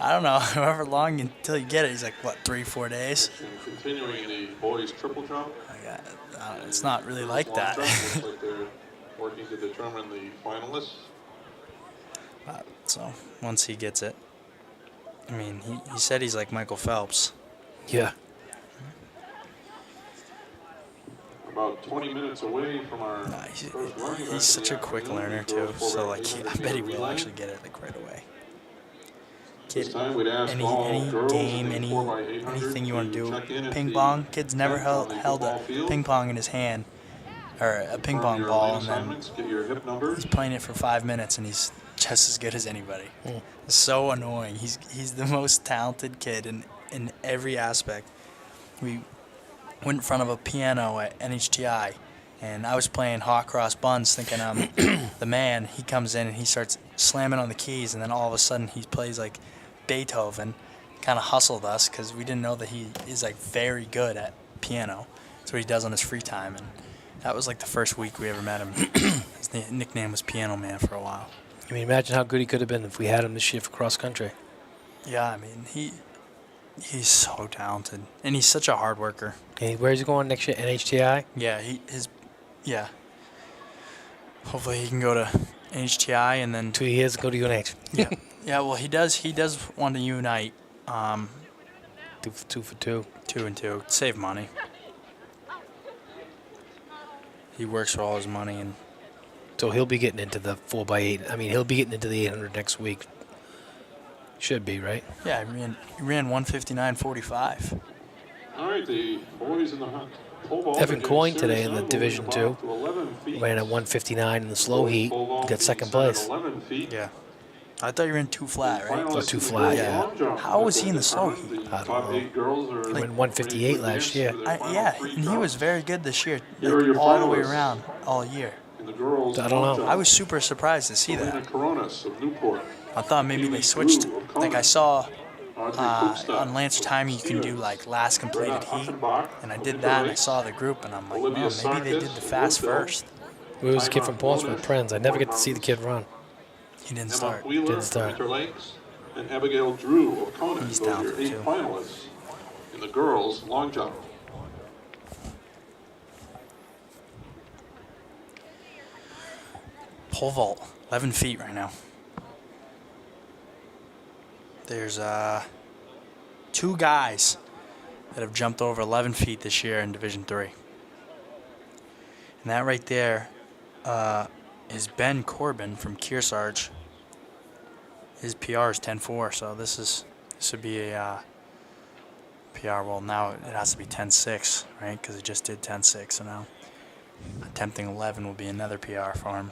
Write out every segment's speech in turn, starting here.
I don't know, however long until you get it. He's like, what, 3-4 days? And continuing the boys triple jump. It's not really like that. Looks like they're working to determine the finalists. So once he gets it, I mean, he said he's like Michael Phelps. Yeah. About 20 minutes away from our He's such a quick learner too. So like, I bet he will actually get it like right away. Kid, any game, anything you want to do, ping pong. Kid's never held a ping pong in his hand, or a ping pong ball, and then he's playing it for 5 minutes, and he's just as good as anybody. It's so annoying. He's the most talented kid in every aspect. We went in front of a piano at NHTI, and I was playing hot cross buns, thinking I'm the man. He comes in and he starts slamming on the keys, and then all of a sudden he plays like Beethoven. Kind of hustled us because we didn't know that he is like very good at piano. That's what he does on his free time, and that was like the first week we ever met him. His nickname was Piano Man for a while. I mean, imagine how good he could have been if we had him this year for cross country. Yeah, I mean, he's so talented, and he's such a hard worker. And where's he going next year? NHTI? Yeah. Hopefully he can go to NHTI and then 2 years go to UNH. Yeah. Yeah, well, he does want to unite. 2 for 2. 2 and 2. Save money. He works for all his money, and so he'll be getting into the 4x8. I mean, he'll be getting into the 800 next week. Should be, right? Yeah, he ran 159.45. All right, the boys in the hunt. Evan Coyne today in the Division II ran at 159 in the slow heat. Got second place. Yeah. I thought you were in 2 flat, right? Oh, 2 flat, yeah. How was he in the slow heat? I don't know. He went 158 last year. Yeah, and he was very good this year, like, all the way around, all year. I don't know. I was super surprised to see that. I thought maybe they switched. Like I saw on Lancer Time, you can do like last completed heat, and I did that, and I saw the group, and I'm like, well, maybe they did the fast first. It was a kid from Portsmouth, Prince. I never get to see the kid run. He didn't start. Didn't start. And Abigail Drew of Kona. He's down for 2. Finalists in the girls' long jump. Pole vault, 11 feet right now. There's 2 guys that have jumped over 11 feet this year in Division III. And that right there is Ben Corbin from Kearsarge. His PR is 10.4, so this would be a PR. Well, now it has to be 10.6, right? Because it just did 10.6, so now attempting 11 will be another PR for him.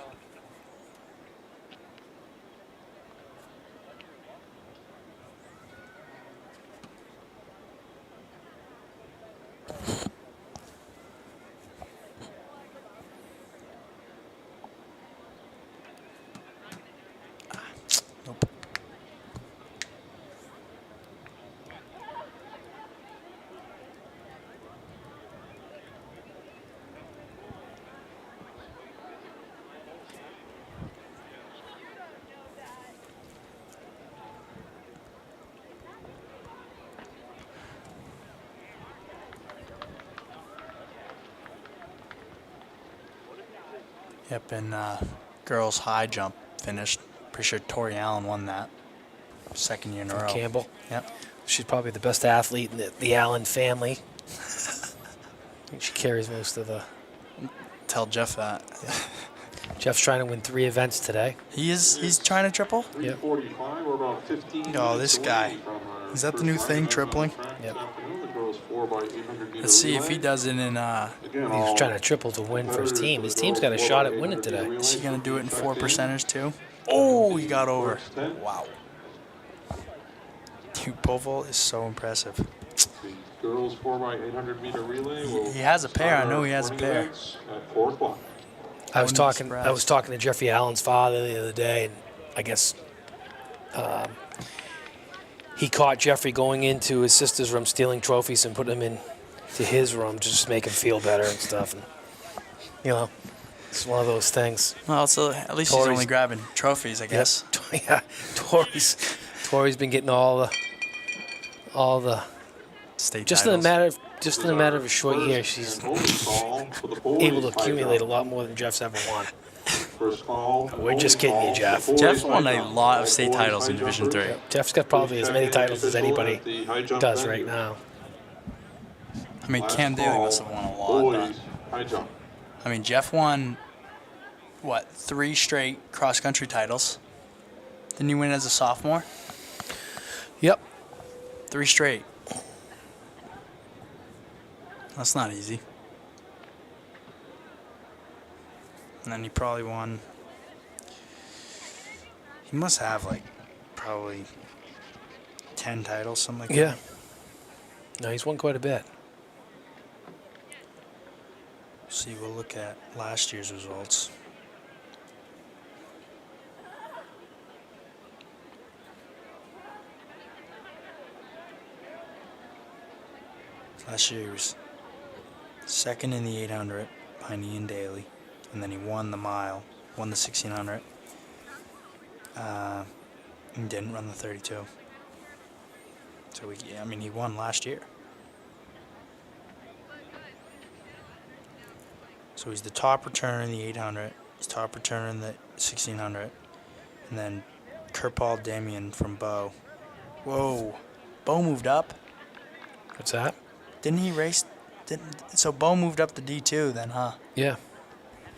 Nope. Yep, and girls high jump finished. Pretty sure Tori Allen won that. 2nd year in a row. Campbell. Yep. She's probably the best athlete in the Allen family. I think she carries most of the... Tell Jeff that. Yeah. Jeff's trying to win 3 events today. He's trying to triple? Yep. Oh, this guy. Is that the new thing, tripling? Yep. Let's see if he does it in... He's trying to triple to win for his team. His team's got a shot at winning today. Is he going to do it in 4 percenters too? Oh, he got over. Wow. Dude, pole vault is so impressive. Girls 4x800 meter relay. He has a pair. I know he has a pair. At 4 o'clock. I was talking to Jeffrey Allen's father the other day, and I guess he caught Jeffrey going into his sister's room stealing trophies and put them in to his room just to make him feel better and stuff. And, you know, it's one of those things. Well, so at least he's only grabbing trophies, I guess. Yeah, Tori's Tori's been getting all the State just in titles. a matter of a short year, she's able to accumulate a lot more than Jeff's ever won. We're just kidding you, Jeff. Jeff won a lot of state titles in Division III. Jeff's got probably as many titles as anybody does right now. I mean, Cam Daly must have won a lot. But, I mean, Jeff won, what, 3 straight cross-country titles? Didn't he win as a sophomore? Yep. 3 straight. That's not easy. And then he probably won. He must have like probably 10 titles, something like Yeah. that. No, he's won quite a bit. See, we'll look at last year's results. Last year he was second in the 800 behind Ian Daly, and then he won the mile, won the 1600. And didn't run the 32. So he won last year. So he's the top returner in the 800. He's top returner in the 1600, and then Kirpal Damian from Bow. Whoa, Bow moved up. What's that? Didn't he race? So Bo moved up to D2 then, huh? Yeah.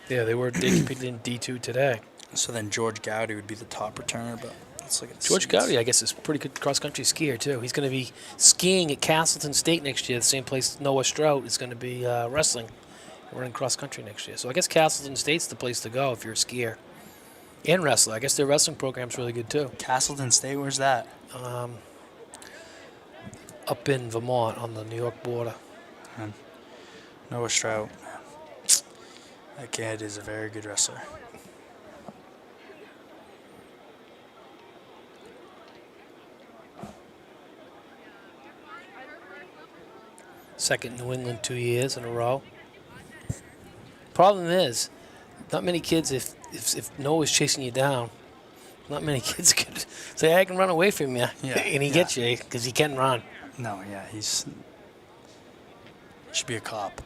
Yeah, they competed in D2 today. So then George Gowdy would be the top returner, but let's look at the George seeds. Gowdy, I guess, is a pretty good cross-country skier, too. He's going to be skiing at Castleton State next year, the same place Noah Strout is going to be wrestling. Running cross-country next year. So I guess Castleton State's the place to go if you're a skier. And wrestler. I guess their wrestling program's really good, too. Castleton State, where's that? Up in Vermont on the New York border. And Noah Strout. That kid is a very good wrestler. Second New England 2 years in a row. Problem is, not many kids, if Noah's chasing you down, not many kids could say, I can run away from you. Yeah, And he gets you because he can run. No, yeah, he should be a cop.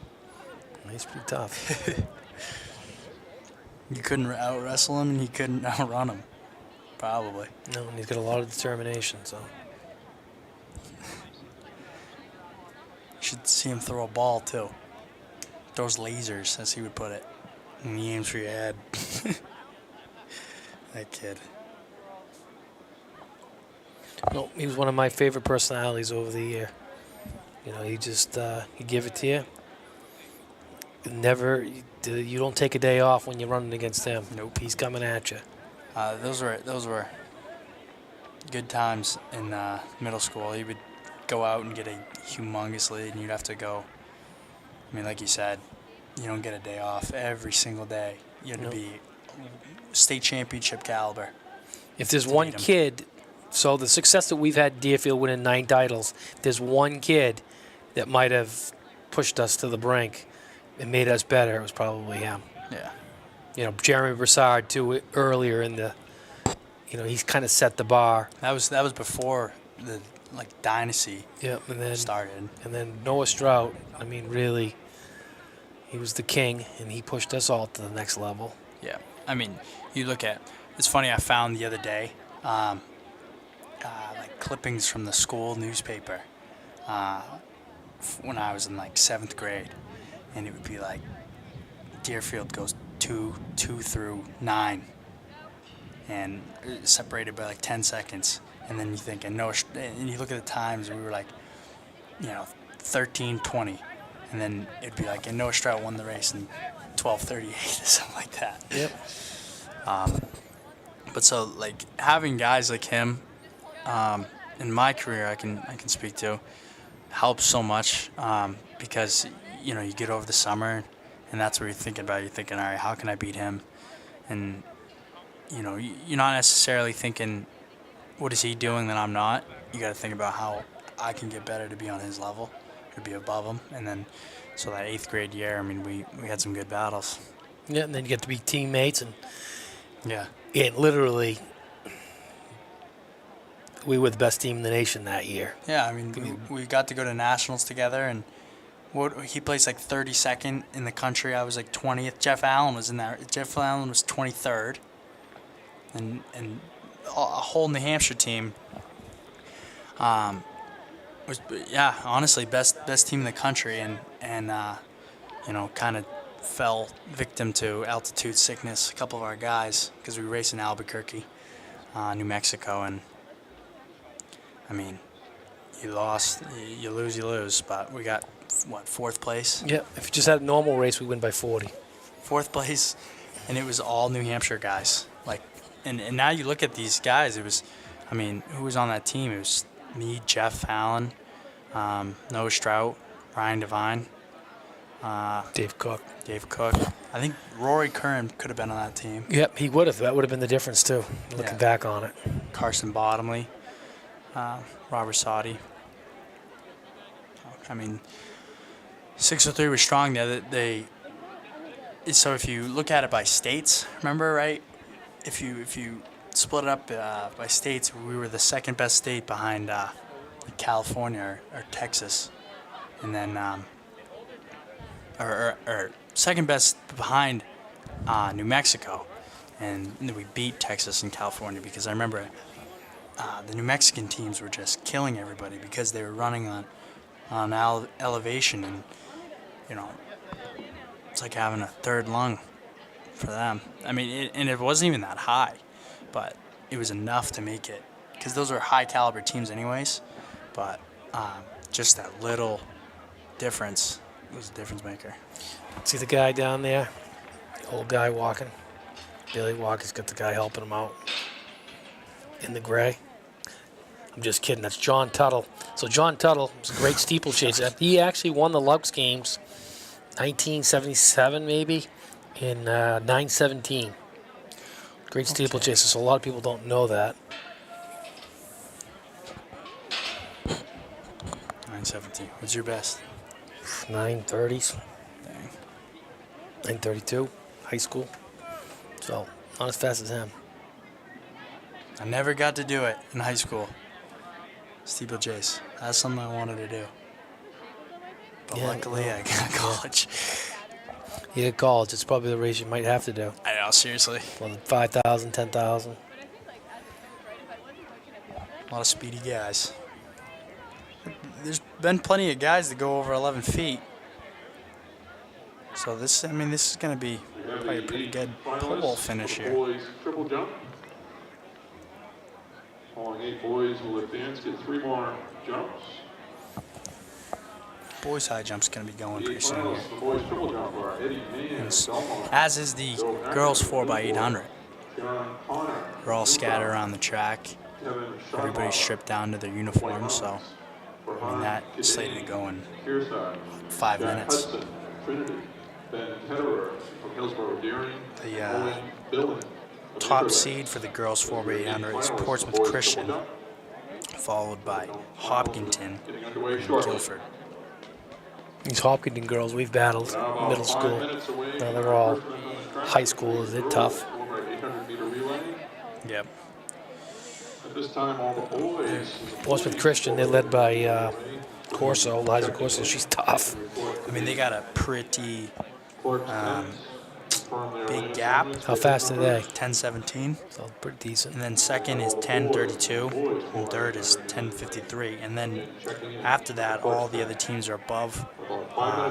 He's pretty tough. You couldn't out-wrestle him, and he couldn't outrun him. Probably. No, and he's got a lot of determination, so. You should see him throw a ball, too. Throws lasers, as he would put it. And he aims for your head. That kid. No, he was one of my favorite personalities over the year. You know, he just, he give it to you. You don't take a day off when you're running against him. Nope. He's coming at you. Those were good times in middle school. He would go out and get a humongous lead, and you'd have to go. I mean, like you said, you don't get a day off every single day. You have to be state championship caliber. If there's one kid, so the success that we've had, Deerfield winning 9 titles, if there's one kid that might have pushed us to the brink and made us better, it was probably him. Yeah. You know, Jeremy Broussard, too, earlier in the, you know, he's kind of set the bar. That was before the dynasty started. And then Noah Strout, I mean, really, he was the king, and he pushed us all to the next level. Yeah. I mean, you look at, it's funny, I found the other day, clippings from the school newspaper when I was in 7th grade, and it would be like Deerfield goes 2 through 9, and separated by 10 seconds, and then you think, and you look at the times, and we were 13:20, and then it'd be and Noah Strout won the race in 12:38 or something like that. Yep. But so having guys like him in my career, I can speak to, helps so much because you get over the summer, and that's what you're thinking about. You're thinking, all right, how can I beat him? And you're not necessarily thinking, what is he doing that I'm not? You got to think about how I can get better to be on his level, to be above him. And then, so that 8th grade year, I mean, we had some good battles. Yeah, and then you get to be teammates, and yeah, literally, we were the best team in the nation that year. Yeah, I mean, we got to go to nationals together, and he placed like 32nd in the country. I was like 20th. Jeff Allen was in there. Jeff Allen was 23rd, and a whole New Hampshire team. Was honestly best team in the country, and kind of fell victim to altitude sickness. A couple of our guys, because we race in Albuquerque, New Mexico, and I mean, you lose, but we got what, 4th place? Yeah, if you just had a normal race, we win by 40. 4th place, and it was all New Hampshire guys. Like, and now you look at these guys. It was, I mean, who was on that team? It was me, Jeff Allen, Noah Strout, Ryan Devine, Dave Cook. I think Rory Curran could have been on that team. Yep, he would have. That would have been the difference too. Looking back on it. Carson Bottomley, Robert Soddy. I mean, 603 was strong. So if you look at it by states, remember, right? If you split it up by states, we were the 2nd best state behind California or Texas, and then or 2nd best behind New Mexico, and we beat Texas and California because I remember the New Mexican teams were just killing everybody because they were running on elevation, and it's like having a 3rd lung for them. I mean, it wasn't even that high, but it was enough to make it, because those are high caliber teams anyways, but just that little difference was a difference maker. See the guy down there? The old guy walking? Billy Walker's got the guy helping him out in the gray. I'm just kidding. That's John Tuttle. So John Tuttle was a great steeplechaser. He actually won the Lux Games 1977 maybe in 917. Great steeplechaser. So a lot of people don't know that. 917. What's your best? 930s. Dang. 932. High school. So not as fast as him. I never got to do it in high school. Steeplechase. That's something I wanted to do. But luckily I got college. Yeah, college. It's probably the race you might have to do. I know, seriously. 5,000, 10,000. A lot of speedy guys. There's been plenty of guys that go over 11 feet. So this is going to be probably a pretty good pole finish here. Boys triple jump. Following 8 boys will advance, get 3 more jumps. Boys high jump's going to be going pretty soon here. The boys triple jump are Eddie Mann, As is the girls 4x800. We're all scattered around the track. Everybody's stripped down to their uniforms, so I mean that's slated to go in 5 minutes. The top seed for the girls 4x800 is Portsmouth Christian, followed by Hopkinton and Guilford. These Hopkinton girls, we've battled middle school. Now they're all high school. Is it tough? Yep. At this time, all the boys. Portsmouth Christian, they're led by Corso, Liza Corso. She's tough. I mean, they got a pretty big gap. How fast are they? 10:17. So pretty decent. And then second is 10:32, and third is 10:53. And then after that, all the other teams are above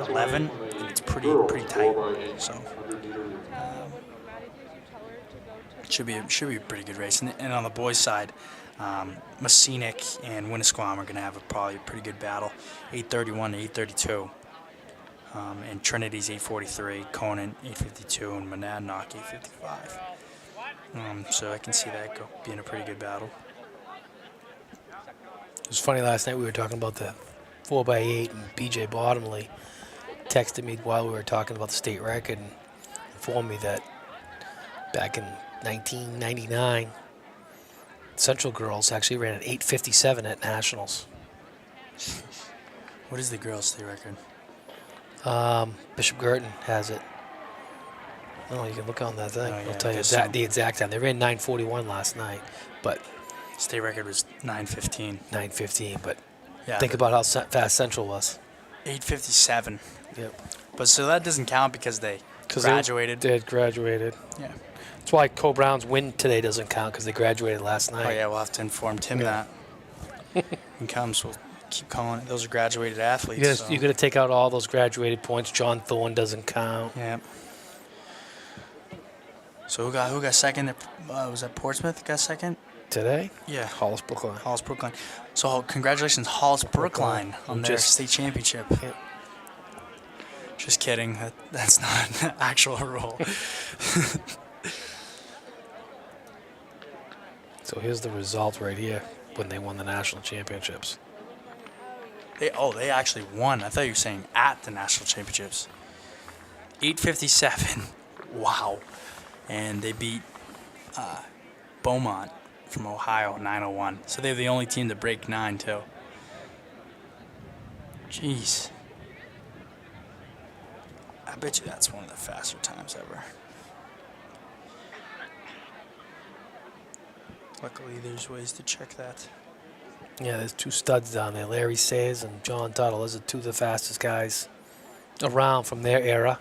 11, and it's pretty tight. So it should be a pretty good race. And on the boys' side, Messinic and Winnisquam are going to have probably a pretty good battle, 8:31 to 8:32. And Trinity's 8:43, Conant 8:52, and Monadnock 8:55. So I can see that being a pretty good battle. It was funny last night we were talking about the 4x8, and BJ Bottomley texted me while we were talking about the state record and informed me that back in 1999, Central girls actually ran at 8:57 at nationals. What is the girls' state record? Bishop Girton has it. Oh, you can look on that thing. Oh, yeah, I'll tell you the exact time. They ran 9:41 last night, but State record was 9:15. 9:15, but Yeah. think about how fast Central was. 8:57. Yep. But so that doesn't count because they graduated. They had graduated. Yeah. That's why Co Brown's win today doesn't count because they graduated last night. Oh yeah, we'll have to inform Tim Yeah. that. He comes, we'll keep calling it. Those are graduated athletes. You're going to take out all those graduated points. John Thorne doesn't count. Yeah. So who got second? Was that Portsmouth got second? Today? Yeah. Hollis Brookline. Hollis Brookline. So congratulations, Hollis Brookline, on their state championship. Yeah. Just kidding. That's not an actual rule. So here's the result right here when they won the national championships. They actually won. I thought you were saying at the national championships. 8:57. Wow. And they beat Beaumont from Ohio 9:01. So they're the only team to break 9 too. Jeez. I bet you that's one of the faster times ever. Luckily, there's ways to check that. Yeah, there's two studs down there, Larry Sayers and John Tuttle. Those are two of the fastest guys around from their era.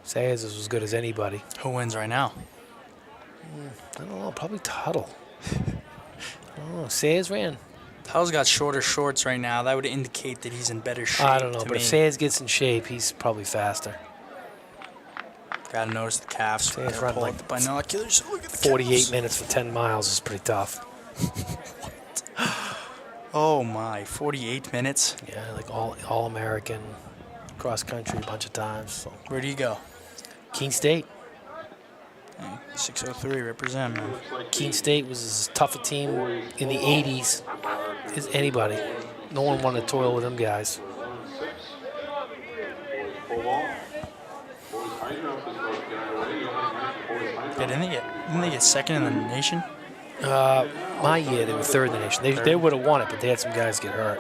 Sayers is as good as anybody. Who wins right now? I don't know, probably Tuttle. Oh, Sayers ran. Tuttle's got shorter shorts right now. That would indicate that he's in better shape. I don't know, to but me. if Sayers gets in shape, he's probably faster. Gotta notice the calves. Sayers Gotta run pull like out the binoculars. Look at the 48 calves. minutes for 10 miles is pretty tough. Oh my, 48 minutes. Yeah, like all-American, cross country a bunch of times. So. Where do you go? Keene State. Hey, 603, represent, man. Keene State was as tough a team in the 80s as anybody. No one wanted to toil with them guys. Yeah, didn't they get second in the nation? My year, they were third in the nation. They would have won it, but they had some guys get hurt.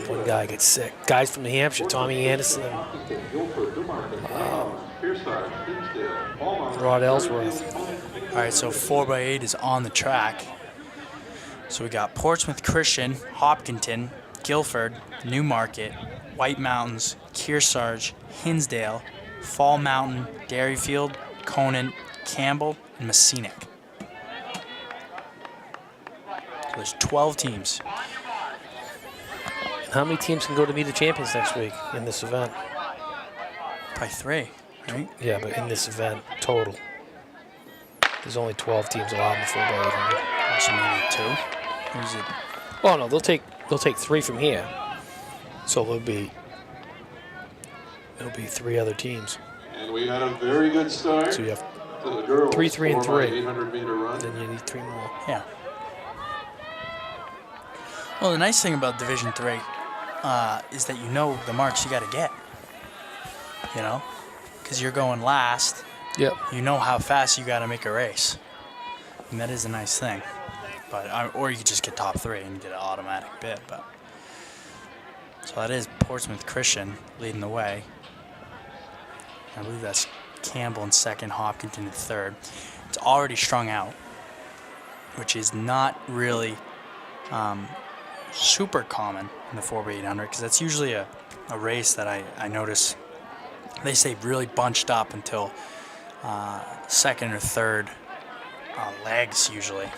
One guy gets sick. Guys from New Hampshire, Tommy Anderson, Rod Ellsworth. All right, so 4x8 is on the track. So we got Portsmouth Christian, Hopkinton, Guilford, Newmarket, White Mountains, Kearsarge, Hinsdale, Fall Mountain, Dairyfield, Conant, Campbell, and Messinic. So there's 12 teams. How many teams can go to meet the champions next week in this event? Probably 3, right? Yeah, but in this event, total. There's only 12 teams allowed in the 4x800. So maybe 2. Or is it? Oh no, they'll take 3 from here. So it'll be 3 other teams. And we had a very good start. So you have to the girls 3, 3, and 3. 800-meter run. Then you need 3 more. Yeah. Well, the nice thing about Division III is that you know the marks you got to get. You know? Because you're going last. Yep. You know how fast you got to make a race. And that is a nice thing. But or you could just get top 3 and get an automatic bid. But so that is Portsmouth Christian leading the way. I believe that's Campbell in second, Hopkinton in third. It's already strung out, which is not really super common in the 4x800 because that's usually a race that I notice they say really bunched up until second or third legs usually.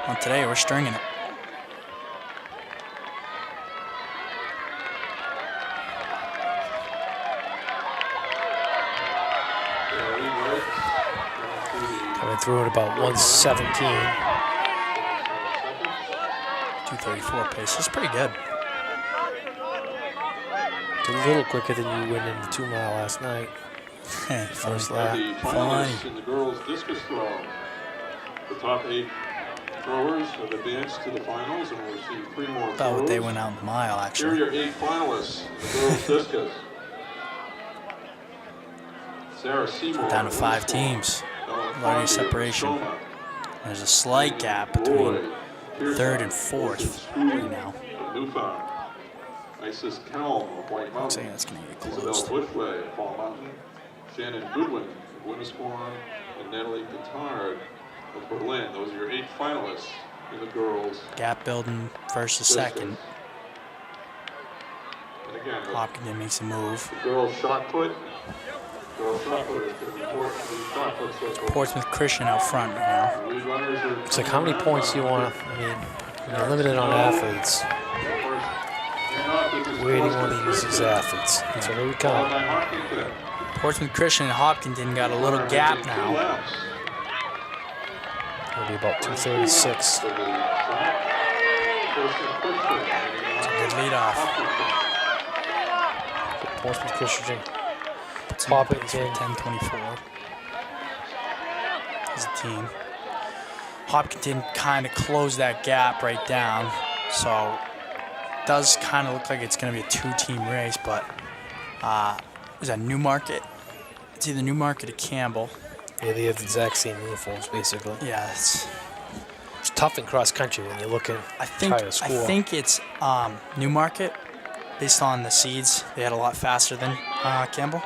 Well, today we're stringing it. Coming through at about 117. 2:34 pace. That's pretty good. It's a little quicker than you went in the 2 mile last night. First lap. The finalists in the girls' discus throw. The top 8 throwers have advanced to the finals and will receive 3 more About what throws. they went out in the mile, Here are actually. your 8 finalists in the girls' discus. Sarah Seymour. Down to 5 teams. Large separation. There's a slight gap between third and fourth right now. Newfound. Isis Kelm of White I'm saying Mountain. that's going to get Isabel closed. Bushway of Fall Mountain. Shannon Goodwin of Winnisquam, and Natalie Petard of Berlin. Those are your 8 finalists in the girls. Gap building first to second. And again, Hopkins makes a move. the girls shot put. Girls shot put is going to report to the shot put circle. Portsmouth Christian out front right now. The lead runners are It's like how many points do you want to? I mean, you're limited on athletes. Where do you want to use these athletes? That's where we count. Portsmouth Christian and Hopkinton got a little gap now. It'll be about 236. It's a good lead off. Portsmouth Christian. Hopkinton. 10-24. As a team. Hopkinton kind of closed that gap right down, so it does kind of look like it's going to be a 2-team race, but is that Newmarket? It's either Newmarket or Campbell. Yeah, they have the exact same uniforms, basically. Yeah, it's tough in cross country when you're looking I think to score. I think it's Newmarket, based on the seeds. They had a lot faster than Campbell.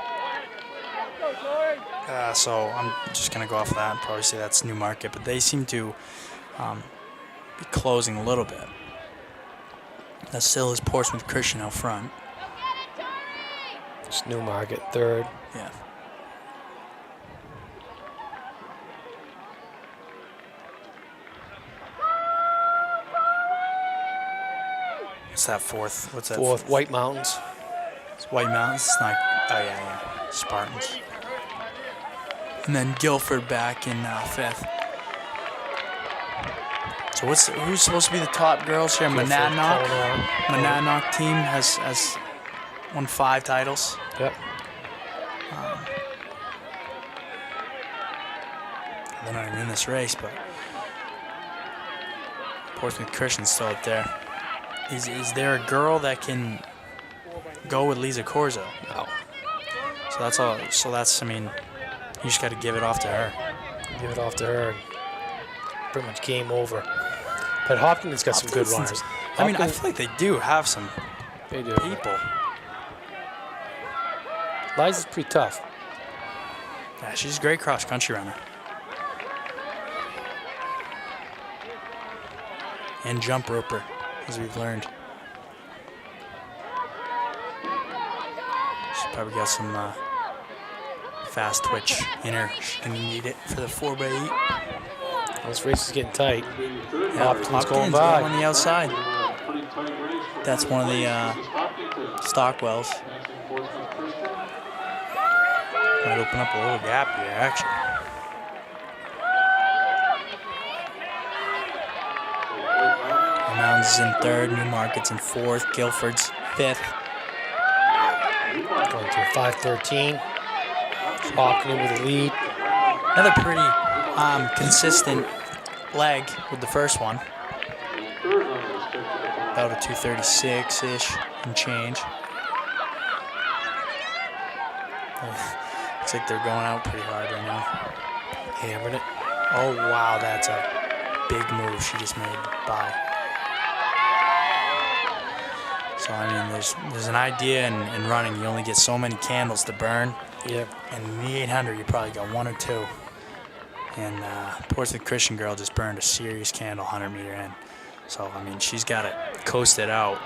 So I'm just going to go off of that and probably say that's Newmarket, but they seem to be closing a little bit. That still is Portsmouth Christian out front. It's Newmarket, third. Yeah. What's that fourth? What's that? Fourth, White Mountains. It's White Mountains. It's not. Oh yeah. Spartans. And then Guilford back in fifth. So who's supposed to be the top girls here? Monadnock. Monadnock team has won 5 titles. Yep. They're not even in this race, but Portsmouth Christian's still up there. Is there a girl that can go with Lisa Corzo? No. So that's all. So that's, I mean, you just got to give it off to her. Give it off to her. And pretty much game over. But Hopkins got some good runners. I mean, I feel like they do have some They do. people. Liza's pretty tough. Yeah, she's a great cross-country runner. And jump roper, as we've learned. She's probably got some fast twitch in her. She's going to need it for the 4x8. This race is getting tight. Hopkins going by. on the outside. That's one of the Stockwells. Might open up a little gap here, actually. Mounds is in third, Newmarket's in fourth, Guilford's fifth. Going to a 5:13. Hopkins with the lead. Another pretty consistent leg with the first one. About a 236-ish and change. Looks like they're going out pretty hard right now. Hammering it. Oh, wow, that's a big move she just made by. So, I mean, there's an idea in running. You only get so many candles to burn. Yeah. And in the 800, you probably got 1 or 2. And Portsmouth Christian girl just burned a serious candle 100 meter in. So, I mean, she's got it coasted out.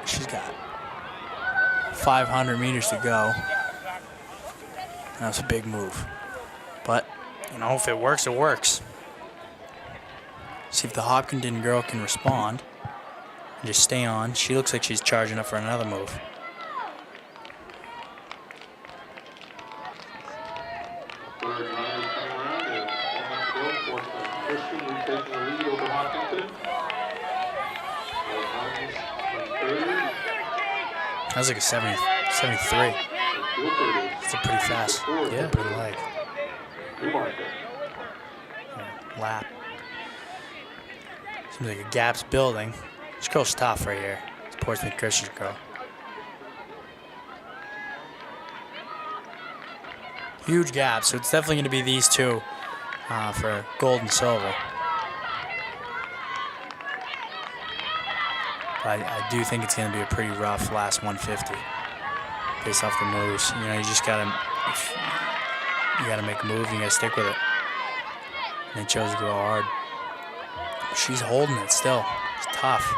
She's got 500 meters to go. That's a big move. But, you know, if it works, it works. See if the Hopkinton girl can respond and just stay on. She looks like she's charging up for another move. That was like a 73. It's a pretty fast. Yeah. Pretty leg. Lap. Seems like a gap's building. This girl's tough right here. It's Portsmouth Christian girl. Huge gap, so it's definitely going to be these two for gold and silver. But I do think it's going to be a pretty rough last 150 based off the moves. You know, you just got to You got to make a move. You got to stick with it. And they chose to go hard. She's holding it still. It's tough.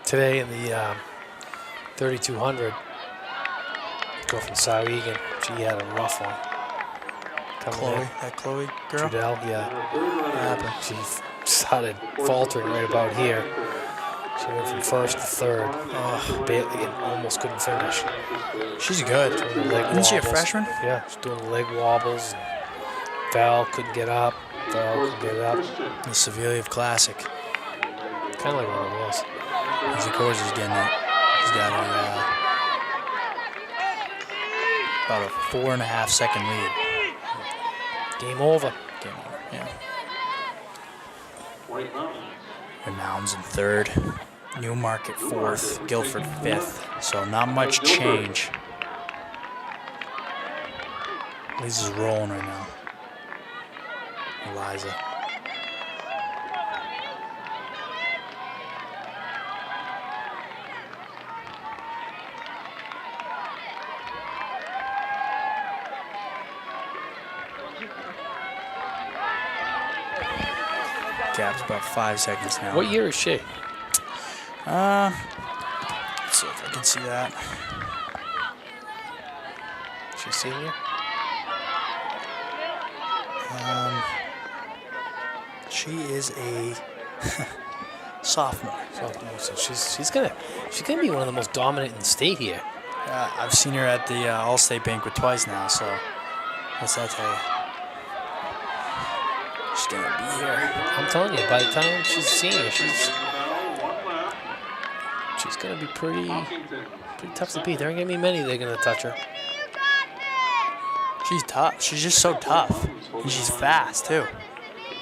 Today in the 3200, go from Saueregen. She had a rough one. That Chloe girl? Trudell, yeah. What happened? She started faltering right about here. She went from first to third. Oh, barely, and almost couldn't finish. She's good. Isn't she a freshman? Yeah, she's doing the leg wobbles. And Val couldn't get up. Val couldn't get up. The Savelyev Classic. Kind of like what it was. Of course he's getting it. He's got about a 4.5 second lead. Game over. Game over, yeah. White Mountains. Mounds in third. Newmarket fourth. Guilford fifth. So not much change. Lisa's rolling right now. Eliza. Gap's about 5 seconds now. What year is she? Let's see if I can see that. She's senior? She is a sophomore. So she's gonna be one of the most dominant in the state here. I've seen her at the All-State banquet twice now, so what's that tell you? She's gonna be here. I'm telling you, by the time she's a senior, she's gonna be pretty tough to beat. There ain't gonna be many that are gonna touch her. She's tough. She's just so tough, and she's fast too.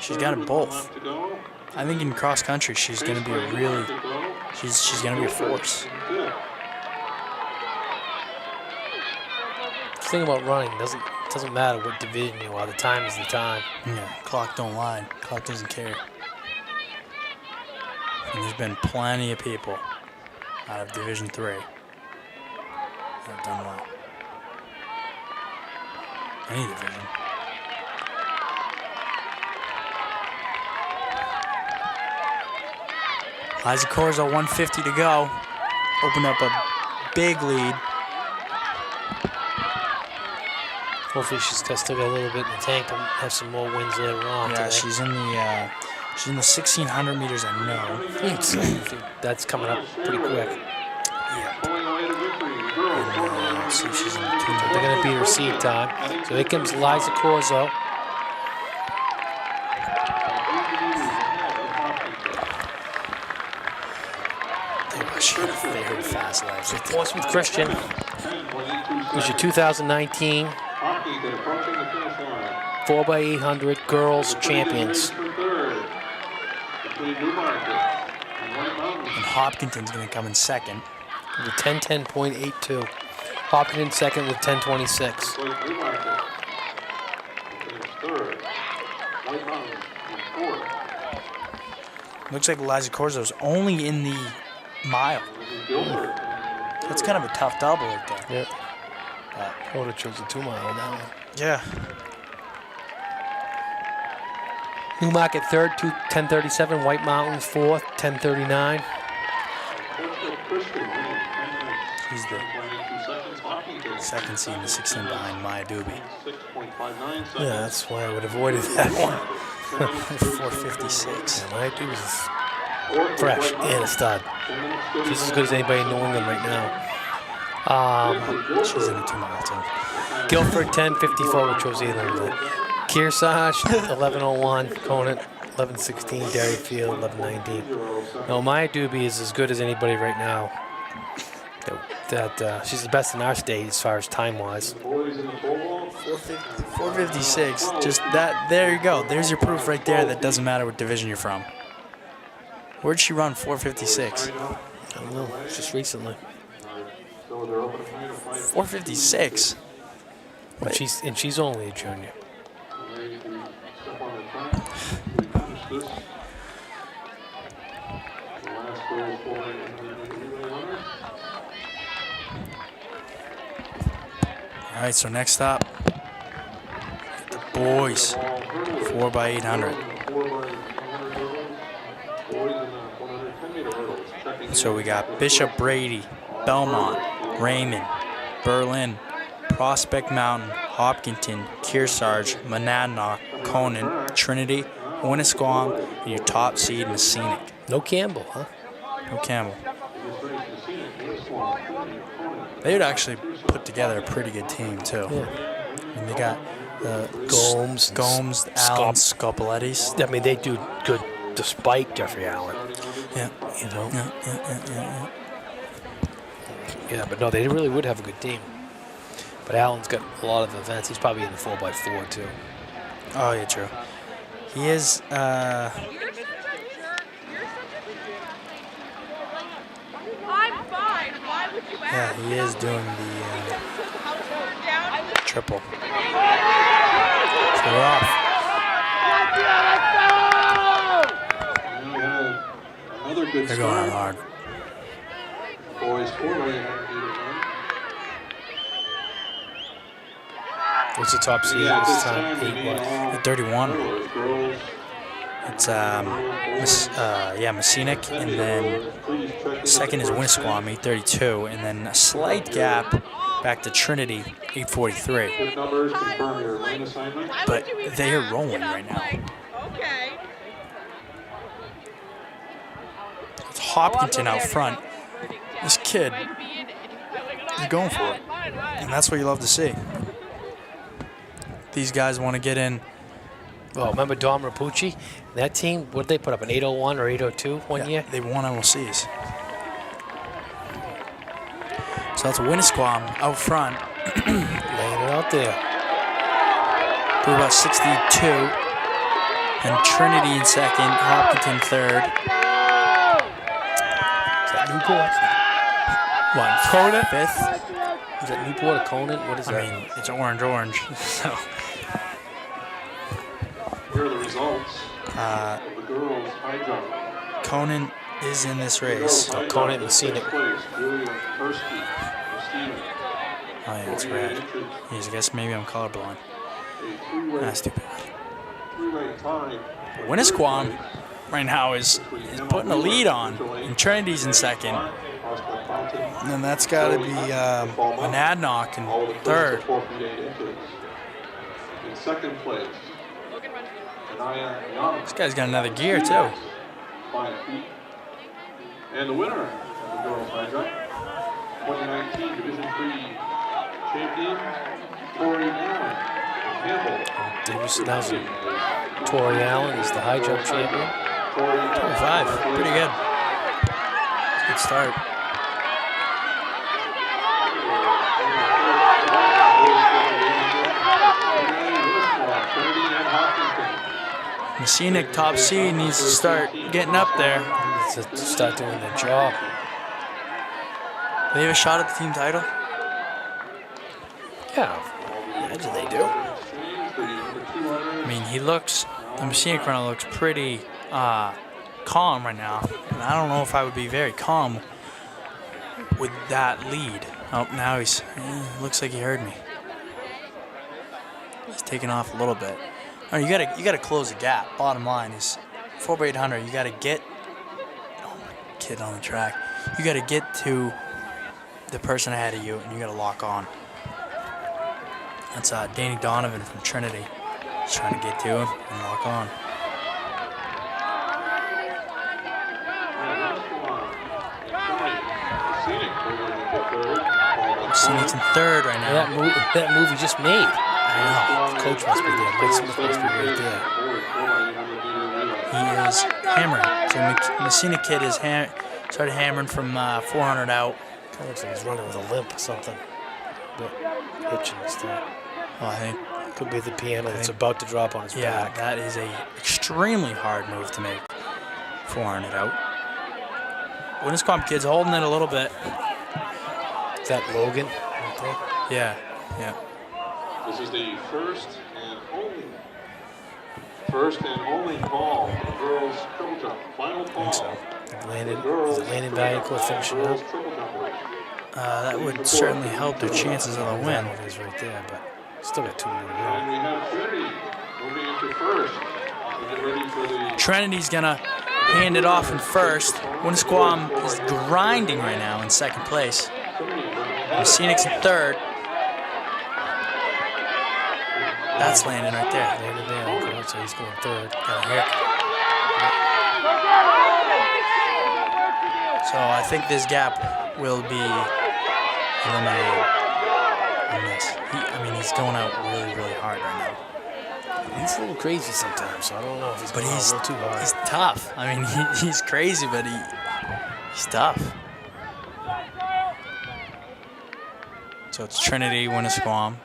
She's got it both. I think in cross country, she's gonna be she's gonna be a force. The thing about running doesn't matter what division you are. The time is the time. Yeah, clock don't lie. Clock doesn't care. And there's been plenty of people out of Division III that have done well. Any division. Liza Corzo, 150 to go. Opened up a big lead. Hopefully she's still got a little bit in the tank to have some more wins later on. Yeah, today. she's in the 1,600 meters. I know. That's coming up pretty quick. Yeah. Let's see if she's in the 2 They're going to beat her seed time. So here comes Liza Corzo. She had a very fast Liza. Portsmouth Christian was your 2019 4x800 girls champions. And Hopkinton's going to come in second. With a 10:10.82. Hopkinton second with 10:26. Looks like Liza Corzo's only in the mile. That's kind of a tough double right there. Yep. I would have chosen 2 mile on that one. Yeah. Newmarket third, 10:37. White Mountains fourth, 10:39. He's the second seed in the 16 behind Maya Doobie. Yeah, that's why I would have avoided that one. 456. Yeah, Maya Doobie's fresh and a stud. She's as good as anybody in New England right now. She's in the 2 mile too. Guilford 10:54, which was either Kearsarge 11:01, Conant 11:16, Derryfield 11:19. No, Maya Doobie is as good as anybody right now. She's the best in our state as far as time-wise. 456. Just that. There you go. There's your proof right there that doesn't matter what division you're from. Where'd she run 456? I don't know. Just recently. 456. And she's only a junior. All right, so next up, the boys, 4x800. So we got Bishop Brady, Belmont, Raymond, Berlin, Prospect Mountain, Hopkinton, Kearsarge, Monadnock, Conan, Trinity, Winnisquam, and your top seed, Messinic. No Campbell, huh? No Campbell. They would actually put together a pretty good team, too. Yeah. And they got Gomes, Allen, Scopolettis. I mean, they do good despite Jeffrey Allen. Yeah. You know? Yeah. Yeah, but no, they really would have a good team. But Allen's got a lot of events. He's probably in the 4x4 too. Oh, yeah, true. He is, I'm fine. Why would you ask? yeah, he is doing the triple. So we're off. Another good They're going start. hard. Boys 4x800. What's the top seed Yeah, this time? 8 what? At 31. Girls, It's Messinic, and then second is Winnisquam, 832, and then a slight gap back to Trinity, 843. good numbers confirm your lane assignment. But they are rolling right now. Okay. It's Hopkinton out front. This kid, he's going for it, and that's what you love to see. These guys want to get in. Oh, remember Dom Rapucci? That team, what did they put up, an 801 or 802 one year? They won MLCs. So that's Winnisquam out front. Laying it out there. Through about 62. And Trinity in second, Hopkinton third. Is that Newport? What, Conan? Fifth? Is that Newport or Conan? What is I that? mean, it's orange. So, Here are the results of the girls' high jump. Conan is in this race. Girls' high Conan jump, and Scenic. first place, Julia Persky, Stephen. Oh, yeah, that's right. Yes, I guess maybe I'm colorblind. That's stupid. Three-way tie. Winnisquam right now is putting a lead on, and Trinity's in second. And then that's got to be Monadnock in third. 4 feet 8 inches. In second place, Anaya Young, This guy's got another gear, too. 5 feet. And the winner of the girls' high jump, 2019 Division III champion, Tori Allen. Campbell. Tori Allen is the high jump champion. 25, pretty good. Good start. Messinic top seed needs to start getting up there. To start doing their job. They have a shot at the team title. Yeah, imagine they do. I mean, the Messinic runner looks pretty calm right now. And I don't know if I would be very calm with that lead. Oh, now looks like he heard me. He's taking off a little bit. Oh, you gotta close the gap. Bottom line is 4x800. You gotta get. Oh, my kid on the track. You gotta get to the person ahead of you, and you gotta lock on. That's Danny Donovan from Trinity. He's trying to get to him and lock on. Scenic's in third right now. That move he just made. I know. The coach must be there. Mike Smith must be right there. He is hammering. So Messina kid is started hammering from 400 out. Kind of looks like he's running with a limp or something. But hitching still. Oh, I think. Could be the piano that's about to drop on his back. That is a extremely hard move to make. 400 out. Winnisquam kid's holding it a little bit. Is that Logan right there? Yeah. This is the first and only call for the girls' triple jump. Final call. Is it Landon Diaco finishing up? Triple jumpers. That would certainly help their chances of the win. It is right there, but still got 2 more to go. And we have Trinity moving into first. So get ready for the Trinity's gonna hand it off in first. Winnisquam is grinding right now in second place. Scenic's in third. That's landing right there. Landed there, okay, so he's going third. Got a haircut. So I think this gap will be eliminated on this. He's going out really, really hard right now. He's a little crazy sometimes, so I don't know if he's But going he's out a little too hard. He's tough. He's crazy, but he's tough. So it's Trinity, Winnisquam,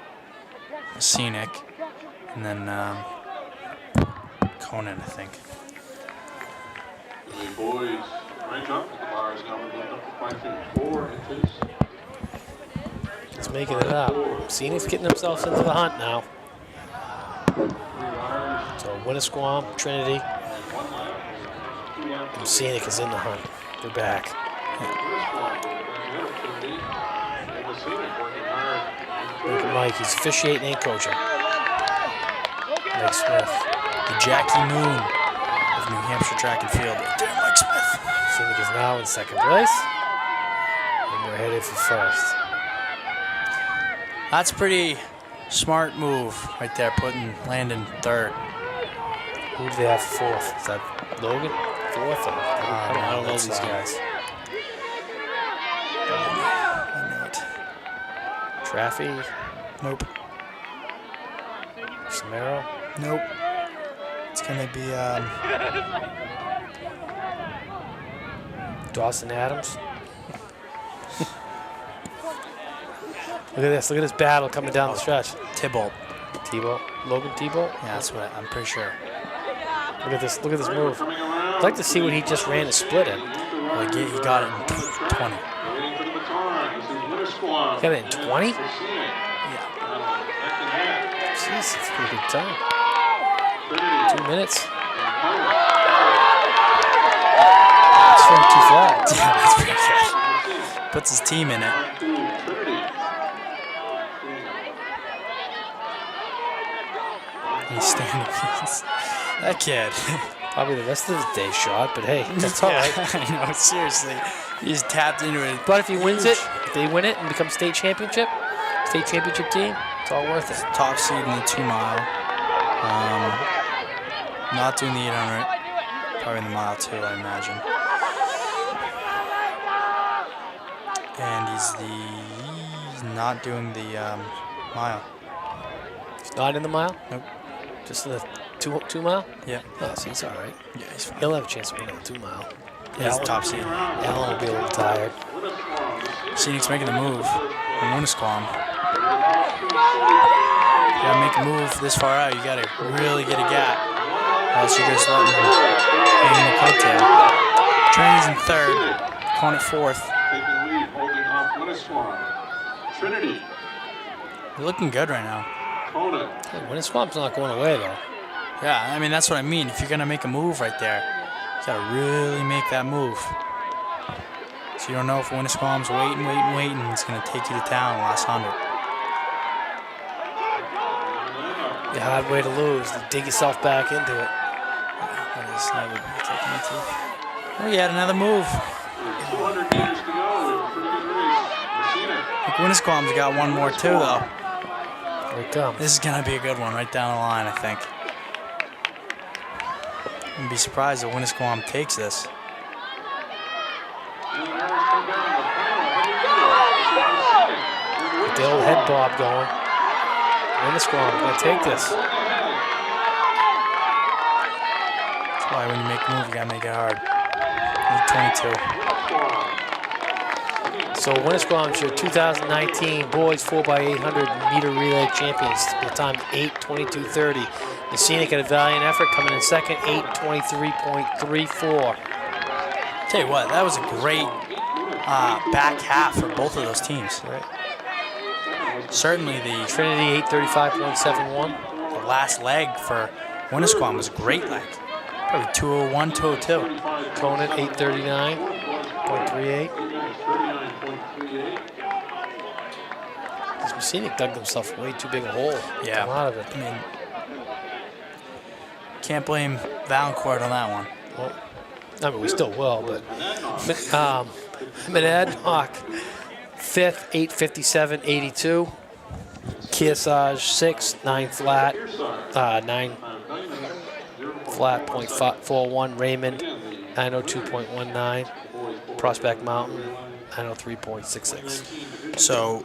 Scenic, and then Conan, I think. The boys rank up. The bar is now moving up to 5 feet 4 inches. He's making it up. Scenic's getting himself into the hunt now. So Winnisquam, Trinity, and Scenic is in the hunt. They're back. Look at Mike, he's officiating and coaching. Mike Smith. The Jackie Moon of New Hampshire track and field. Damn, Mike Smith. Scenic is now in second place. And we're headed for first. That's a pretty smart move right there, Landon third. Who do they have for fourth? Is that Logan? Fourth? I don't know these guys. I know it. Traffy, Nope. Samaro. Nope. It's gonna be Dawson Adams. Look at this. Look at this battle coming down the stretch. Tybalt. Tebow. Logan Tebow. Yeah, that's what I'm pretty sure. Look at this. Look at this move. I'd like to see what he just ran a split in. Well, he got it in 20. Waiting for the baton. This is Winnisquam. Got it in 20? For Scenic. Yeah. Neck and neck. Jeez, that's a pretty good time. Trinity. 2 minutes. And Conan. That's not too flat. Yeah, that's pretty good. Puts his team in it. Back to Trinity. He's standing. That kid. Probably the rest of the day shot, but hey, that's all right. I know, seriously. He just tapped into it. But if he wins it, if they win it and become state championship team, it's all worth it. Top seed in the 2 mile. Not doing the 800. Probably in the mile too, I imagine. And he's not doing the mile. He's not in the mile? Nope. Just in the two mile? Yeah. Oh, so he's all right. Yeah, he's fine. He'll have a chance to win the 2 mile. He's the top seed. Allen will be a little tired. Scenic's making the move. And Winnisquam. You gotta make a move this far out. You gotta really get a gap. Or else you're just letting him hang in the coattail. Trinity's in third. Conan fourth. Taking the lead, holding off Winnisquam. Trinity. You're looking good right now. Conan. Hey, Winnisquam's not going away, though. Yeah, I mean, that's what I mean. If you're gonna make a move right there, you gotta really make that move. So you don't know if Winnisquam's waiting, it's gonna take you to town the last 100. The hard way to lose, to dig yourself back into it. That is not what you're taking it to. Oh, you had another move. 200 meters to go. We have a pretty good race. Messina. Like Winnisquam's got one more too, though. Here it comes. This is gonna be a good one right down the line, I think. I'd be surprised if Winnisquam takes this. And the arrows come down. The final 100 meters. Get the old head bob going. Winnisquam gonna take this. That's why when you make a move, you gotta make it hard. Need 22. So Winnisquam's your 2019 boys 4x800 meter relay champions. The time 8:22:30. The Scenic had a valiant effort, coming in second, 8:23.34. Tell you what, that was a great back half for both of those teams. Right. Certainly the Trinity 8:35.71. last leg for Winnisquam was a great leg. Probably 201, 202. Conan 8:39.38. 39.38. Because Messinic dug himself way too big a hole. Yeah. Come out of it. I mean, can't blame Valancourt on that one. Well, I mean, we still will, but Monadnock, 5th, 8:57.82. Kearsarge, 6th, 9 flat, 9 flat, .41. Raymond, 902.19. Prospect Mountain, 903.66. So,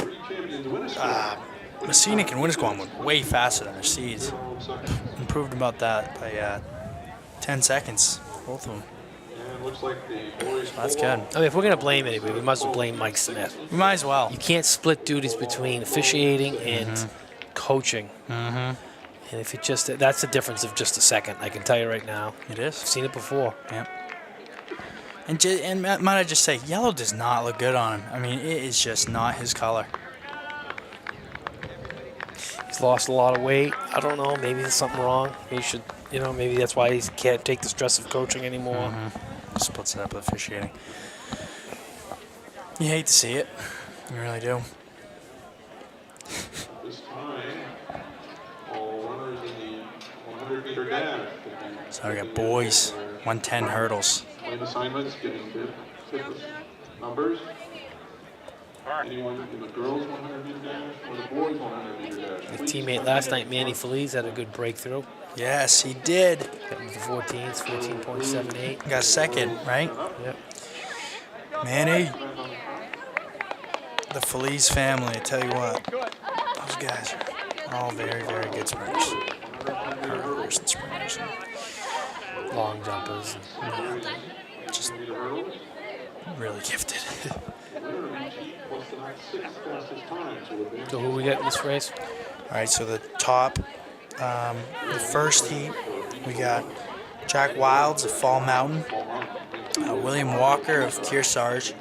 Messinic and Winnisquam went way faster than their seeds. Improved about that by 10 seconds, both of them. Looks like the boys So that's good. I mean, if we're going to blame anybody, we might as well blame Mike Smith. We might as well. You can't split duties between officiating and coaching. Mm-hmm. And if it just, that's the difference of just a second, I can tell you right now. It I've is. seen it before. Yep. And might I just say, yellow does not look good on him. I mean, it is just not his color. He's lost a lot of weight. I don't know. Maybe there's something wrong. He should, maybe that's why he can't take the stress of coaching anymore. Splits it up with officiating. You hate to see it. You really do. this time, all runners in the 100-meter dash. So we got boys, 110 hurdles. Lane assignments, getting fitness numbers. Anyone in the girls 100-meter dash or the boys 100-meter dash? His teammate last night, Manny Feliz, had a good breakthrough. Yes, he did. Got him to 14s, 14.78. Got second, right? Yep. Manny. The Feliz family, I tell you what. Those guys are all very, very good sprinters. Hurdlers and sprinters. And Long jumpers. just really gifted. So who we got in this race? All right, so the top, the first heat, we got Jack Wilds of Fall Mountain, William Walker of Kearsarge,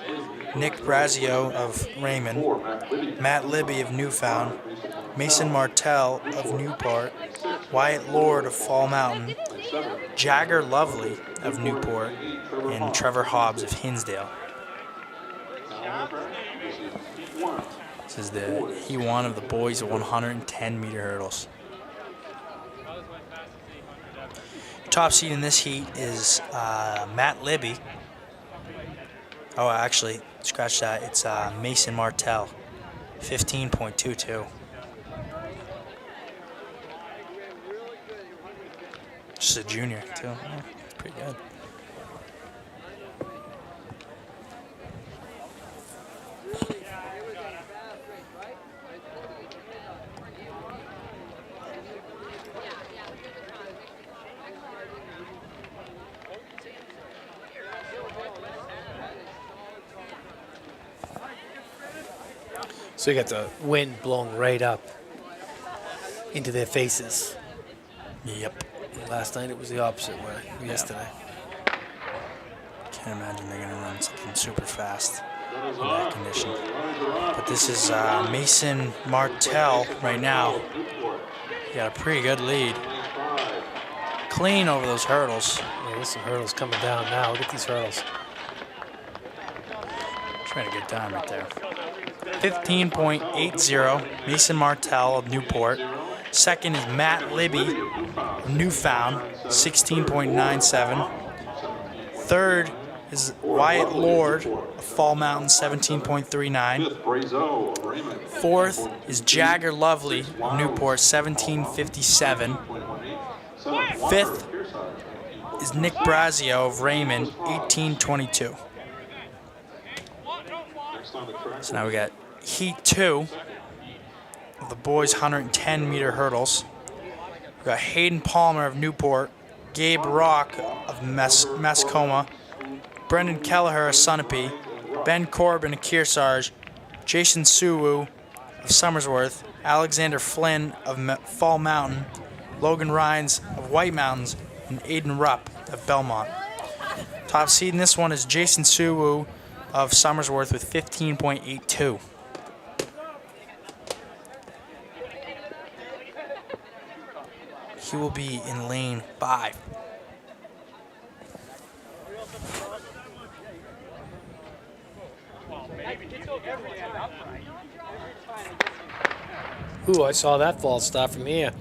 Nick Brazio of Raymond, Matt Libby of Newfound, Mason Martell of Newport, Wyatt Lord of Fall Mountain, Jagger Lovely of Newport, and Trevor Hobbs of Hinsdale. This is the heat one of the boys at 110-meter hurdles. Top seed in this heat is Matt Libby. Oh, actually, scratch that. It's Mason Martell, 15.22. Just a junior, too. Yeah, pretty good. So you got the wind blowing right up into their faces. Yep. Last night it was the opposite way. Yesterday. Can't imagine they're going to run something super fast in that condition. But this is Mason Martell right now. He got a pretty good lead. Clean over those hurdles. Yeah, there's some hurdles coming down now. Look at these hurdles. Just made a good time right there. 15.80, Mason Martell of Newport. Second is Matt Libby of Newfound, 16.97. Third is Wyatt Lord of Fall Mountain, 17.39. Fourth is Jagger Lovely of Newport, 17.57. Fifth is Nick Brazio of Raymond, 18.22. So now we got Heat 2 of the boys' 110-meter hurdles. We got Hayden Palmer of Newport, Gabe Rock of Mascoma, Brendan Kelleher of Sunapee, Ben Corbin of Kearsarge, Jason Suwu of Somersworth, Alexander Flynn of Fall Mountain, Logan Rhines of White Mountains, and Aiden Rupp of Belmont. Top seed in this one is Jason Suwu of Somersworth with 15.82. He will be in lane 5. Ooh, I saw that false start from here.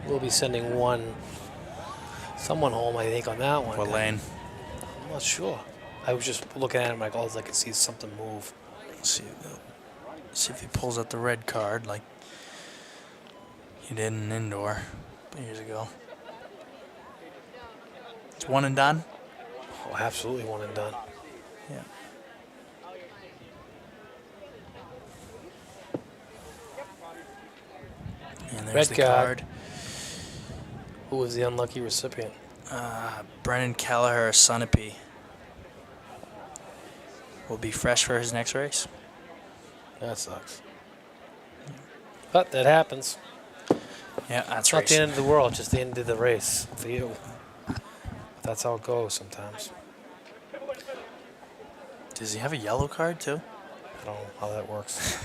We'll be sending someone home, I think, on that one. What lane? I'm not sure. I was just looking at him like all I could see is something move. See if he pulls out the red card like he did in indoor years ago. It's one and done. Oh, absolutely one and done. Yeah. And there's Red the card. Who was the unlucky recipient? Brennan Kelleher, Sunapee, will be fresh for his next race. That sucks. But that happens. Yeah, that's It's not the racing. end of the world, just the end of the race for you. That's how it goes sometimes. Does he have a yellow card too? I don't know how that works.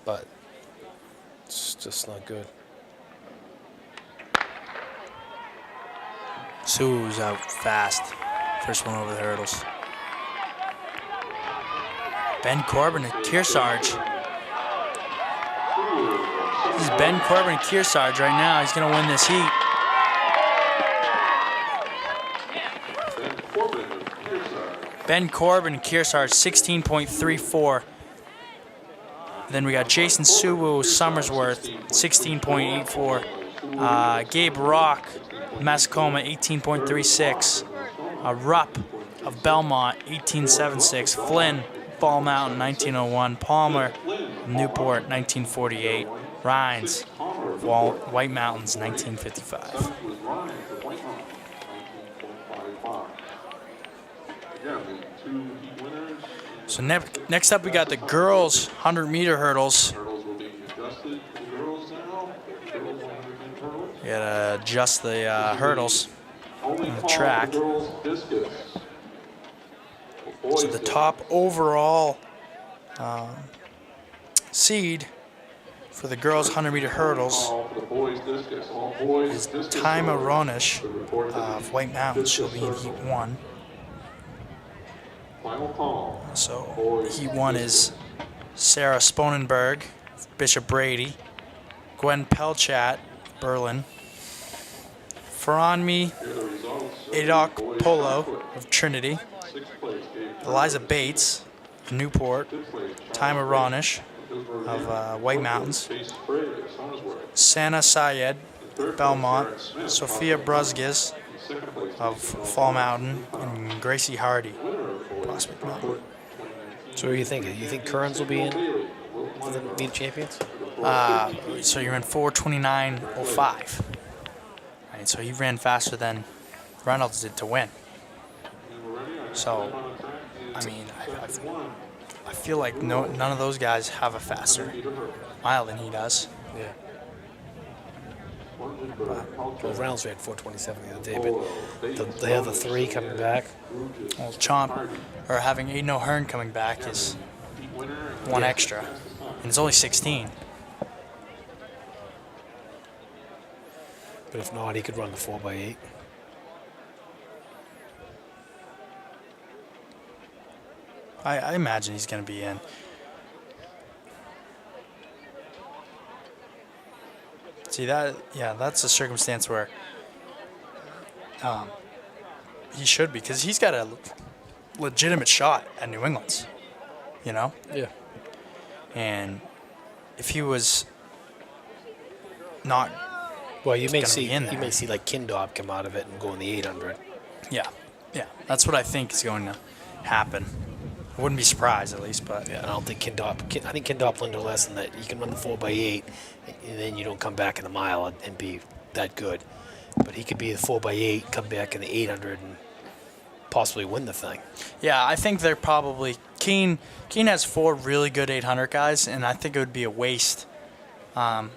But it's just not good. Sue's out fast. First one over the hurdles. Ben Corbin and Kearsarge. This is Ben Corbin and Kearsarge right now. He's going to win this heat. Ben Corbin and Kearsarge, 16.34. Then we got Jason Suwu, Summersworth, 16.84. Gabe Rock, Mascoma, 18.36. Rupp of Belmont, 18.76. Flynn, Ball Mountain, 1901. Palmer, Newport, 1948. Rhines, White Mountains, 1955. So next up we got the girls 100-meter hurdles. You gotta adjust the hurdles on the track. So the top overall seed for the girls 100-meter hurdles is Tima Ronish of White Mountains. She'll be in Heat 1. So Heat 1 is Sarah Sponenberg, Bishop Brady, Gwen Pelchat, Berlin, Faranmi Adok Polo of Trinity, Eliza Bates of Newport, Tima Ronish of White Mountains, Sana Sayed, Belmont, Sophia Brusgis of Fall Mountain, and Gracie Hardy, Prospect Mountain. So what are you thinking? You think Kearns will be in for the meet champions? So you're in 4:29.05. Right, so he ran faster than Reynolds did to win. So, I mean, I feel like none of those guys have a faster mile than he does. Yeah. Well, Reynolds ran 4:27 the other day, but the other three coming back. Well, Chomp, or having Aiden O'Hearn coming back is one extra, and it's only 16. But if not, he could run the 4x8. I imagine he's going to be in. See that? Yeah, that's a circumstance where he should be, because he's got a legitimate shot at New England's, you know? Yeah. And if he was not, Well, you may gonna see be in you there. may see like Kindob come out of it and go in the 800. yeah, that's what I think is going to happen. I wouldn't be surprised, at least, but Yeah, I don't think Kindob. I think Kindob learned a lesson that you can run the 4x8, and then you don't come back in the mile and be that good. But he could be the 4x8, come back in the 800, and possibly win the thing. yeah, I think they're probably Keene has 4 really good 800 guys, and I think it would be a waste to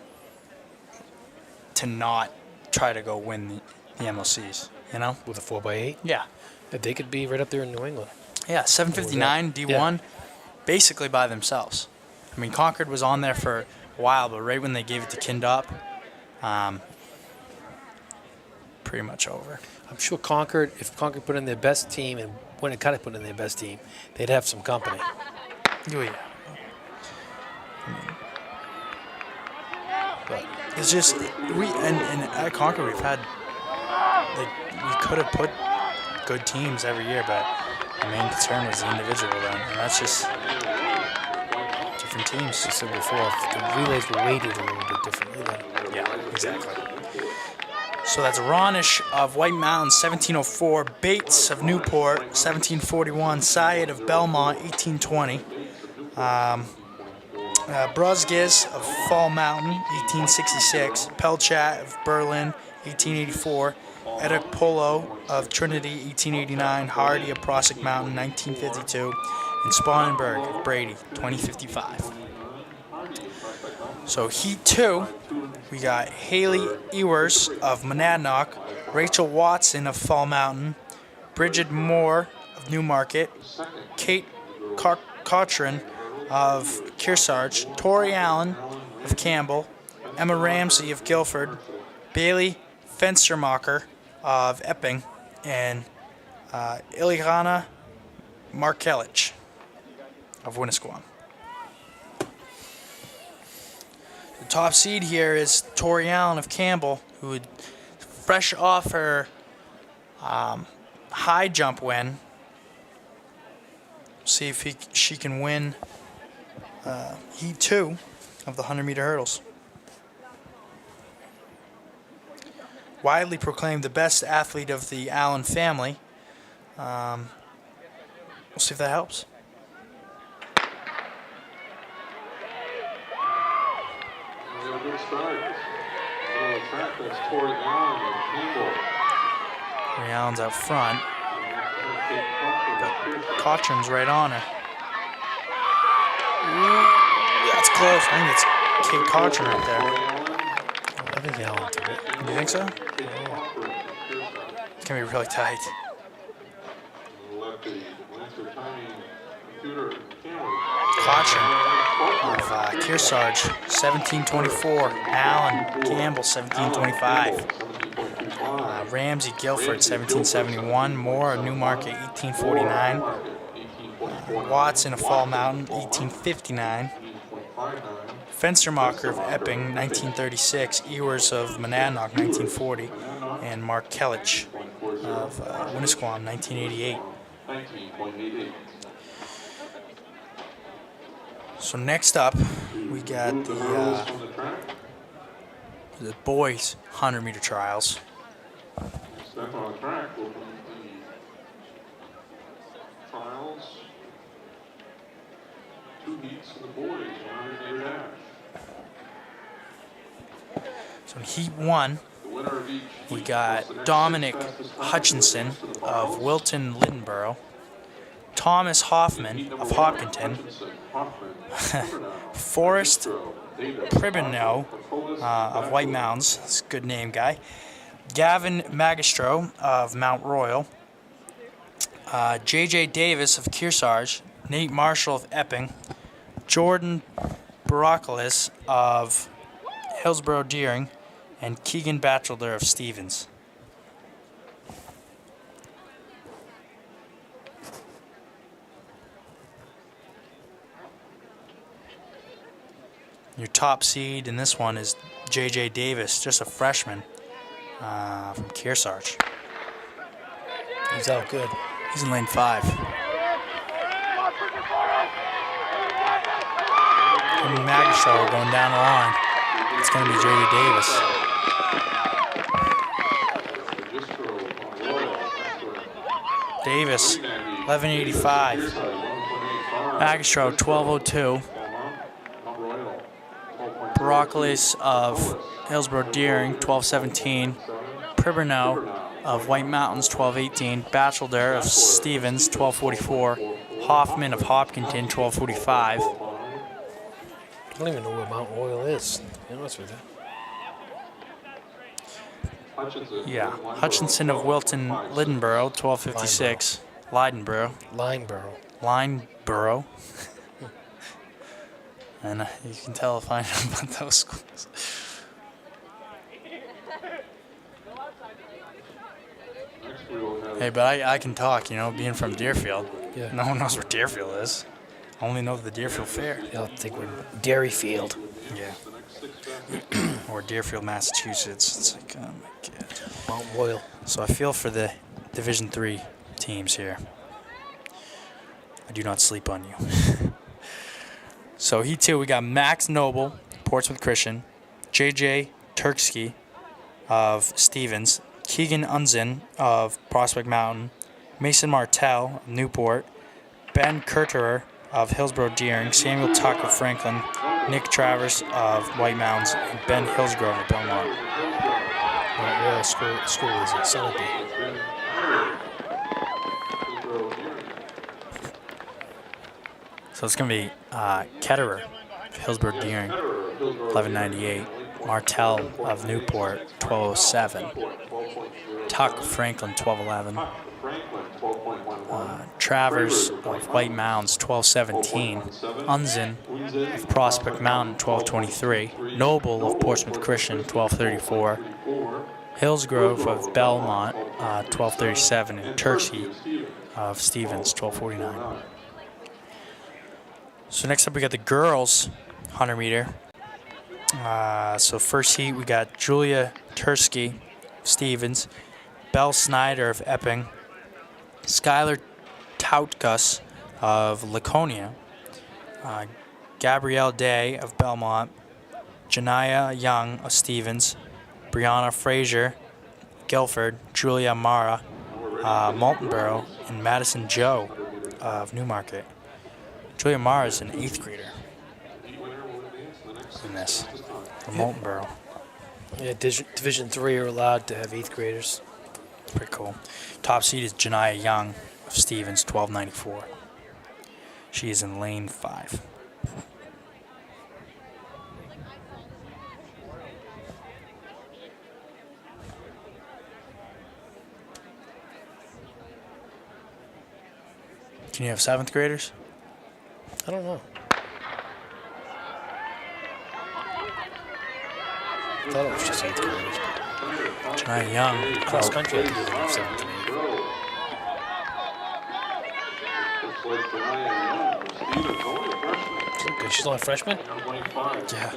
not try to go win the MLCs, you know? With a 4x8, Yeah. they could be right up there in New England. Yeah, 759 D1, basically by themselves. I mean, Concord was on there for a while, but right when they gave it to Kindop, pretty much over. I'm sure Concord, if Concord put in their best team and Winnicott put in their best team, they'd have some company. Oh yeah. But it's just and at Concord we've had we could have put good teams every year, but the main concern was the individual then, and that's just different teams. I said before, if the relays were weighted a little bit differently, then Yeah, exactly. So that's Ronish of White Mountains, 1704. Bates of Newport, 1741. Syed of Belmont, 1820. Brusgiz of Fall Mountain, 1866. Pelchat of Berlin, 1884. Edic Polo of Trinity, 1889. Hardy of Prossick Mountain, 1952. And Spangenberg of Brady, 2055. So Heat 2, we got Haley Ewers of Monadnock, Rachel Watson of Fall Mountain, Bridget Moore of Newmarket, Kate Cochran of Kearsarge, Tori Allen of Campbell, Emma Ramsey of Guilford, Bailey Fenstermacher of Epping, and Ilyana Markelich of Winnisquam. The top seed here is Tori Allen of Campbell, who would, fresh off her high jump win, see if she can win Heat 2 of the 100-meter hurdles. Widely proclaimed the best athlete of the Allen family. We'll see if that helps. Good start. Middle of the track, that's Tori Allen of Campbell. Tori Allen's out front. Cochran's right on her. Ooh, that's close. I think it's Kate Cochran right there. I think Allen took it. You think so? It's going to be really tight. Cochran of Kearsarge, 1724. Allen Campbell, 1725. Ramsey Guilford, 1771. Moore of Newmarket, 1849. Watson of Fall Mountain, 1859. Fenstermacher of Epping, 1936. Ewers of Monadnock, 1940. And Mark Kellich of Winnisquam, 1988. So next up, we got the boys' 100-meter trials. Step on the track will be the trials. 2 heats for the boys, 100-meter dash. So in Heat 1, The winner of each we heat got was the next Dominic fastest time Hutchinson for the of trials. Wilton Lindenborough, Thomas Hoffman of Hopkinton, Forrest Pribino of White Mountains, that's a good name, guy, Gavin Magistro of Mount Royal, J.J. Davis of Kearsarge, Nate Marshall of Epping, Jordan Barakalis of Hillsborough Deering, and Keegan Batchelder of Stevens. Your top seed in this one is J.J. Davis, just a freshman from Kearsarge. He's out good. He's in lane 5. And Magistro going down the line. It's going to be J.J. Davis. Davis, 1185. Magistro, 1202. Barakalis of Hillsborough Deering, 1217. Pribino of White Mountains, 1218. Batchelder of Stevens, 1244. Hoffman of Hopkinton, 1245. I don't even know where Mount Royal is, to be honest with you. Yeah, Hutchinson of Wilton Lindenborough, 1256. Leidenborough. Lineborough. And you can tell if I know about those schools. Next we will have. Hey, but I can talk, you know, being from Deerfield. Yeah. No one knows where Deerfield is. I only know the Deerfield Fair. I don't think we're Dairyfield. Yeah. Or Deerfield, Massachusetts. It's like, oh my god. Mount Royal. So I feel for the Division III teams here. I do not sleep on you. So Heat 2, we got Max Noble, Portsmouth Christian, JJ Turksky of Stevens, Keegan Unzin of Prospect Mountain, Mason Martell of Newport, Ben Kurterer of Hillsborough Deering, Samuel Tuck of Franklin, Nick Travers of White Mountains, and Ben Hillsgrove of Belmont. What school is it? Sunapee. So it's going to be Ketterer, Hillsborough Deering, 1198. Martell of Newport, 1207. Tuck Franklin, 1211. Travers of White Mountains, 1217. Unzin of Prospect Mountain, 1223. Noble of Portsmouth Christian, 1234. Hillsgrove of Belmont, 1237. And Turkey of Stevens, 1249. So next up we got the girls 100 meter. So first heat we got Julia Tursky of Stevens, Belle Snyder of Epping, Skylar Tautkus of Laconia, Gabrielle Day of Belmont, Janaya Young of Stevens, Brianna Frazier, Guilford, Julia Mara, Maltonborough, and Madison Joe of Newmarket. Julia Mara is an 8th grader in this, from Maltonborough. Yeah, Division III are allowed to have 8th graders. Pretty cool. Top seed is Janaya Young of Stevens, 1294. She is in lane 5. Can you have 7th graders? I don't know. I thought it was just 8th graders. Janaya Young. Cross country, I think they have 7th and 8th. Good. She's only a freshman? Yeah.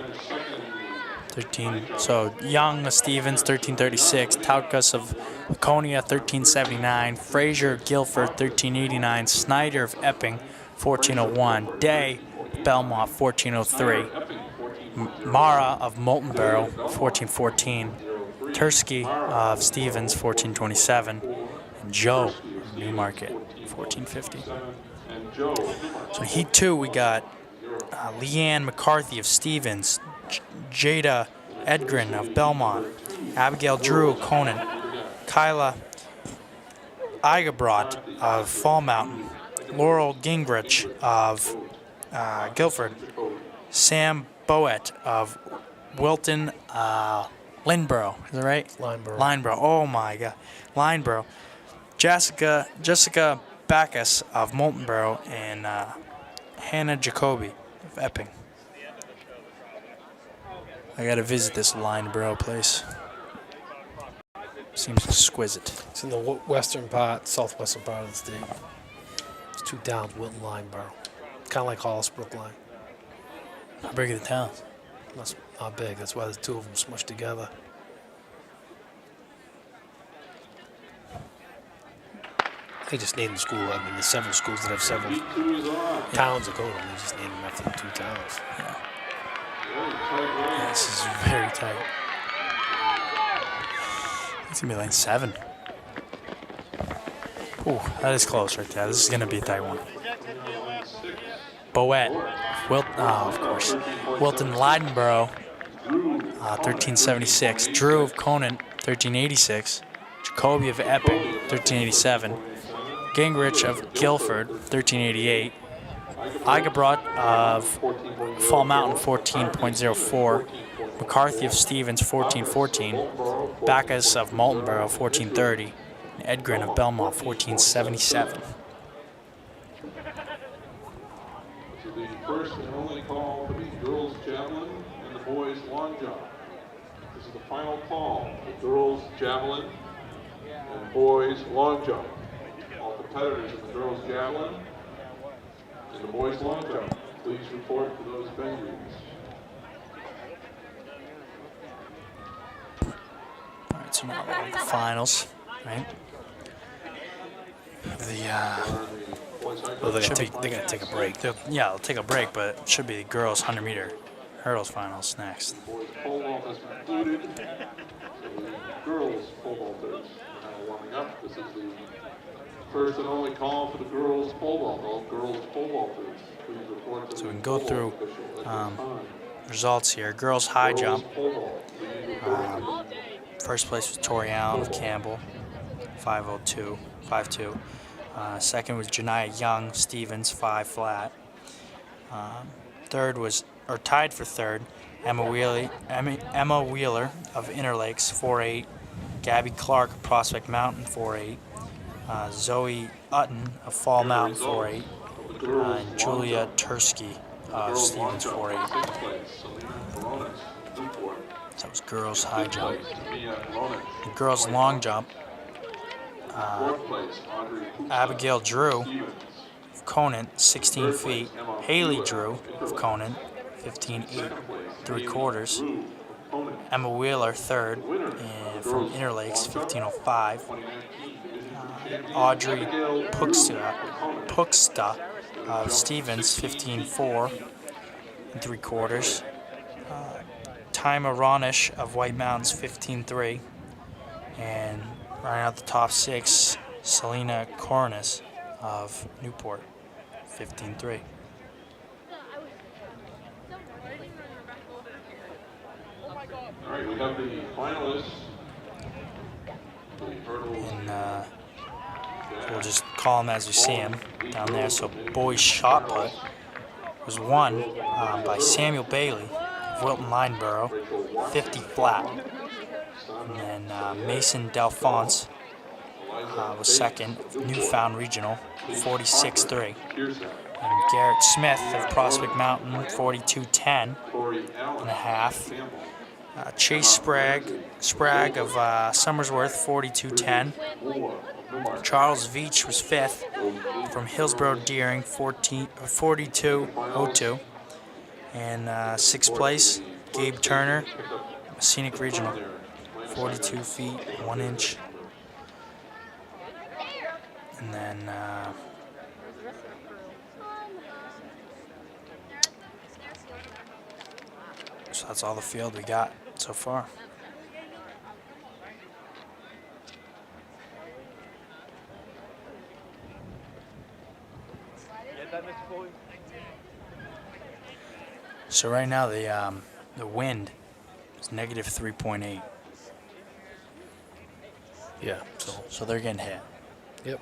13. So Young of Stevens, 1336. Tautkus of Laconia, 1379. Frazier of Guilford, 1389. Snyder of Epping, 1401. Day, Belmont, 1403. Mara of Maltonborough, 1414. Tursky of Stevens, 1427. And Joe of Newmarket, 1450. So in Heat 2, we got Leanne McCarthy of Stevens, Jada Edgren of Belmont, Abigail Drew of Conant, Kyla Igabrot of Fall Mountain, Laurel Gingrich of Guilford, Sam Boet of Wilton Lynborough. Is that right? Lynborough. Oh my God. Lynborough. Jessica Backus of Maltonborough, and Hannah Jacoby of Epping. I gotta visit this Lynborough place. Seems exquisite. It's in the western part, southwestern part of the state. It's 2 towns, Wilton, Lynborough. Kind of like Hollis Brookline. How big are the towns? That's not big. That's why the 2 of them smushed together. They just named the school. I mean, there's several schools that have several towns that go to them. They just named them after the 2 towns. Yeah. Yeah, this is very tight. It's gonna be lane 7. Ooh, that is close right there. This is gonna be a tight one. Boet, of course. Wilton Lynborough, 1376. Drew of Conant, 1386. Jacoby of Epping, 1387. Gingrich of Guilford, 1388. Igabrot of Fall Mountain, 14.04. McCarthy of Stevens, 1414. Backus of Maltonborough, 1430. And Edgren of Belmont, 1477. This is the first and only call for the girls' javelin and the boys' long jump. This is the final call for girls' javelin and boys long jump. All competitors in the girls javelin and the boys long jump, please report to those venues. All right, so now we have the finals, right? Well, they're gonna take a break. They'll take a break, but it should be the girls' 100-meter hurdles finals next. Boys pole vault has concluded. So the girls pole vaulters are now warming up. This is the first and only call for the girls pole vault. All girls pole vaulters, please report to So the we can go pole through vault official at this time. results here. Girls' high Girls jump. pole vault, please report to First place was Tori Allen of Campbell, 5:02. Second was Janiyah Young Stevens, 5 flat. Third was, or tied for third, Emma Wheeler of Interlakes, 4.8. Gabby Clark of Prospect Mountain, 4.8. Zoe Utton of Fall Mountain, 4.8. the girls And Julia Tursky of Stevens, 4.8. sixth place, Selena Coronas, Newport. So that was girls' high jump. Fifth place, Mia Coronas. The girls' long jump, Fourth place, Audrey Pusta, Abigail Drew Stevens. of Conant, 16 feet. Haley Drew of Conant, 15.8 3/4. Drew of Conant. Emma Wheeler, third, and from Interlakes, 15:05. 2019 Division II Audrey Abigail Puxta of Stevens, 15.4 3/4. Tima Ronish of White Mountains, 15.3. And running out the top 6, Selena Coronas of Newport, 15.3. All right, we have the finalists. The hurdles. And we'll just call them as we see them down there. So boys shot put was won by Samuel Bailey of Wilton Lineborough, 50 flat. And then Mason Delphonse was second, Newfound Regional, 46.3. And Garrett Smith of Prospect Mountain, 42.10 Tori Allen and a half. Campbell. Chase Sprague of Somersworth, 42.10. Moore of Newmarket. Charles Veach was fifth from Hillsborough Deering, 42.02. And sixth place, Gabe Turner, Scenic Regional, 42 feet, 1 inch. And then so that's all the field we got so far. So right now the wind is -3.8. Yeah. So they're getting hit. Yep.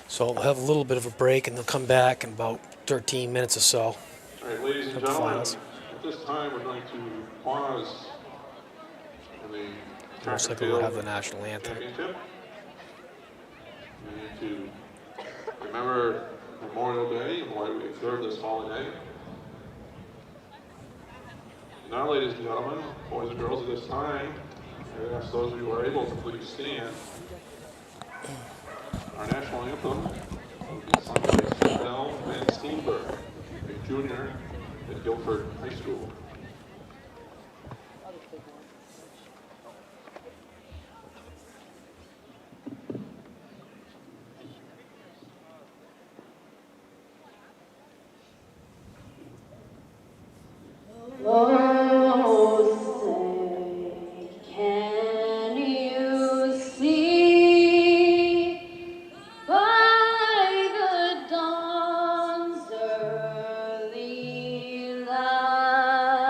So we'll have a little bit of a break, and they'll come back in about 13 minutes or so. All right, ladies and At the gentlemen, finals. at this time we're going to pause in the Most track likely and we'll field have the national anthem. championship. We need to remember Memorial Day and why we observe this holiday. Now, ladies and gentlemen, boys and girls, at this time, I ask those of you who are able to please stand. Our national anthem will be sung by Bell Van Steenberg, a junior at Guilford High School. Can you see by the dawn's early light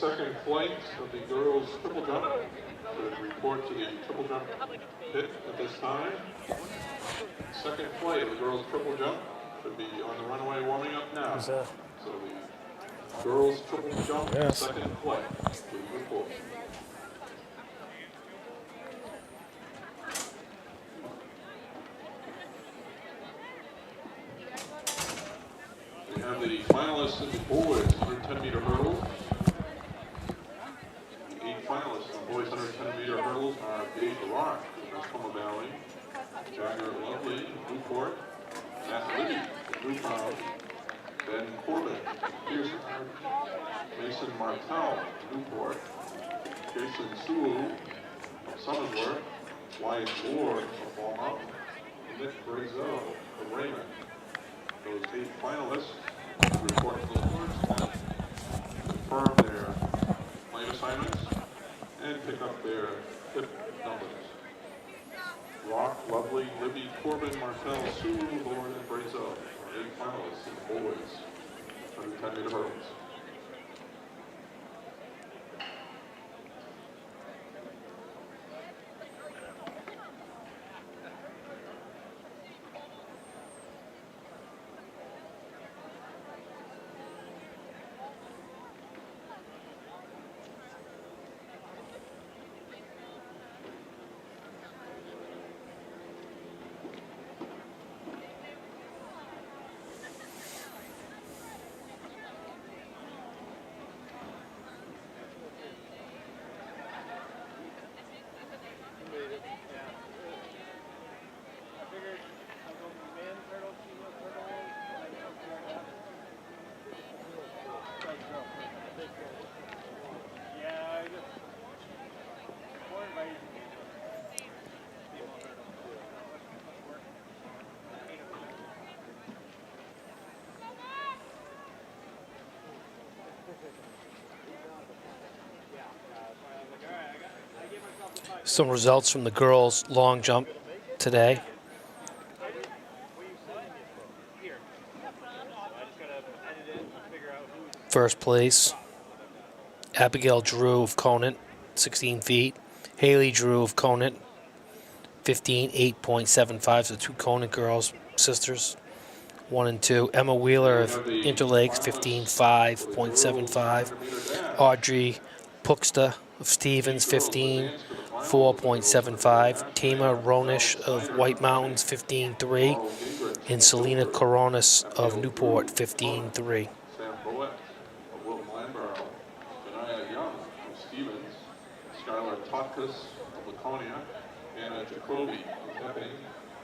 second flight of the girls' triple jump. Should report to the triple jump pit at this time. Second flight of the girls' triple jump should be on the runway warming up now. Who's So that? the girls' triple jump Yes. second flight. Please report. We have the finalists in the boys 110-meter hurdles. The 8 finalists in the boys 110-meter hurdles are Dave Rock from Summer Valley, Jagger Lovely of Newport, Matt Liddy of Newfound, Ben Corbin of Pearson, Mason Martell of Newport, Jason Sewell of Somersworth, Wyatt Ward of Fall Mountain, and Nick Brazel of Raymond. Those 8 finalists report to the boards, confirm their flight assignments, and pick up their tip numbers. Rock, Lovely, Libby, Corbin, Martell, Sewell, Lord, and Brazel are 8 finalists in the boys 110-meter hurdles. Some results from the girls' long jump today. First place, Abigail Drew of Conant, 16 feet. Haley Drew of Conant, 15.8.75. So 2 Conant girls, sisters, 1 and 2. Emma Wheeler of Interlakes, 15.5.75. Audrey Puxta of Stevens, 15.4.75. Tima Ronish of White Mountains, 15.3. And Selena Coronis of Newport, 15.3. Sam Boett of Wilton Lanborough, Benaya Young of Stevens, Skylar Totkus of Laconia, Anna Jacoby of Epping,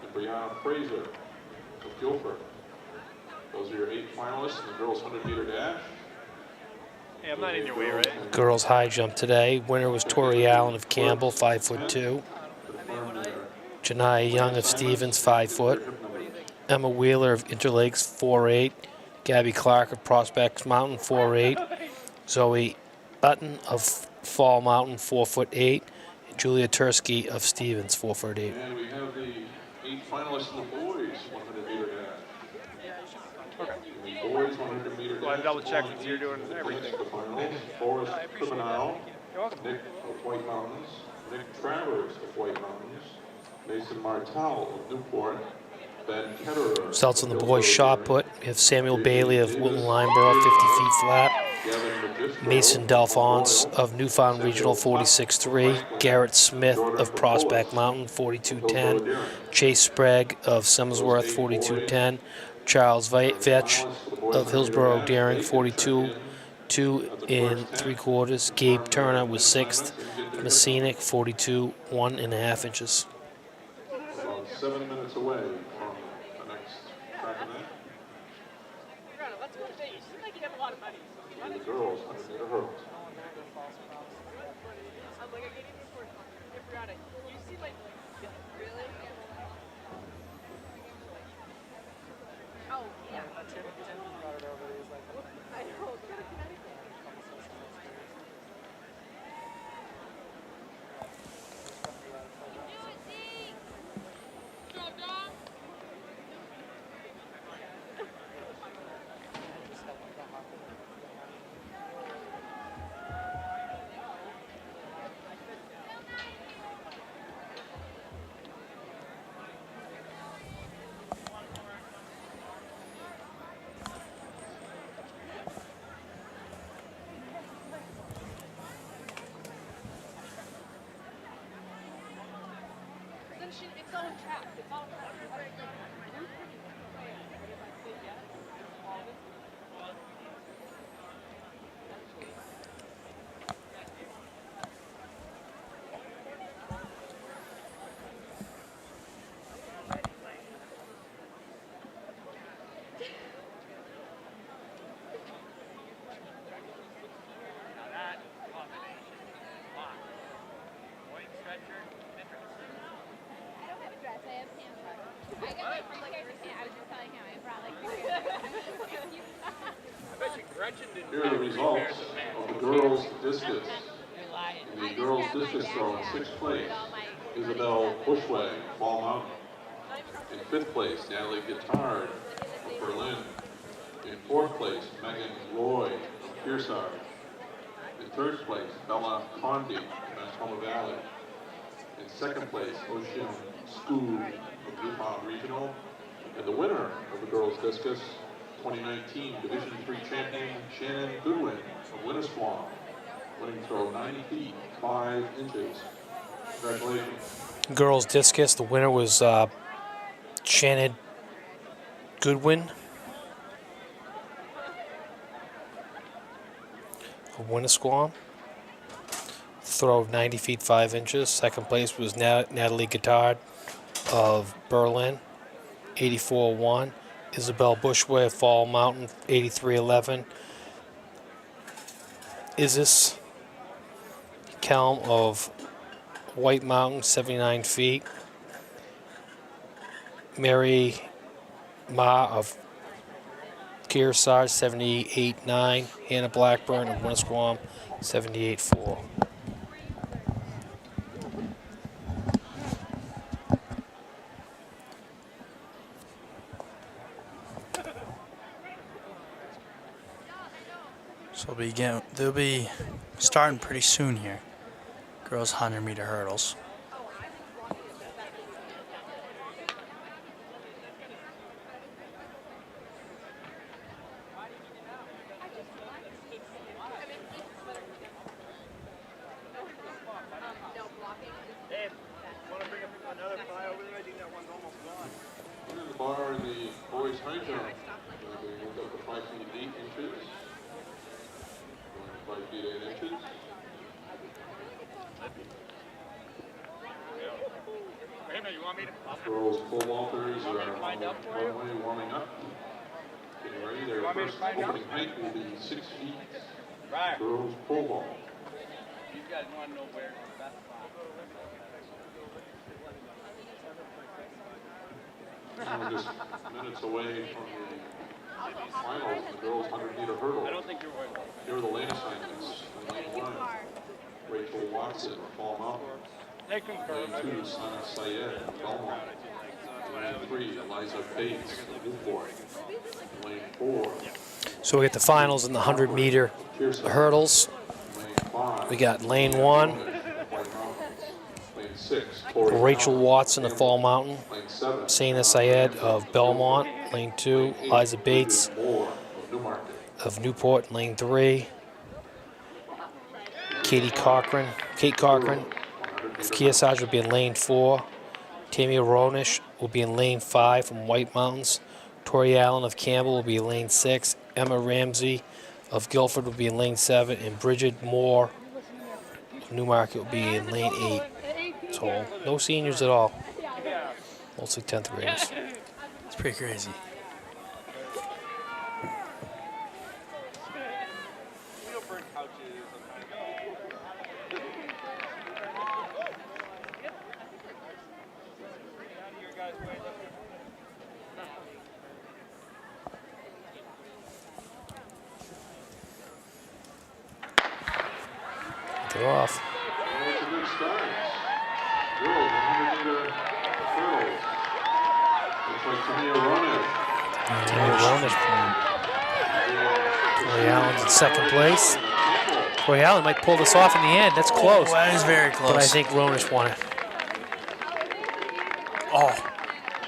and Brianna Fraser of Guilford. Those are your 8 finalists in the girls' 100-meter dash. Hey, I'm not in your way, right? Girls high jump today. Winner was Tori Allen of Campbell, 5'2". Janiyah Young of Stevens, 5 foot. Emma Wheeler of Interlakes, 4'8". Gabby Clark of Prospects Mountain, 4'8". Zoe Button of Fall Mountain, 4'8". Julia Tursky of Stevens, 4'8". And we have the 8 finalists in the boys' 100-meter dash. Okay. In the boys' 100-meter dash. Well, I double checked since you're doing everything. The finals, Forrest Criminal, You're welcome. Nick of White Mountains, Nick Travers of White Mountains, Mason Martell of Newport, Ben Ketterer. Results on the boys' shot put. We have Samuel Bailey of Wilton Lineborough, 50 feet flat. Mason Delphonse of Newfound Regional, 46.3. Garrett Smith of Prospect Mountain, 42.10. Chase Sprague of Somersworth, 42.10. Charles Vetch of Hillsborough Daring, 42. 2 3/4. Gabe Turner was 6th. Messinic, 42, 1.5 inches. About 7 minutes away from the next track event. Let's go to you seem like you have a lot of money. The girls 100-meter hurdles. I'm like, I can't even afford it. I forgot it. You seem like, really? Oh, yeah. I know. Go to Connecticut. Here are the results of the girls' discus. In the girls' discus throw in 6th place, Isabel Bushway, Fall Mountain. In 5th place, Natalie Guittard of Berlin. In 4th place, Megan Roy of Kearsarge. In 3rd place, Bella Condi of Manitoba Valley. In 2nd place, Ocean School of Newfoundland Regional. And the winner of the girls' discus 2019 Division III champion Shannon Goodwin of Winnisquam, winning throw 90 feet 5 inches. Congratulations. Girls discus. The winner was Shannon Goodwin of Winnisquam. Throw of 90 feet 5 inches. Second place was Natalie Guittard of Berlin, 84.1. Isabel Bushway of Fall Mountain, 83.11. Isis Kelm of White Mountain, 79 feet. Mary Ma of Kearsarge, 78.9. Hannah Blackburn of Winnisquam, 78.4. So they'll be starting pretty soon here. Girls 100-meter hurdles. Dave, want to bring up another fly over there? I think that one's almost gone. Under the bar in the boys' high jump, they moved up to 5 feet 8 inches. 5 feet 8 inches. Wait a minute, you want me to? Girls pole vaulters are on the runway warming up. Getting ready. Their first opening height will be 6 feet. Right. Girls pole vault. These guys want to know where that's We're just minutes away from the finals, the girls 100-meter hurdle. I don't think you're right. Here are the lane assignments. In lane 1, Rachel Watson, Fall Mountain. They concur. Lane 2, Sana Syed, Belmont. Lane 3, Eliza Bates, Newport. Lane 4. So we get the finals in the 100-meter hurdles. Lane 5. We got lane 1, Lane 6, Tori Rachel Allen, Watson of Fall Mountain. Lane 7, Sana Syed of Belmont. Lane 2, Eliza Bates Moore of Newmarket. of Newport. Lane 3, Kate Cochran of Kearsarge will be in lane 4. Tamia Ronish will be in lane 5 from White Mountains. Tori Allen of Campbell will be in lane 6. Emma Ramsey of Guilford will be in lane 7. And Bridget Moore of Newmarket will be in lane 8. So no seniors at all. Mostly 10th graders. It's pretty crazy. They're off. Well, it's a good start. Girls, 100-meter hurdles. Looks like Tamia Ronish. Tori Allen's in second place. Tori Allen might pull this off in the end. That's close. Oh, that is very close. But I think Ronish won it. Oh,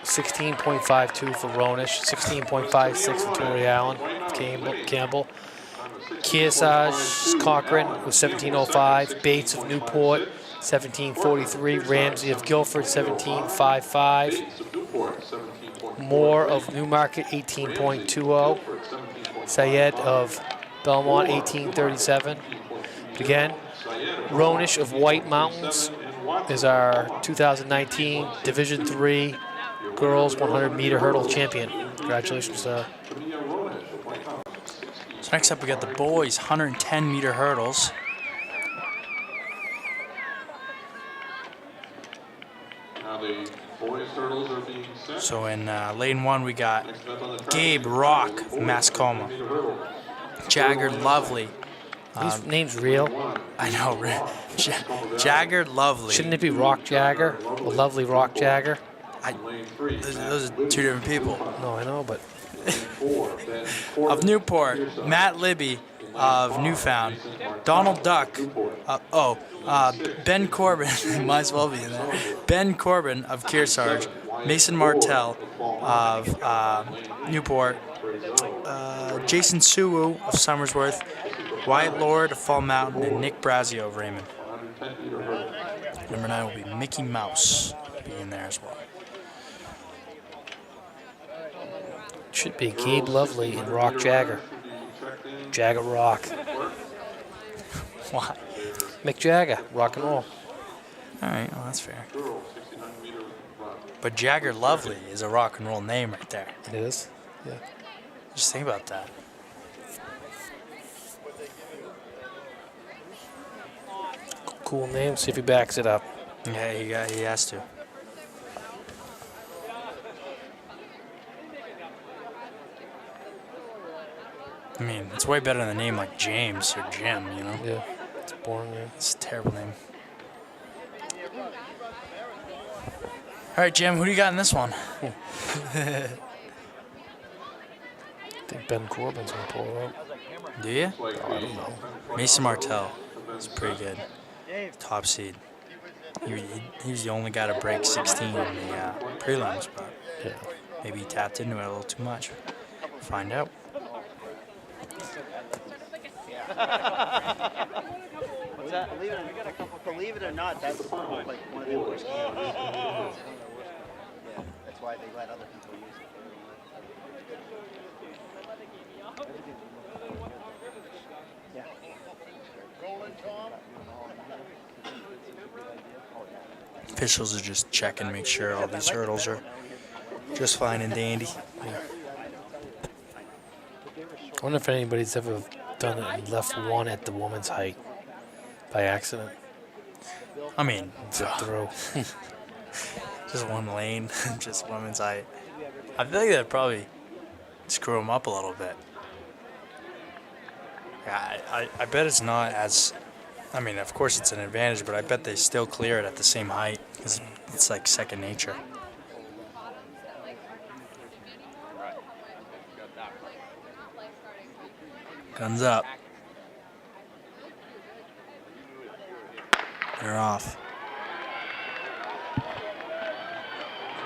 16.52 for Ronish, 16.56 for Tori Allen, Campbell. Kearsarge Cochran with 17.05. Bates of Newport, 17:43. Ramsey of Guilford, 17:55. Bates of Newport, 17.4. Moore of Newmarket, 18.20. Syed of Belmont, 18:37. Again, Ronish of White Mountains is our 2019 Division III Girls 100-meter hurdle champion. Congratulations, So next up we got the boys 110-meter hurdles. Now the boys' hurdles are being set. So in lane 1 we got Gabe Rock of Mascoma, Jagger Lovely. These names real. I know, Jagger Lovely. Shouldn't it be Rock Jagger or Lovely Rock Jagger? Those are two different people. No, I know, but Of Newport, Matt Libby of Newfound, Donald Duck, Ben Corbin, might as well be in there, Ben Corbin of Kearsarge, Mason Martell of Newport, Jason Suwu of Somersworth, Wyatt Lord of Fall Mountain, and Nick Brazio of Raymond. Number 9 will be Mickey Mouse, be in there as well. should be Gabe Lovely and Rock Jagger. Jagger Rock. Why? Mick Jagger, rock and roll. All right, well, that's fair. But Jagger Lovely is a rock and roll name right there. It is? Yeah. Just think about that. Cool name. See if he backs it up. Yeah, he has to. I mean, it's way better than a name like James or Jim, you know? Yeah. It's boring, yeah. It's a terrible name. All right, Jim, who do you got in this one? I think Ben Corbin's going to pull it up. Do you? Oh, I don't know. Mason Martell is pretty good. Top seed. He was the only guy to break 16 in the prelims, but Yeah. maybe he tapped into it a little too much. Find out. What's that? Believe it or not, that's like one of the worst games. Yeah, that's why they let other people use it. Yeah. Officials are just checking, make sure all these hurdles are just fine and dandy. I wonder if anybody's ever done it and left one at the woman's height by accident. I mean, Zip through. just one lane, just women's height. I feel like that'd probably screw them up a little bit. Yeah, I bet it's not as, I mean, of course it's an advantage, but I bet they still clear it at the same height because it's like second nature. Guns up. They're off.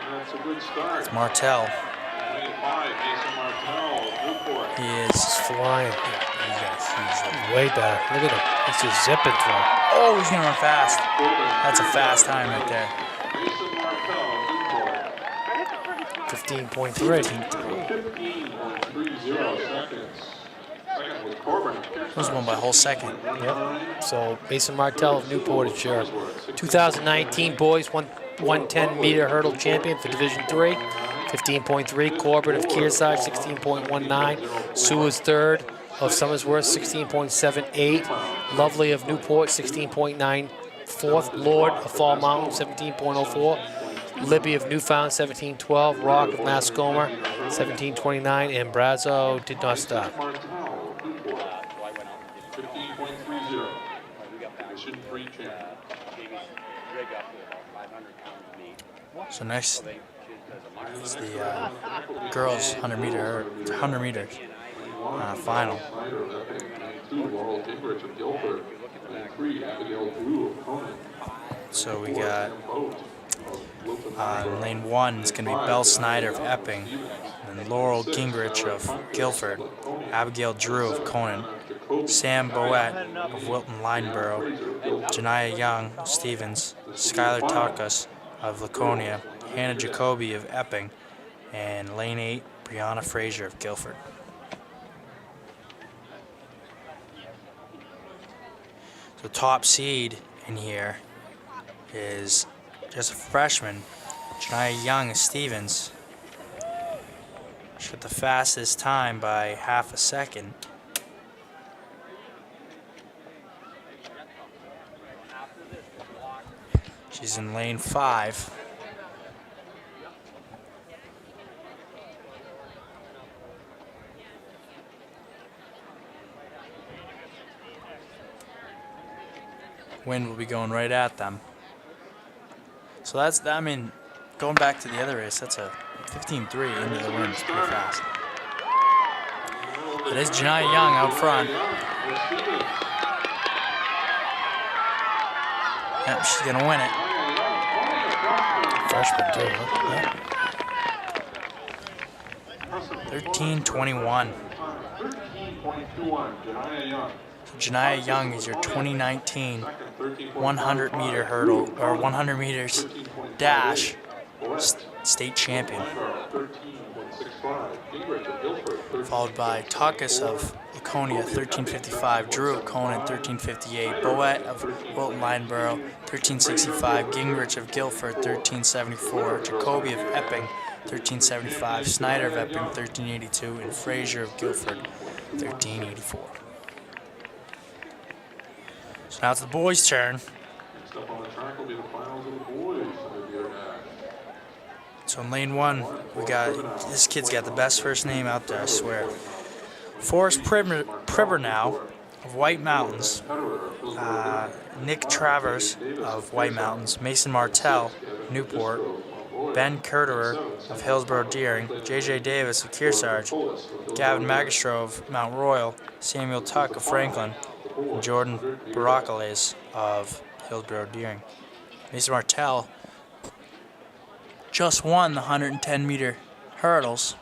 That's a good start. It's Martell. Lane 5, Mason Martell, Newport. He is He's flying. he's Way back. Look at him. He's just zipping through. oh, he's gonna run fast. That's a fast time right there. Mason Martell, Newport. 15.3. 15.30 seconds. Second was Corbin. This one by a whole second. Yep. So Mason Martell of Newport is your 2019 boys 110-meter hurdle champion for Division III. 15.3. Corbin of Kearsarge, 16.19. Sue is third of Somersworth, 16.78. Lovely of Newport, 16.9. Fourth, Lord of Fall Mountain, 17.04. Libby of Newfound, 17.12. Rock of Mascoma, 17.29. And Brazzo did not stop. Martell, Newport. 15.30. Division 3 champion. So next is the girls 100 meters final. Snyder of Epping. Lane 2, Laurel Gingrich of Guilford. Lane 3, Abigail Drew of Conan. So we got Boat of Wilton. lane 1 is going to be Belle Snyder of Epping, and Laurel Gingrich of Guilford, Abigail Drew of Conan, Sam Boett of Wilton Lineborough, Janiyah Young of Stevens, Skylar Tarkus of Laconia, Hannah Jacoby of Epping, and lane 8, Brianna Frazier of Guilford. The top seed in here is just a freshman, Janiyah Young of Stevens. She got the fastest time by half a second. She's in lane 5. Wind will be going right at them. So that's, I mean, going back to the other race, that's a 15-3 into the wind. It's pretty fast. It is Janiyah Young out front. Yep, she's going to win it. Freshman too, huh? Yep. 13:21. 13.21, Janiyah Young. Janiyah Young is your 2019 100 meter hurdle or 100 meters dash state champion. Followed by Tarkus of Laconia 13:55, Drew of Conan 13:58, Boett of Wilton Lineborough 13:65, Gingrich of Guilford 13:74, Jacoby of Epping 13:75, Snyder of Epping 13:82, and Frazier of Guilford 13:84. So now it's the boys' turn. Next up on the track will be the finals of the boys of the DIII. So in lane 1, we got, this kid's got the best first name out there, I swear. Forrest Pribernow of White Mountains, Nick Travers of White Mountains, Mason Martell, Newport, Ben Curterer of Hillsborough Deering, J.J. Davis of Kearsarge, Gavin Magistro of Mount Royal, Samuel Tuck of Franklin, and Jordan Baracales of Hillsborough Deering. Mason Martell just won the 110-meter hurdles.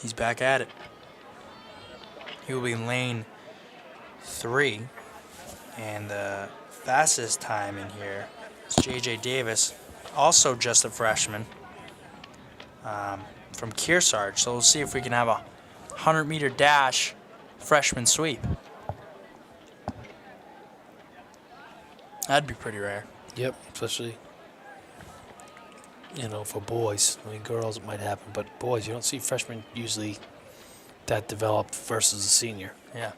He's back at it. He will be in lane 3, and the fastest time in here is J.J. Davis, also just a freshman, from Kearsarge. So we'll see if we can have a 100-meter dash freshman sweep. That'd be pretty rare. Yep, especially, you know, for boys. I mean, girls it might happen, but boys, you don't see freshmen usually that developed versus a senior. Yeah.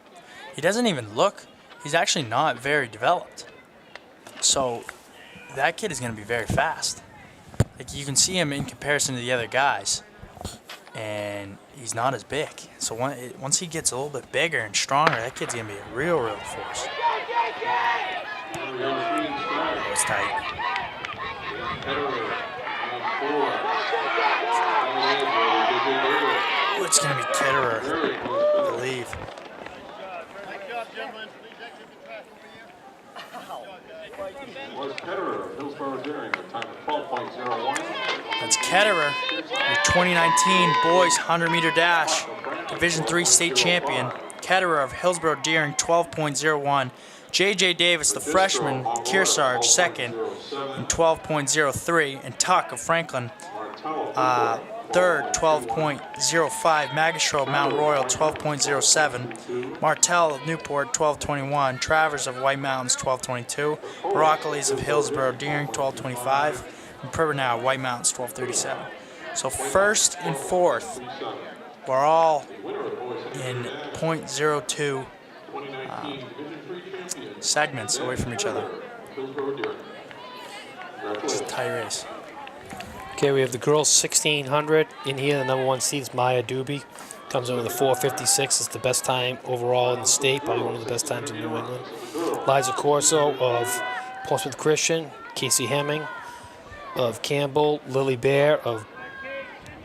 He doesn't even look, he's actually not very developed. So that kid is going to be very fast. Like, you can see him in comparison to the other guys, and he's not as big. So once he gets a little bit bigger and stronger, that kid's going to be a real force. It's tight. Oh, it's going to be Kitterer, I believe. Was Ketterer of Hillsborough Deering, a time of 12.01. That's Ketterer, your 2019 boys 100-meter dash Division III state champion. Ketterer of Hillsborough Deering, 12.01. J.J. Davis, the freshman, Kearsarge, second, in 12.03. And Tuck of Franklin, third, 12.05. Magistro of Mount Royal, 12.07. Martell of Newport, 12.21. Travers of White Mountains, 12.22. Baracales of Hillsborough Deering, 12.25. And Pribernow of White Mountains, 12.37. So first and fourth, we're all in .02 segments away from each other. It's a tight race. Okay, we have the girls 1600 in here. The number 1 seed is Maya Doobie. Comes in with a 4:56. It's the best time overall in the state, probably one of the best times in New England. Liza Corso of Portsmouth Christian, Casey Hemming of Campbell, Lily Bear of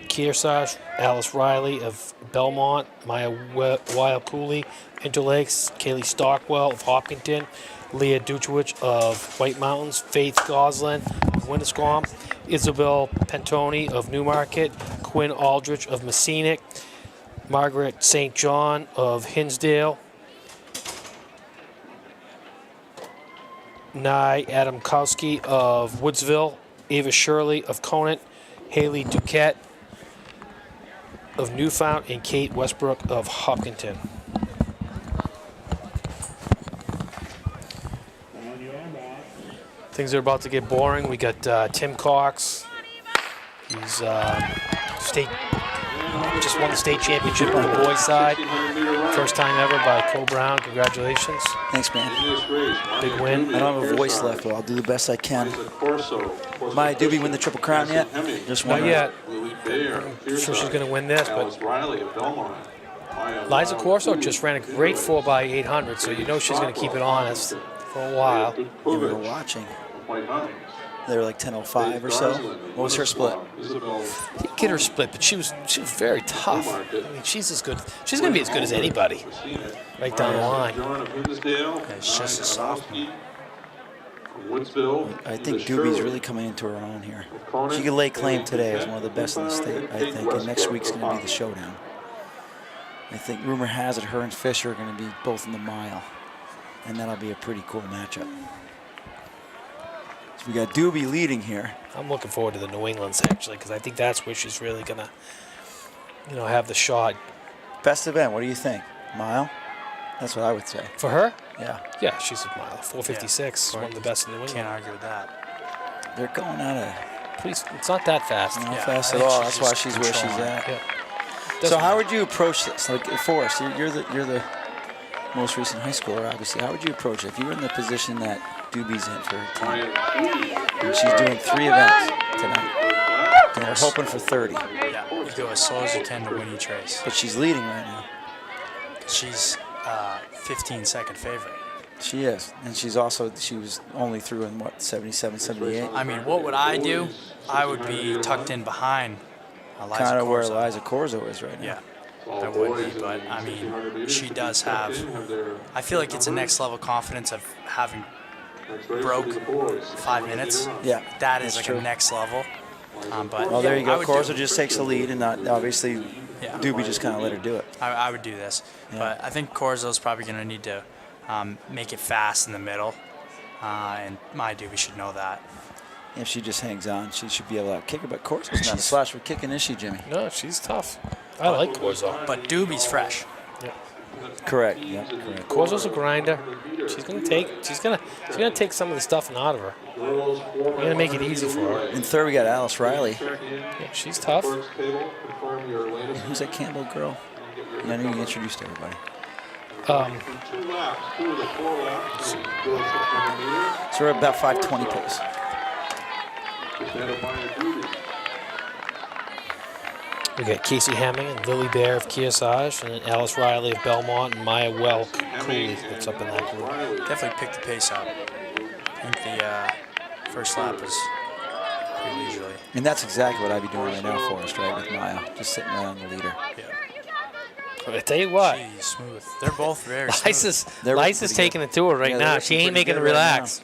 Kearsarge, Alice Riley of Belmont, Maya Wild Cooley, Interlakes, Kaylee Stockwell of Hopkinton, Leah Duchwich of White Mountains, Faith Goslin of Winnisquam, Isabel Pentoni of Newmarket, Quinn Aldrich of Messinic, Margaret St. John of Hinsdale, Nye Adamkowski of Woodsville, Ava Shirley of Conant, Haley Duquette of Newfound, and Kate Westbrook of Hopkinton. Things are about to get boring. We got Tim Cox. He's just won the state championship on the boys' side. First time ever by Cole Brown. Congratulations. Thanks, man. Big win. I don't have a voice left, but I'll do the best I can. Maya Doobie win the Triple Crown yet? Just Not won. yet. I'm sure she's going to win this, but Liza Corso just ran a great 4x800, so you know she's going to keep it honest for a while. Yeah, we were watching. They were like 10:05 or so. What was her split? Didn't get her split, but she was very tough. I mean, she's as good. She's going to be as good as anybody, right down the line. It's just a sophomore. I think Doobie's really coming into her own here. She could lay claim today as one of the best in the state, I think, and next week's going to be the showdown. I think rumor has it her and Fisher are going to be both in the mile, and that'll be a pretty cool matchup. So we got Doobie leading here. I'm looking forward to the New Englands, actually, because I think that's where she's really going to, have the shot. Best event, what do you think? Mile? That's what I would say. For her? Yeah. Yeah, she's a mile. 4:56, one of the best in New England. Can't argue with that. They're going out of... Please, it's not that fast. Not Yeah, fast I at think all. she's That's why just she's where she's controlling. at. Yeah. So how would you approach this? Like, Forrest, you're the most recent high schooler, obviously. How would you approach it? If you were in the position that Doobie's in for her team, and she's doing 3 events tonight, and they're hoping for 30, Yeah, you go as slow as you can to win each race. but she's leading right now. She's 15-second favorite. She is, and she was only through in what, 77, 78? I mean, what would I do? I would be tucked in behind Liza Kind of where Corso. Liza Corso is right now. Yeah, I would be, but I mean, she does have. I feel like it's a next level confidence of having broke 5 minutes. Yeah, That is that's like true. a next level. But Well, there you I go. would Corso do- just takes the lead, and not obviously Yeah. Doobie just kind of let her do it. I would do this, Yeah. but I think Corso's probably going to need to make it fast in the middle, and my Doobie should know that. If she just hangs on, she should be able to kick her. But Corso's not a slash for kicking, is she, Jimmy? No, she's tough. I like Corso. But Doobie's fresh. Correct. Yeah, correct. Corso's a grinder. She's gonna take some of the stuffing out of her. We're gonna make it easy for her. In third, we got Alice Riley. Yeah, she's tough. Who's that Campbell girl? Yeah, I know you introduced everybody. So we're at about 5:20 pace. We got Casey Hemming and Lily Bear of Kearsarge, and then Alice Riley of Belmont, and Maya Well Cooley that's up in that group. Definitely picked the pace up. I think the first lap was pretty leisurely. And that's exactly what I'd be doing right now, Forrest, right, with Maya, just sitting right on the leader. Yeah. But I tell you what, Geez, smooth. They're both very smooth. Lisa's pretty taking good. it to her right Yeah, they're now. looking She ain't pretty making her good right relax.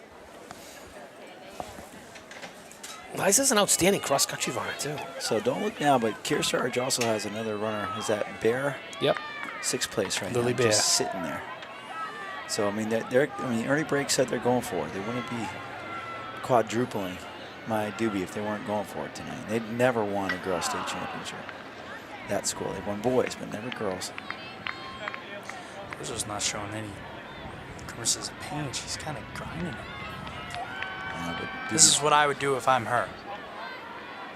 Lisa's an outstanding cross-country runner, too. So don't look now, but Kearsarge also has another runner. Is that Bear? Yep. 6th place right Lily now, Bear. just sitting there. So I mean, Ernie Brake said they're going for it. They wouldn't be quadrupling my Doobie if they weren't going for it tonight. They'd never won a girls' state championship. That school, they've won boys, but never girls. Corso's not showing any glimpses of pain. She's kind of grinding it. But This is what I would do if I'm her.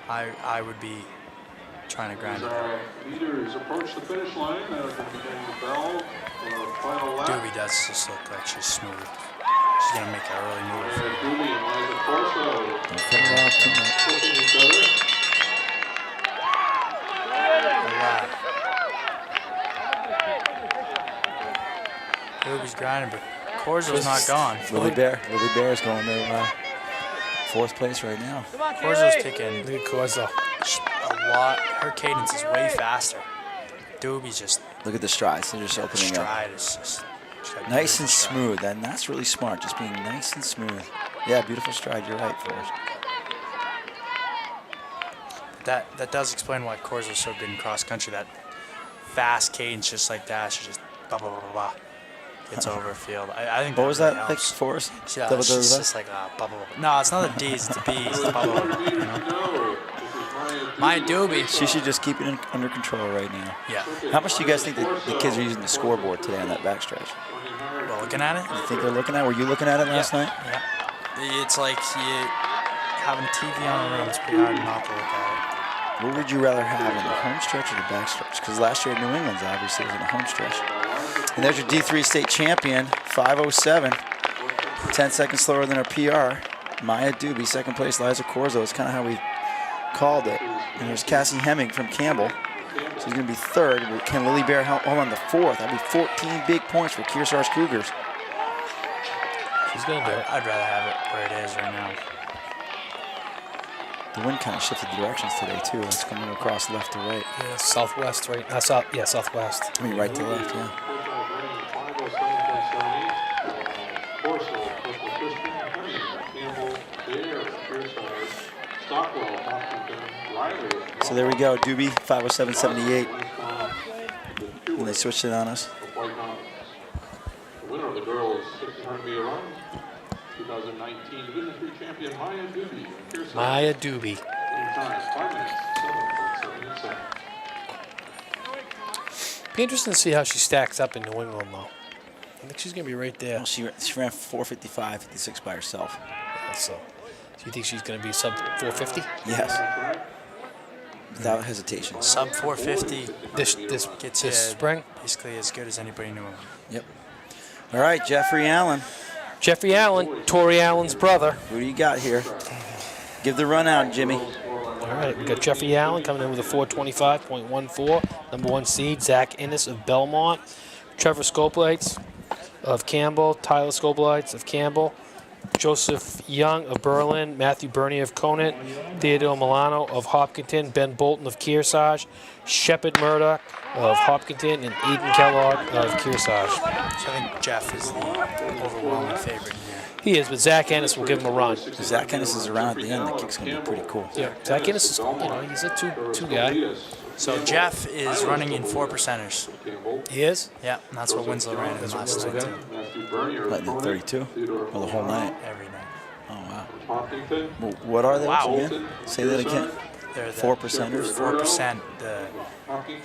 I would be trying to grind it. Leaders approach the finish line. From the bell for the final lap. Doobie does just look like she's smooth. She's gonna make an early move. Doobie and Liza Corso don't cut it off too much. pushing each other. Doobie's grinding, but Corso's not gone. Lily Bear is going to 4th place right now. Corso's taking Look at Corso. a lot. Her cadence is way faster. Doobie's just Look at the strides. They're just opening up. stride is just she's got Nice and beautiful stride. smooth, and that's really smart, just being nice and smooth. Yeah, beautiful stride, you're right, Forrest. that does explain why Coors was so good in cross country. That fast cadence, just like that, she just blah blah blah blah, blah gets over a field. I think. What was really that like helps. for us? Yeah, Double it's just like blah blah blah. No, it's not the D's, it's the B's. It's blah blah blah. You know? My doobie. She should just keep it under control right now. Yeah. How much do you guys think the kids are using the scoreboard today on that backstretch? Well, looking at it. You think they're looking at? Were you looking at it last night? Yeah. It's like having TV on in the room. It's pretty hard not to look at it. What would you rather have in the home stretch or the back stretch? Because last year New England's obviously was in the home stretch. And there's your D3 state champion, 5:07, 10 seconds slower than her PR. Maya Doobie, second place. Liza Corzo. It's kind of how we called it. And there's Cassie Hemming from Campbell. She's going to be third. Can Lily Bear hold on to fourth? That'd be 14 big points for Kearsarge Cougars. She's going to do it. I'd rather have it where it is right now. The wind kind of shifted directions today, too. It's coming across left to right. Yeah, southwest, right? Southwest. I mean, right to left, yeah. So there we go, Doobie, 5:07.78. And they switched it on us. The winner of the girls 600-meter run, 2019 Division III champion Maya Doobie. Maya Doobie. Time, 5 minutes, 7.78 seconds. Be interesting to see how she stacks up in New England, though. I think she's going to be right there. Well, she ran 4:55.56 by herself. Yeah, so you think she's going to be sub 450? Yes. Without hesitation. Sub 450. This Gets you spring? basically as good as anybody in New England. Yep. All right, Jeffrey Allen. Jeffrey Allen, Tori Allen's brother. Who do you got here? Give the run out, Jimmy. All right, we got Jeffrey Allen coming in with a 425.14. Number 1 seed, Zach Innes of Belmont. Trevor Scoplites of Campbell. Tyler Scoplites of Campbell. Joseph Young of Berlin. Matthew Burney of Conant. Theodore Milano of Hopkinton. Ben Bolton of Kearsarge. Shepard Murdoch of Hopkinton. And Eden Kellogg of Kearsarge. So I think Jeff is the overwhelming favorite here. He is, but Zach Ennis will give him a run. Zach Ennis is around at the end. The kick's going to be pretty cool. Yeah, Zach Ennis is, he's a two guy. So Jeff is running in 4 percenters. He is? Yeah, and that's what Winslow ran in last night too. Letting in 32? Or the whole night? Every night. Oh, wow. Well, what are those again? Say that again. They're the 4 percenters? 4%.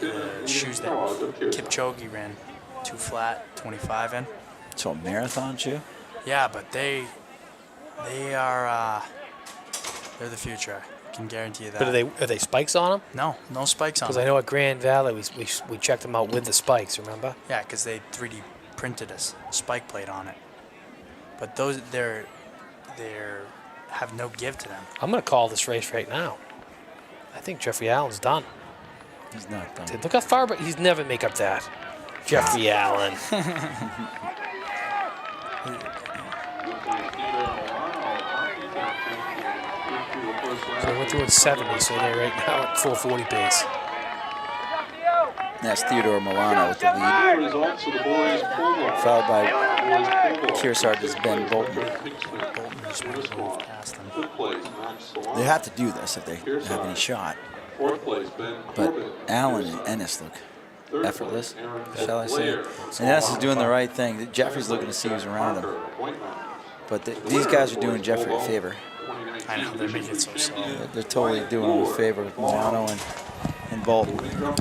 The shoes that Kipchoge ran, 2 flat, 25 in. So a marathon shoe? Yeah, but they are they're the future. I can guarantee you that. But are they spikes on them? No spikes on Because them. I know at Grand Valley we checked them out with the spikes. Remember? Yeah, because they 3D printed a spike plate on it. But those they're have no give to them. I'm gonna call this race right now. I think Jeffrey Allen's done. He's not done. Look how far, but he's never make up that. Jeffrey Allen. So we're doing 70, so they're right now at 440 pace. That's Theodore Milano with the lead. Results of the boys pole vault. Followed by Boys pole vault. Kearsarge's Ben Bolton. Bolton just went to move past them. Fifth place, Max Solano. They have to do this if they have any shot. Fourth place, Ben But Corbett. Allen and Ennis look Third effortless, place, Aaron shall I say. Blair. And Ennis is doing the right thing. Jeffrey's looking to see who's around him. But these guys are doing Jeffrey a favor. I know they're making it so slow. They're totally doing him a favor with Milano and Bolton. And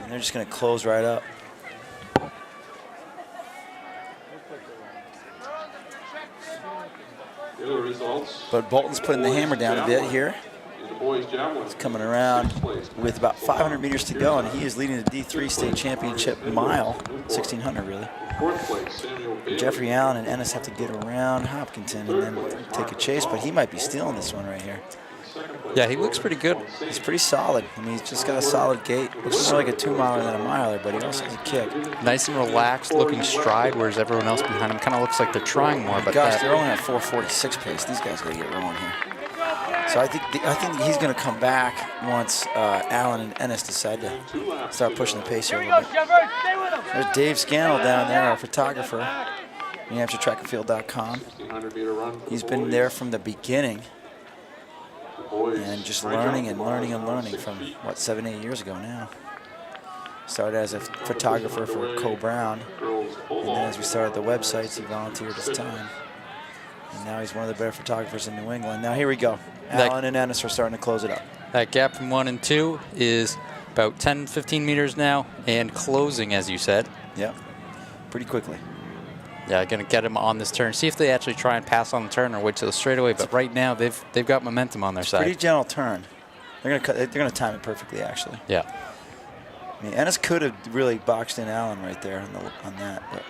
they're just going to close right up. The other results. But Bolton's putting the hammer down a bit here. In the boys javelin. He's coming around with about 500 meters to go, and he is leading the D3 state championship mile, 1600 really. Fourth place, Samuel Bailey. Jeffrey Allen and Ennis have to get around Hopkinton and then take a chase, but he might be stealing this one right here. Yeah, he looks pretty good. He's pretty solid. I mean, he's just got a solid gait. Looks more like a 2-miler than a miler, but he also has a kick. Nice and relaxed looking stride, whereas everyone else behind him kind of looks like they're trying more. But Gosh, they're only at 4:46 pace. These guys got to get rolling here. So I think he's going to come back once Allen and Ennis decide to start pushing the pace here a little bit. There's Dave Scannell down there, our photographer, NewHampshireTrackandField.com. 1600-meter run. He's been there from the beginning. and just learning and learning and learning from, what, 7, 8 years ago now. Started as a photographer for Co Brown, and then as we started the websites, he volunteered his time. And now he's one of the better photographers in New England. Now here we go. Allen and Ennis are starting to close it up. That gap from 1 and 2 is about 10, 15 meters now, and closing, as you said. Yep, pretty quickly. Yeah, going to get him on this turn. See if they actually try and pass on the turn or wait till the straightaway. But right now, they've got momentum on their side. Pretty gentle turn. They're gonna time it perfectly, actually. Yeah. I mean, Ennis could have really boxed in Allen right there on that, but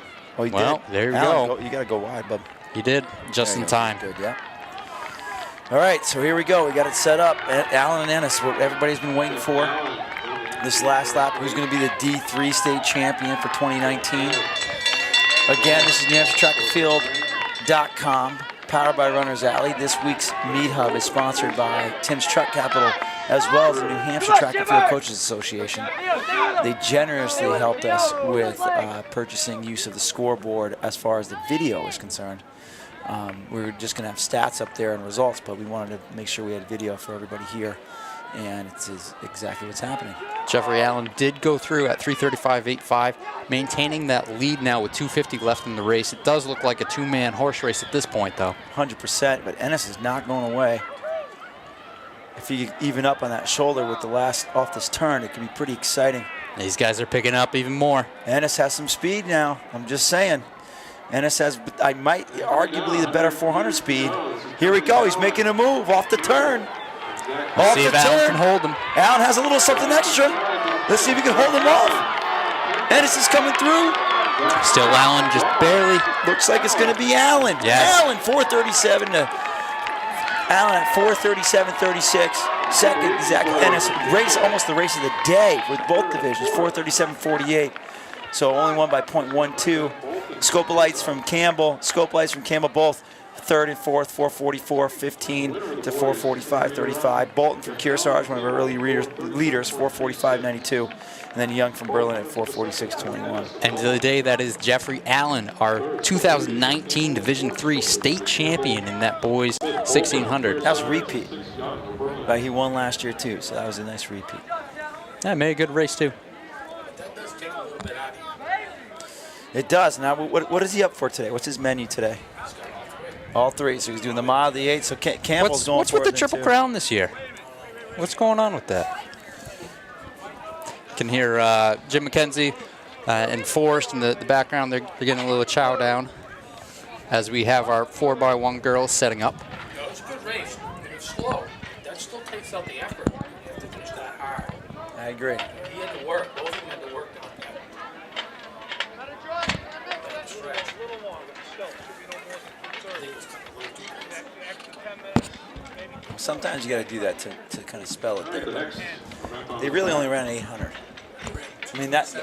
he well, did. There you Allen, go. You got to go wide, bub. He did, just in time. Good, yeah. All right, so here we go. We got it set up. Allen and Ennis, what everybody's been waiting for. This last lap, who's going to be the D3 state champion for 2019? Again, this is NewHampshireTrackandField.com, powered by Runners Alley. This week's Meet Hub is sponsored by Tim's Truck Capital, as well as the New Hampshire Track and Field Coaches Association. They generously helped us with purchasing use of the scoreboard as far as the video is concerned. We were just going to have stats up there and results, but we wanted to make sure we had video for everybody here, and it's exactly what's happening. Jeffrey Allen did go through at 3:35.85, maintaining that lead now with 2:50 left in the race. It does look like a two-man horse race at this point, though. 100%, but Ennis is not going away. If you even up on that shoulder with the last off this turn, it can be pretty exciting. These guys are picking up even more. Ennis has some speed now. I'm just saying. Ennis has, arguably the better 400 speed. Here we go. He's making a move off the turn. Let's see if Allen can hold him. Allen has a little something extra. Let's see if he can hold him off. Ennis is coming through. Still Allen, just barely. Looks like it's going to be Allen. Yes. Allen, 4:37 to Allen at 4:37.36. Second, Zach Ennis. Race, almost the race of the day with both divisions, 4:37.48. So only won by 0.12. Scope lights from Campbell both third and fourth, 4:44.15 to 4:45.35. Bolton from Kearsarge, one of our early leaders, 4:45.92. And then Young from Berlin at 4:46.21. And to the day, that is Jeffrey Allen, our 2019 Division III state champion in that boys 1600. That was a repeat. But he won last year too, so that was a nice repeat. Yeah, made a good race too. It does. Now, what is he up for today? What's his menu today? All three. So he's doing the mile, the 8. So Campbell's going what's for with the it Triple too. Crown this year? What's going on with that? Can hear Jim McKenzie and Forrest in the background. They're getting a little chow down as we have our 4x1 girls setting up. It was a good race. It was slow. That still takes out the effort. You have to finish that hard. I agree. He had to work. Both of them had to work on that. Sometimes you got to do that to kind of spell it there. But they really only ran 800. I mean that.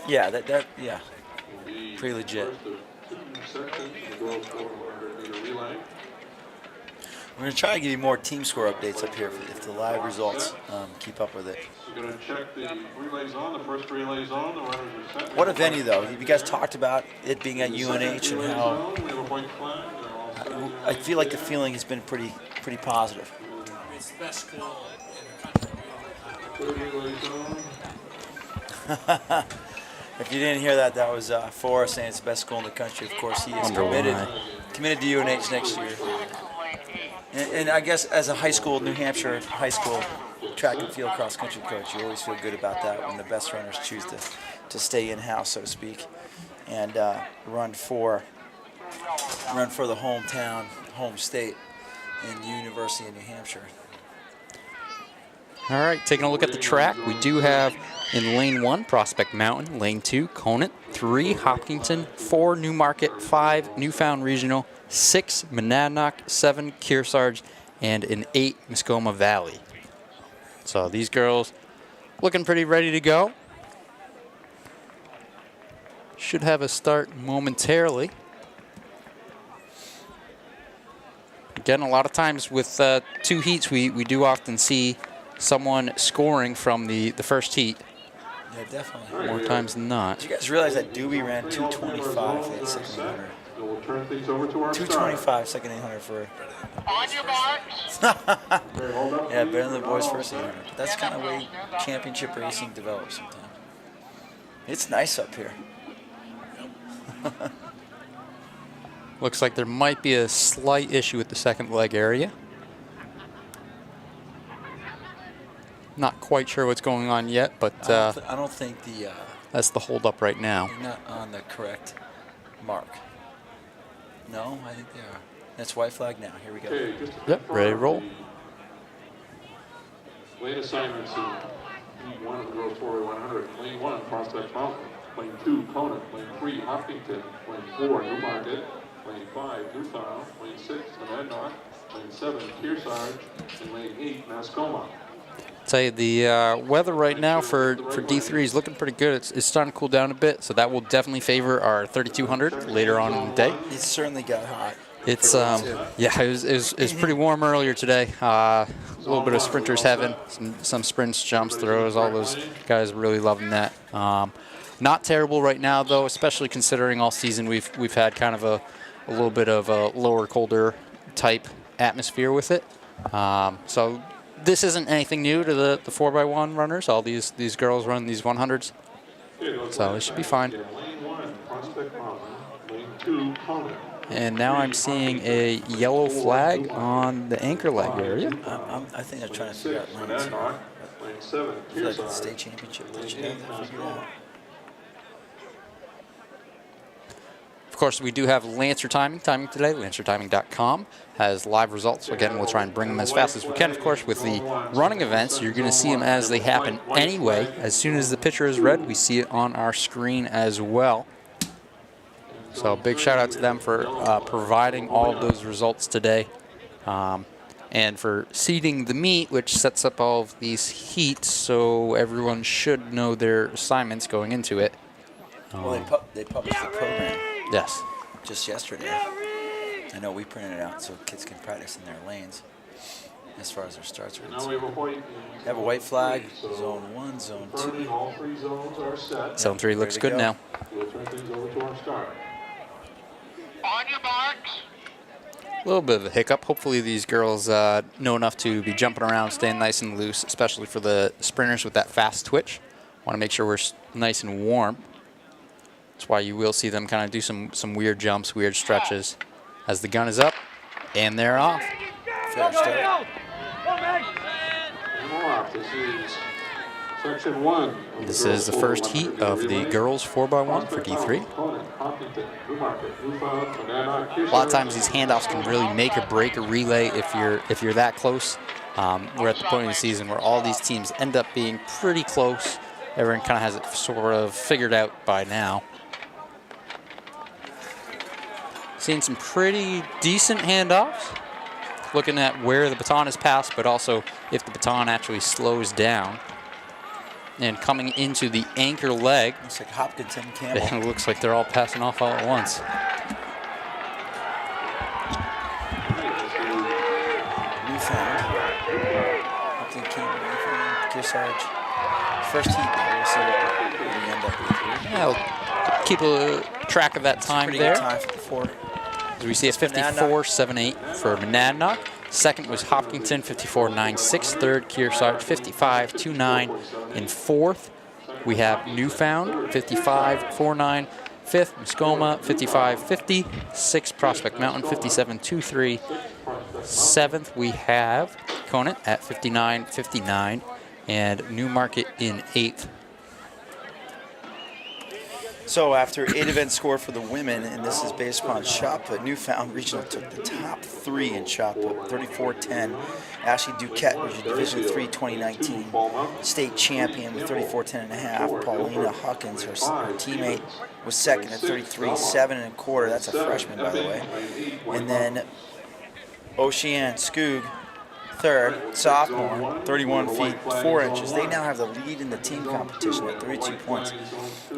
Yeah, yeah, pretty legit. We're going to try to give you more team score updates up here if the live results keep up with it. We're going to check the relays on. The first relay's on. The runners are set. What a venue, though. You guys talked about it being at UNH and how I feel like the feeling has been pretty positive. It's the best school If you didn't hear that, that was Forrest saying it's the best school in the country. Of course, he is committed to UNH next year. And I guess as a New Hampshire high school track and field cross country coach, you always feel good about that when the best runners choose to stay in-house, so to speak, and run for the hometown, home state in the University of New Hampshire. All right, taking a look at the track, we do have in lane 1, Prospect Mountain, lane 2, Conant, 3, Hopkinton, 4, Newmarket, 5, Newfound Regional, 6, Monadnock, 7, Kearsarge, and an 8, Muskoma Valley. So these girls looking pretty ready to go. Should have a start momentarily. Again, a lot of times with 2 heats, we do often see someone scoring from the first heat. Yeah, definitely. More times than not. Did you guys realize that DIII ran 2:25 at 1600? turn things over to our 225 second 800 for. On your marks. Yeah, better than the boys' first 800. That's kind of way championship racing develops sometimes. It's nice up here. Looks like there might be a slight issue with the second leg area. Not quite sure what's going on yet, but I don't think the that's the holdup right now. they're not on the correct mark. No, I think they are. That's white flag now. Here we go. Okay, just to Yep, ready to roll. Lane assignments in Lane 1 of the Girls 4 100. Lane 1, Prospect Mountain. Lane 2, Conant. Lane 3, Hopkinton. Lane 4, Newmarket. Lane 5, Newfound. Lane 6, Monadnock. Lane 7, Kearsarge. And Lane 8, Mascoma. Tell you the weather right now for D3 is looking pretty good. It's starting to cool down a bit, so that will definitely favor our 3200 later on in the day. It certainly got hot. It's yeah, it was pretty warm earlier today. A little bit of sprinters heaven, some sprints, jumps, throws. All those guys really loving that. Not terrible right now though, especially considering all season we've had kind of a little bit of a lower, colder type atmosphere with it. So this isn't anything new to the 4x1 runners. All these girls run these 100s, so it should be fine. Lane 1, Prospect Mountain. Lane 2, Conant. And now I'm seeing a yellow flag on the anchor leg area. I think they're trying to figure out lanes. Lane 7, I feel like the Kearsarge. state championship, they should have that figured out. Of course, we do have Lancer timing today. LancerTiming.com has live results. Again, we'll try and bring them as fast as we can. Of course, with the running events, you're going to see them as they happen anyway. As soon as the picture is read, we see it on our screen as well. So big shout out to them for providing all of those results today. And for seeding the meet, which sets up all of these heats, so everyone should know their assignments going into it. Well, they published the program Yes. just yesterday. I know we printed it out so kids can practice in their lanes as far as their starts are Now we have a white. They have a white flag, zone 1, zone 2. All 3 zones are set. Zone 3 looks Ready to good go. now. We'll turn things over to our start. On your marks. A little bit of a hiccup. Hopefully these girls know enough to be jumping around, staying nice and loose, especially for the sprinters with that fast twitch. Want to make sure we're nice and warm. That's why you will see them kind of do some weird jumps, weird stretches as the gun is up, and they're off. Fair start. And we're off. This is section 1. This is the first heat of the girls 4x1 for D3. A lot of times these handoffs can really make or break a relay if you're that close. We're at the point of the season where all these teams end up being pretty close. Everyone kind of has it sort of figured out by now. Seeing some pretty decent handoffs. Looking at where the baton is passed, but also if the baton actually slows down. And coming into the anchor leg, Looks like Hopkinton, Campbell. it looks like they're all passing off all at once. Newfound. Hopkinton, Campbell, Newfound, Kearsarge. First heat, we'll see what we end up with here. Yeah, I'll keep a track of that time Pretty there. good time for the 4. As we see a 54.78 for Monadnock. Second was Hopkinton, 54.96. Third, Kearsarge, 55.29. In fourth, we have Newfound, 55.49. Fifth, Mascoma, 55.50. Sixth, Prospect Mountain, 57.23. Seventh, we have Conant at 59.59. And Newmarket in eighth. So after 8 events scored for the women, and this is based upon shot put, Newfound Regional took the top 3 in shot put, 34-10. Ashley Duquette was your Division III 2019 state champion with 34-10.5. Paulina Huckins, her teammate, was second at 33-7.25. That's a freshman, by the way. And then Oceane Skoog, third, sophomore, 31 feet 4 inches. They now have the lead in the team competition at 32 points.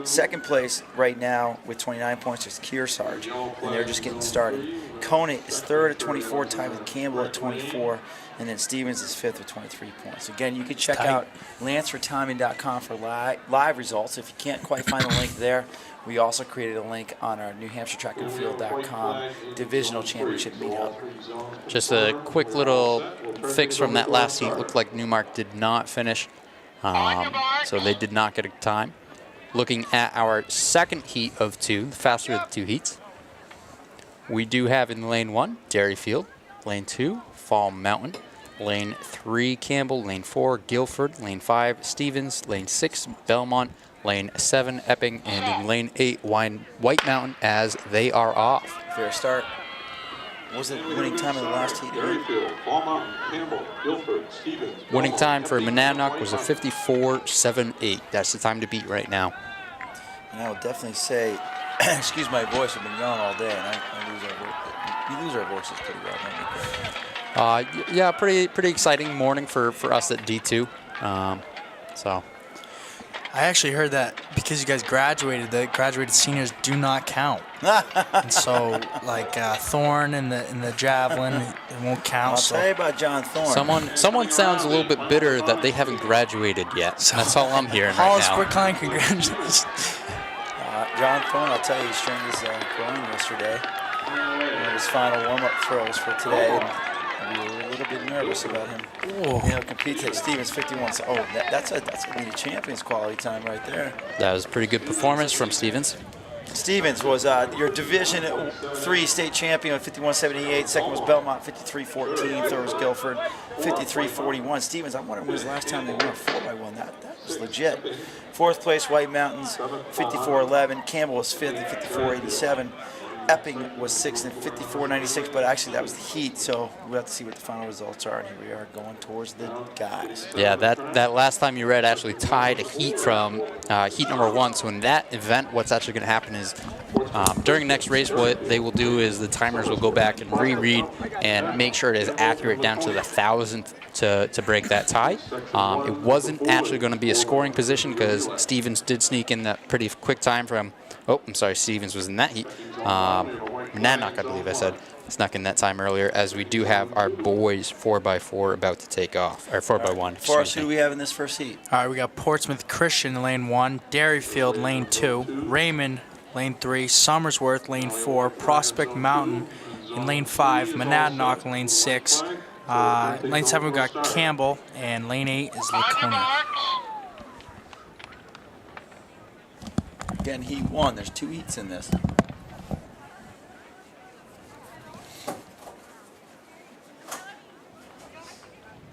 Second place right now with 29 points is Kearsarge, and they're just getting started. Conant is third at 24, tied with Campbell at 24, and then Stevens is fifth with 23 points. Again, you can check out lancefortiming.com for live results. If you can't quite find the link there, We also created a link on our NewHampshireTrackandField.com divisional championship meetup. Just a quick little fix from that last heat. Looked like Newmark did not finish, so they did not get a time. Looking at our second heat of 2, the faster of the 2 heats, we do have in lane 1, Derryfield, lane 2, Fall Mountain, lane 3, Campbell, lane 4, Guilford, lane 5, Stevens, lane 6, Belmont, lane 7, Epping, and in lane 8, White Mountain as they are off. Fair start. What was the winning time of the last heat? Derryfield, Fall Mountain, Campbell, Guilford, Stevens. Winning time for Monadnock was a 54.78. That's the time to beat right now. And I will definitely say, excuse my voice, I've been yelling all day, and we lose our voices pretty well, don't we? Yeah, pretty exciting morning for us at D2. So. I actually heard that because you guys graduated, that graduated seniors do not count. And so, like Thorne and the javelin, it won't count. I'll tell you about John Thorne. Someone sounds a little bit bitter that they haven't graduated yet. So that's all I'm hearing right now. Hollis Quicklime, congratulations. John Thorne, I'll tell you, he strained his groin yesterday. One of his final warm-up throws for today. And we were a little bit nervous about him. Compete at Stevens 51. So, that's a meet champions quality time right there. That was a pretty good performance from Stevens. Stevens was your Division 3 state champion with 51.78. Second was Belmont, 53.14. Third was Guilford, 53.41. Stevens, I wonder when was the last time they won a 4x1. That was legit. Fourth place, White Mountains, 54.11. Campbell was fifth at 54.87. Epping was sixth at 54.96, but actually that was the heat, so we'll have to see what the final results are, and here we are going towards the guys. Yeah, that last time you read actually tied a heat from heat number 1, so in that event, what's actually going to happen is during the next race, what they will do is the timers will go back and reread and make sure it is accurate down to the thousandth to break that tie. It wasn't actually going to be a scoring position because Stevens did sneak in that pretty quick time from, Stevens was in that heat. Monadnock, I believe I said, snuck in that time earlier, as we do have our boys 4x4 about to take off, or 4x1. For us, who do we have in this first heat? All right, we got Portsmouth Christian in lane 1, Derryfield lane 2, Raymond lane 3, Somersworth lane 4, Prospect Mountain in lane 5, Monadnock lane 6, lane 7 we got Campbell, and lane 8 is Laconia. Again, heat 1. There's 2 heats in this.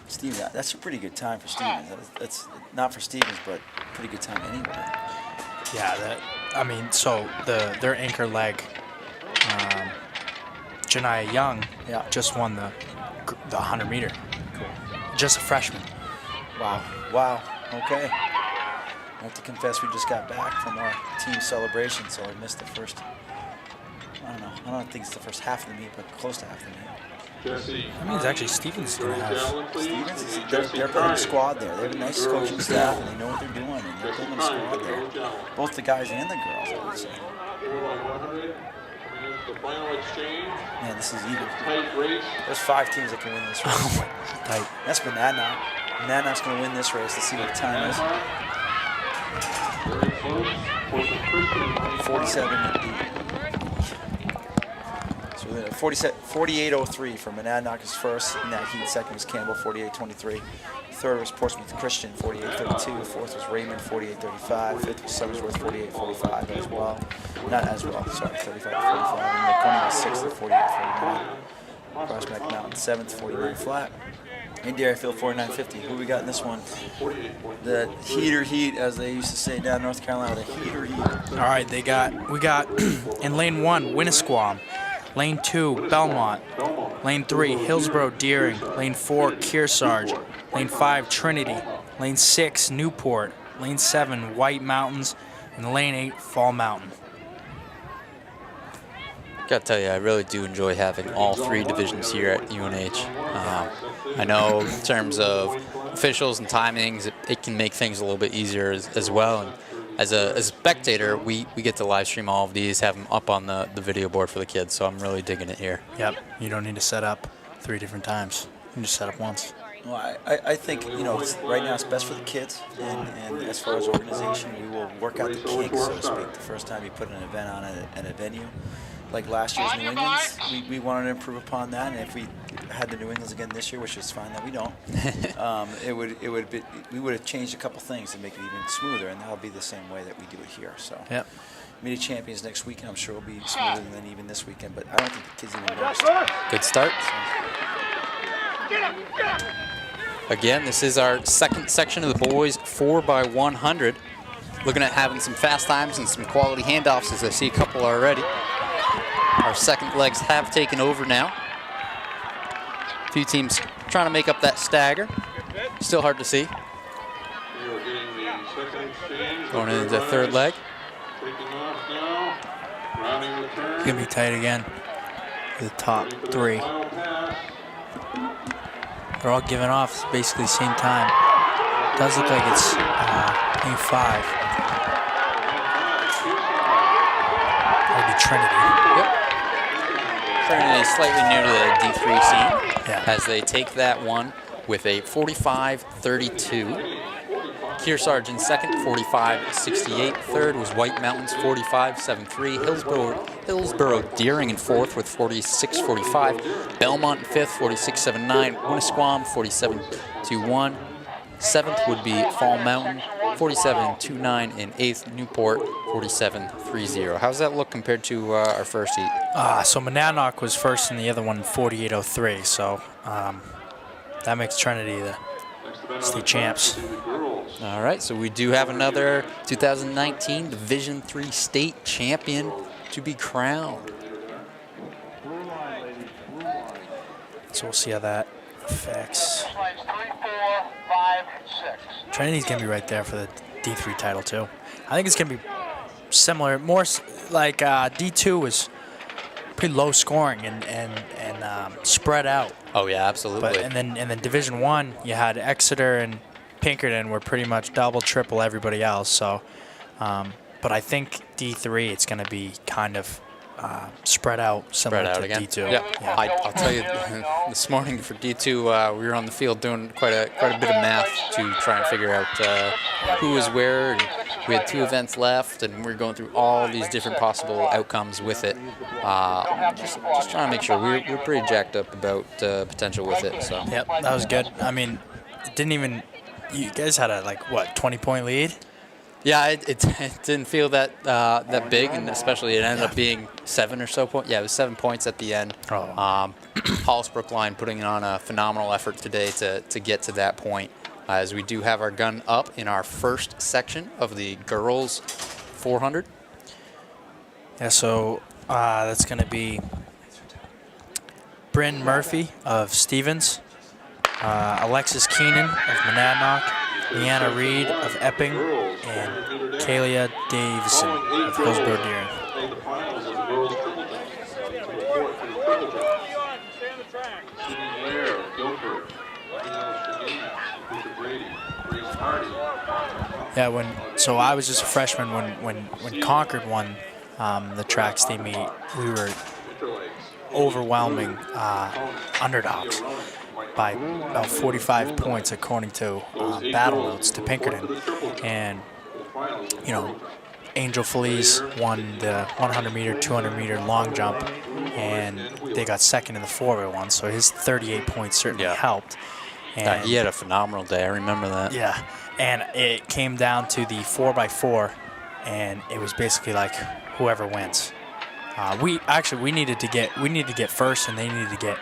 Stevens, that's a pretty good time for Stevens. That's not for Stevens, but pretty good time anywhere. Yeah, so their anchor leg, Janiyah Young, just won the 100-meter. Cool. Just a freshman. Wow. Okay. I have to confess, we just got back from our team celebration, so I missed the first. I don't think it's the first half of the meet, but close to half the meet. That means actually Stevens is going to have. Stevens, they're building a squad there. They have a nice coaching staff, and they know what they're doing, and they're building a squad there. Both the guys and the girls, I would say. Man, this is even. There's 5 teams that can win this race. Tight. That's Monadnock. Monadnock's going to win this race. Let's see what the time is. 47. So 48.03 for Monadnock is first in that heat. Second was Campbell, 48.23. Third was Portsmouth Christian, 48.32. Fourth was Raymond, 48.35. Fifth was Somersworth, 48.45 as well. Not as well, sorry, 35.45. And Laconia was sixth at 48.49. Prospect Mountain, seventh, 49 flat. And Derryfield, 49.50. Who we got in this one? The heater heat, as they used to say down in North Carolina, the heater heat. All right, we got in lane 1, Winnisquam. Lane 2, Belmont. Lane 3, Hillsborough Deering. Lane 4, Kearsarge. Lane 5, Trinity. Lane 6, Newport. Lane 7, White Mountains. And lane 8, Fall Mountain. Gotta tell you, I really do enjoy having all 3 divisions here at UNH. I know in terms of officials and timings, it can make things a little bit easier as well. And as a spectator, we get to live stream all of these, have them up on the video board for the kids, so I'm really digging it here. Yep, you don't need to set up 3 different times. You just set up once. Well, I think, right now it's best for the kids, and as far as organization, we will work out the kinks, so to speak, the first time you put an event on at a venue. Like last year's New England's, we wanted to improve upon that, and if we had the New England's again this year, which is fine that we don't, we would have changed a couple things to make it even smoother, and that'll be the same way that we do it here. So, Media Champions next weekend, I'm sure will be smoother than even this weekend, but I don't think the kids even notice. Good start. Again, this is our second section of the boys 4x100. Looking at having some fast times and some quality handoffs, as I see a couple already. Our second legs have taken over now. A few teams trying to make up that stagger. Still hard to see. Going into the third leg. It's going to be tight again. The top three. They're all giving off basically the same time. Does look like it's game 5. That'll be Trinity. Yep. Trinity is slightly new to the D3 scene as they take that one with a 45-32. Kearsarge in second, 45-68. Third was White Mountains, 45-73. Hillsborough Deering in fourth with 46-45. Belmont in fifth, 46-79. Winnisquam, 47-1. Seventh would be Fall Mountain, 47-29. In eighth, Newport, 47-30. How's that look compared to our first heat? So Monadnock was first in the other one, 48-03. So that makes Trinity the state champs. All right, so we do have another 2019 Division III state champion to be crowned. So we'll see how that affects. Trinity's going to be right there for the D3 title, too. I think it's going to be similar, more like D2 was pretty low scoring and spread out. Oh, yeah, absolutely. But, and then Division I, you had Exeter and Pinkerton were pretty much double, triple everybody else. So, but I think D3, it's going to be kind of spread out, similar to again. D2. Yeah. I'll tell you, this morning for D2, we were on the field doing quite a bit of math to try and figure out who was where. And we had 2 events left, and we were going through all these different possible outcomes with it. Just trying to make sure we're pretty jacked up about potential with it. So. Yep, that was good. I mean, it didn't even. You guys had a 20-point lead. Yeah, it didn't feel that that big, and especially it ended up being 7 or so points. Yeah, it was 7 points at the end. Hollisbrook line putting on a phenomenal effort today to get to that point, as we do have our gun up in our first section of the girls 400. Yeah, so that's going to be Bryn Murphy of Stevens, Alexis Keenan of Monadnock, Leanna Reed of Epping, and Kalia Davison of Hillsborough Deering. Yeah, so I was just a freshman when Concord won the track state meet. We were overwhelming underdogs by about 45 points according to battle notes to Pinkerton. And, Angel Feliz won the 100-meter, 200-meter long jump, and they got second in the 4x1, so his 38 points certainly helped. And he had a phenomenal day. I remember that. Yeah, and it came down to the 4x4, and it was basically like whoever wins. We needed to get first, and they needed to get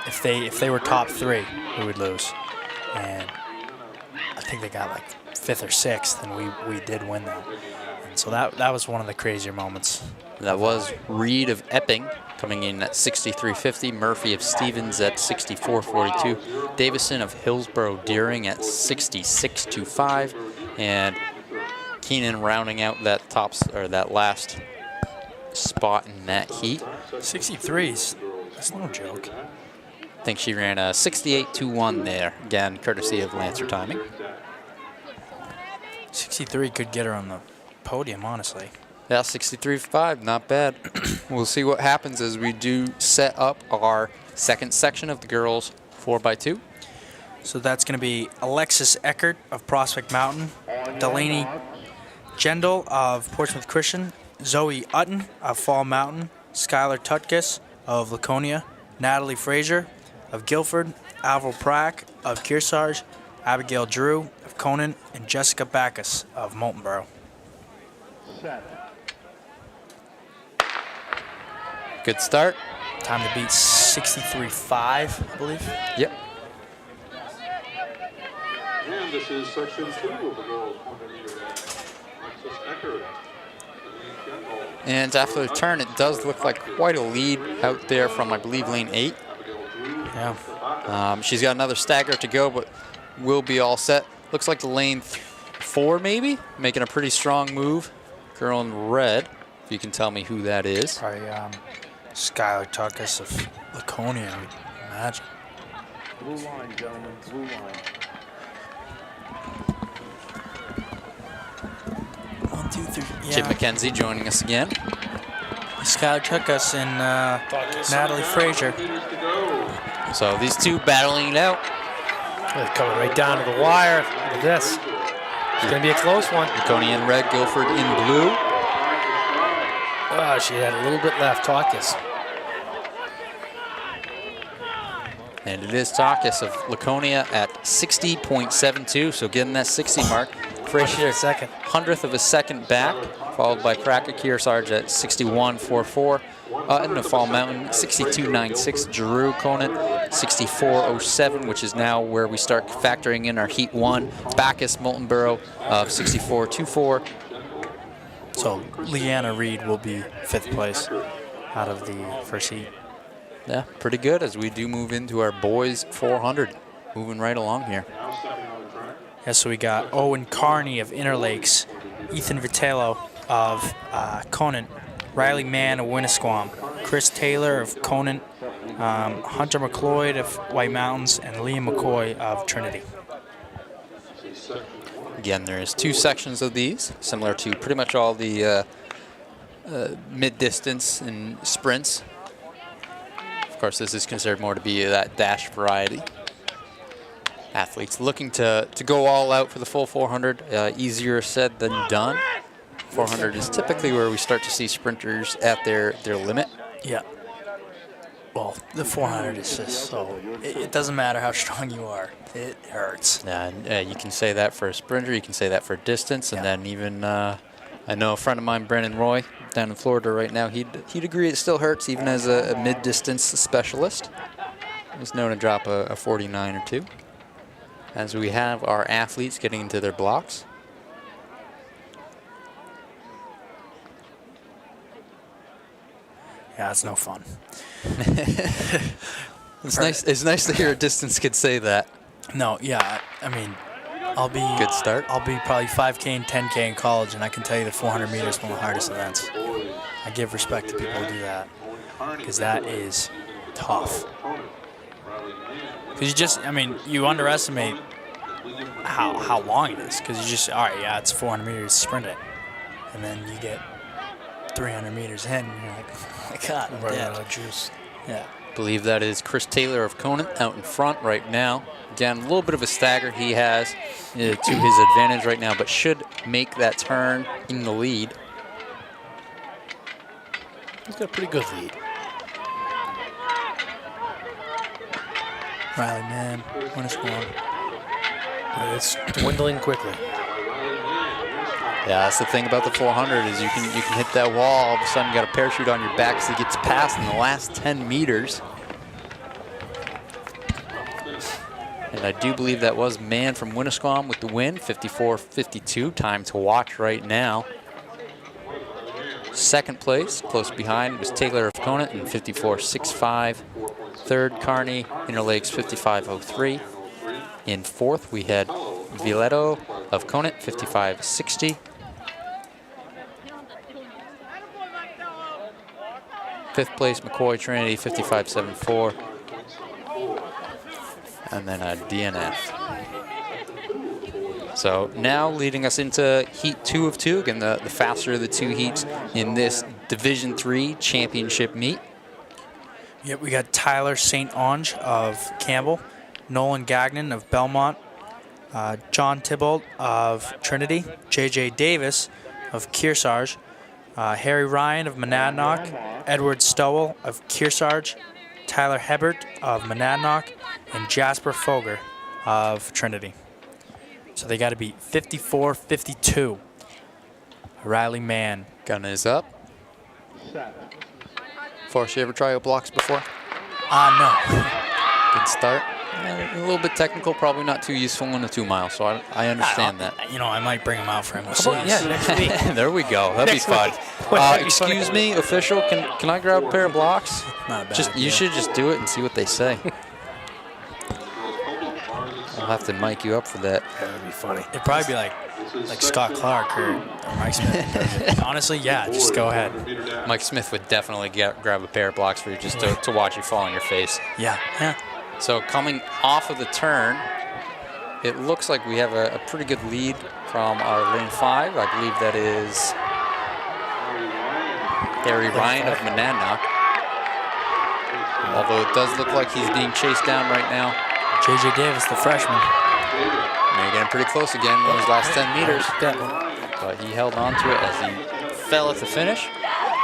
if they were top 3, we would lose. And I think they got 5th or 6th, and we did win that. And so that was one of the crazier moments. That was Reed of Epping coming in at 63.50, Murphy of Stevens at 64.42, Davison of Hillsborough Deering at 66.25, and Keenan rounding out that last spot in that heat. 63s, that's no joke. I think she ran a 68.21 there, again, courtesy of Lancer timing. 63 could get her on the podium, honestly. Yeah, 63.5, not bad. We'll see what happens as we do set up our second section of the girls 4x2. So that's going to be Alexis Eckert of Prospect Mountain, Delaney Gendel of Portsmouth Christian, Zoe Utton of Fall Mountain, Skylar Tutkus of Laconia, Natalie Frazier of Guilford, Alvaro Prack of Kearsarge, Abigail Drew of Conant, and Jessica Backus of Moultonborough. Good start. Time to beat 63.5, I believe. Yep. And this is section 2 of the girls' 100 meter dash. Alexis Eckert. And after the turn, it does look like quite a lead out there from, I believe, lane 8. Yeah. She's got another stagger to go, but will be all set. Looks like the lane 4, maybe, making a pretty strong move. Girl in red, if you can tell me who that is. Probably Skylar Tutkus of Laconia, I would imagine. Blue line, gentlemen, blue line. 1, 2, 3. Yeah. Chip McKenzie joining us again. Skylar Tutkus and Natalie Frazier. So these two battling it out. They're coming right down to the wire. Look at this. It's going to be a close one. Laconia in red, Guilford in blue. Oh, she had a little bit left. Takis. And it is Takis of Laconia at 60.72, so getting that 60 mark. Frazier, second. 100th of a second back, followed by Cracker Kearsarge at 61.44. In the Fall Mountain, 62.96. Giroux Conant, 64.07, which is now where we start factoring in our Heat 1. Backus Moultonborough of 64.24. So Leanna Reed will be 5th place out of the first heat. Yeah, pretty good as we do move into our boys 400. Moving right along here. Yeah, so we got Owen Carney of Interlakes, Ethan Vitello of Conant, Riley Mann of Winnisquam, Chris Taylor of Conant, Hunter McLeod of White Mountains, and Liam McCoy of Trinity. Again, there's 2 sections of these, similar to pretty much all the mid-distance and sprints. Of course, this is considered more to be that dash variety. Athletes looking to go all out for the full 400. Easier said than done. 400 is typically where we start to see sprinters at their limit. Yeah. Well, the 400 is just so, it doesn't matter how strong you are. It hurts. Yeah, you can say that for a sprinter, you can say that for distance, and then even, I know a friend of mine, Brandon Roy, down in Florida right now, he'd agree it still hurts even as a mid-distance specialist. He's known to drop a 49 or 2. As we have our athletes getting into their blocks. Yeah, it's no fun. It's nice. It's nice to hear a distance kid say that. No, yeah, I mean, I'll be good start. I'll be probably 5K and 10K in college, and I can tell you that 400 meters is one of the hardest events. I give respect to people who do that, because that is tough. Because you just, I mean, you underestimate how long it is, because you just, all right, yeah, it's 400 meters, sprint it, and then you get 300 meters in, and you're like, oh my God, I'm dead. Out of juice. Yeah. I believe that is Chris Taylor of Conant out in front right now. Again, a little bit of a stagger he has to his advantage right now, but should make that turn in the lead. He's got a pretty good lead. Riley Mann, Winnisquam. It's dwindling quickly. Yeah, that's the thing about the 400 is you can hit that wall, all of a sudden you got a parachute on your back, so it gets past in the last 10 meters. And I do believe that was Mann from Winnisquam with the win, 54.52, time to watch right now. Second place, close behind, was Taylor of Conant in 54.65. Third, Carney, Interlakes 55.03. In fourth, we had Violetto of Conant, 55.60. Fifth place, McCoy Trinity, 55.74. And then a DNF. So now leading us into Heat 2 of 2. Again, the faster of the 2 heats in this Division III championship meet. Yep, we got Tyler St. Onge of Campbell, Nolan Gagnon of Belmont, John Tybalt of Trinity, J.J. Davis of Kearsarge, Harry Ryan of Monadnock, Edward Stowell of Kearsarge, Tyler Hebert of Monadnock, and Jasper Foger of Trinity. So they got to beat 54-52. Riley Mann. Gun is up. Forrest, you ever try out blocks before? No. Good start. A little bit technical, probably not too useful in a 2 mile, so I understand that. You know, I might bring him out for him. Yeah, next week. There we go. That'd be fun. Excuse me, official, can I grab a pair of blocks? Not a bad You idea. should just do it and see what they say. I'll have to mic you up for that. That would be funny. It'd probably be like Scott Clark or Mike Smith. Honestly, yeah, just go ahead. Mike Smith would definitely grab a pair of blocks for you just to watch you fall on your face. Yeah. So coming off of the turn, it looks like we have a pretty good lead from our lane 5. I believe that is Harry Ryan of Monadnock. Although it does look like he's being chased down right now. J.J. Davis, the freshman. They're getting pretty close again in those last 10 meters. But he held on to it as he fell at the finish.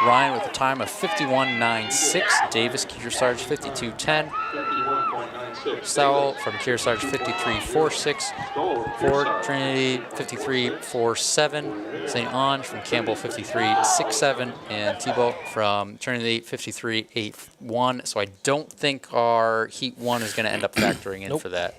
Ryan with a time of 51.96. Davis, Kearsarge, 52.10. Stowell from Kearsarge, 53.46. Ford, Trinity, 53.47. St. Ange from Campbell, 53.67. And Thibault from Trinity, 53.81. So I don't think our Heat 1 is going to end up factoring in for that.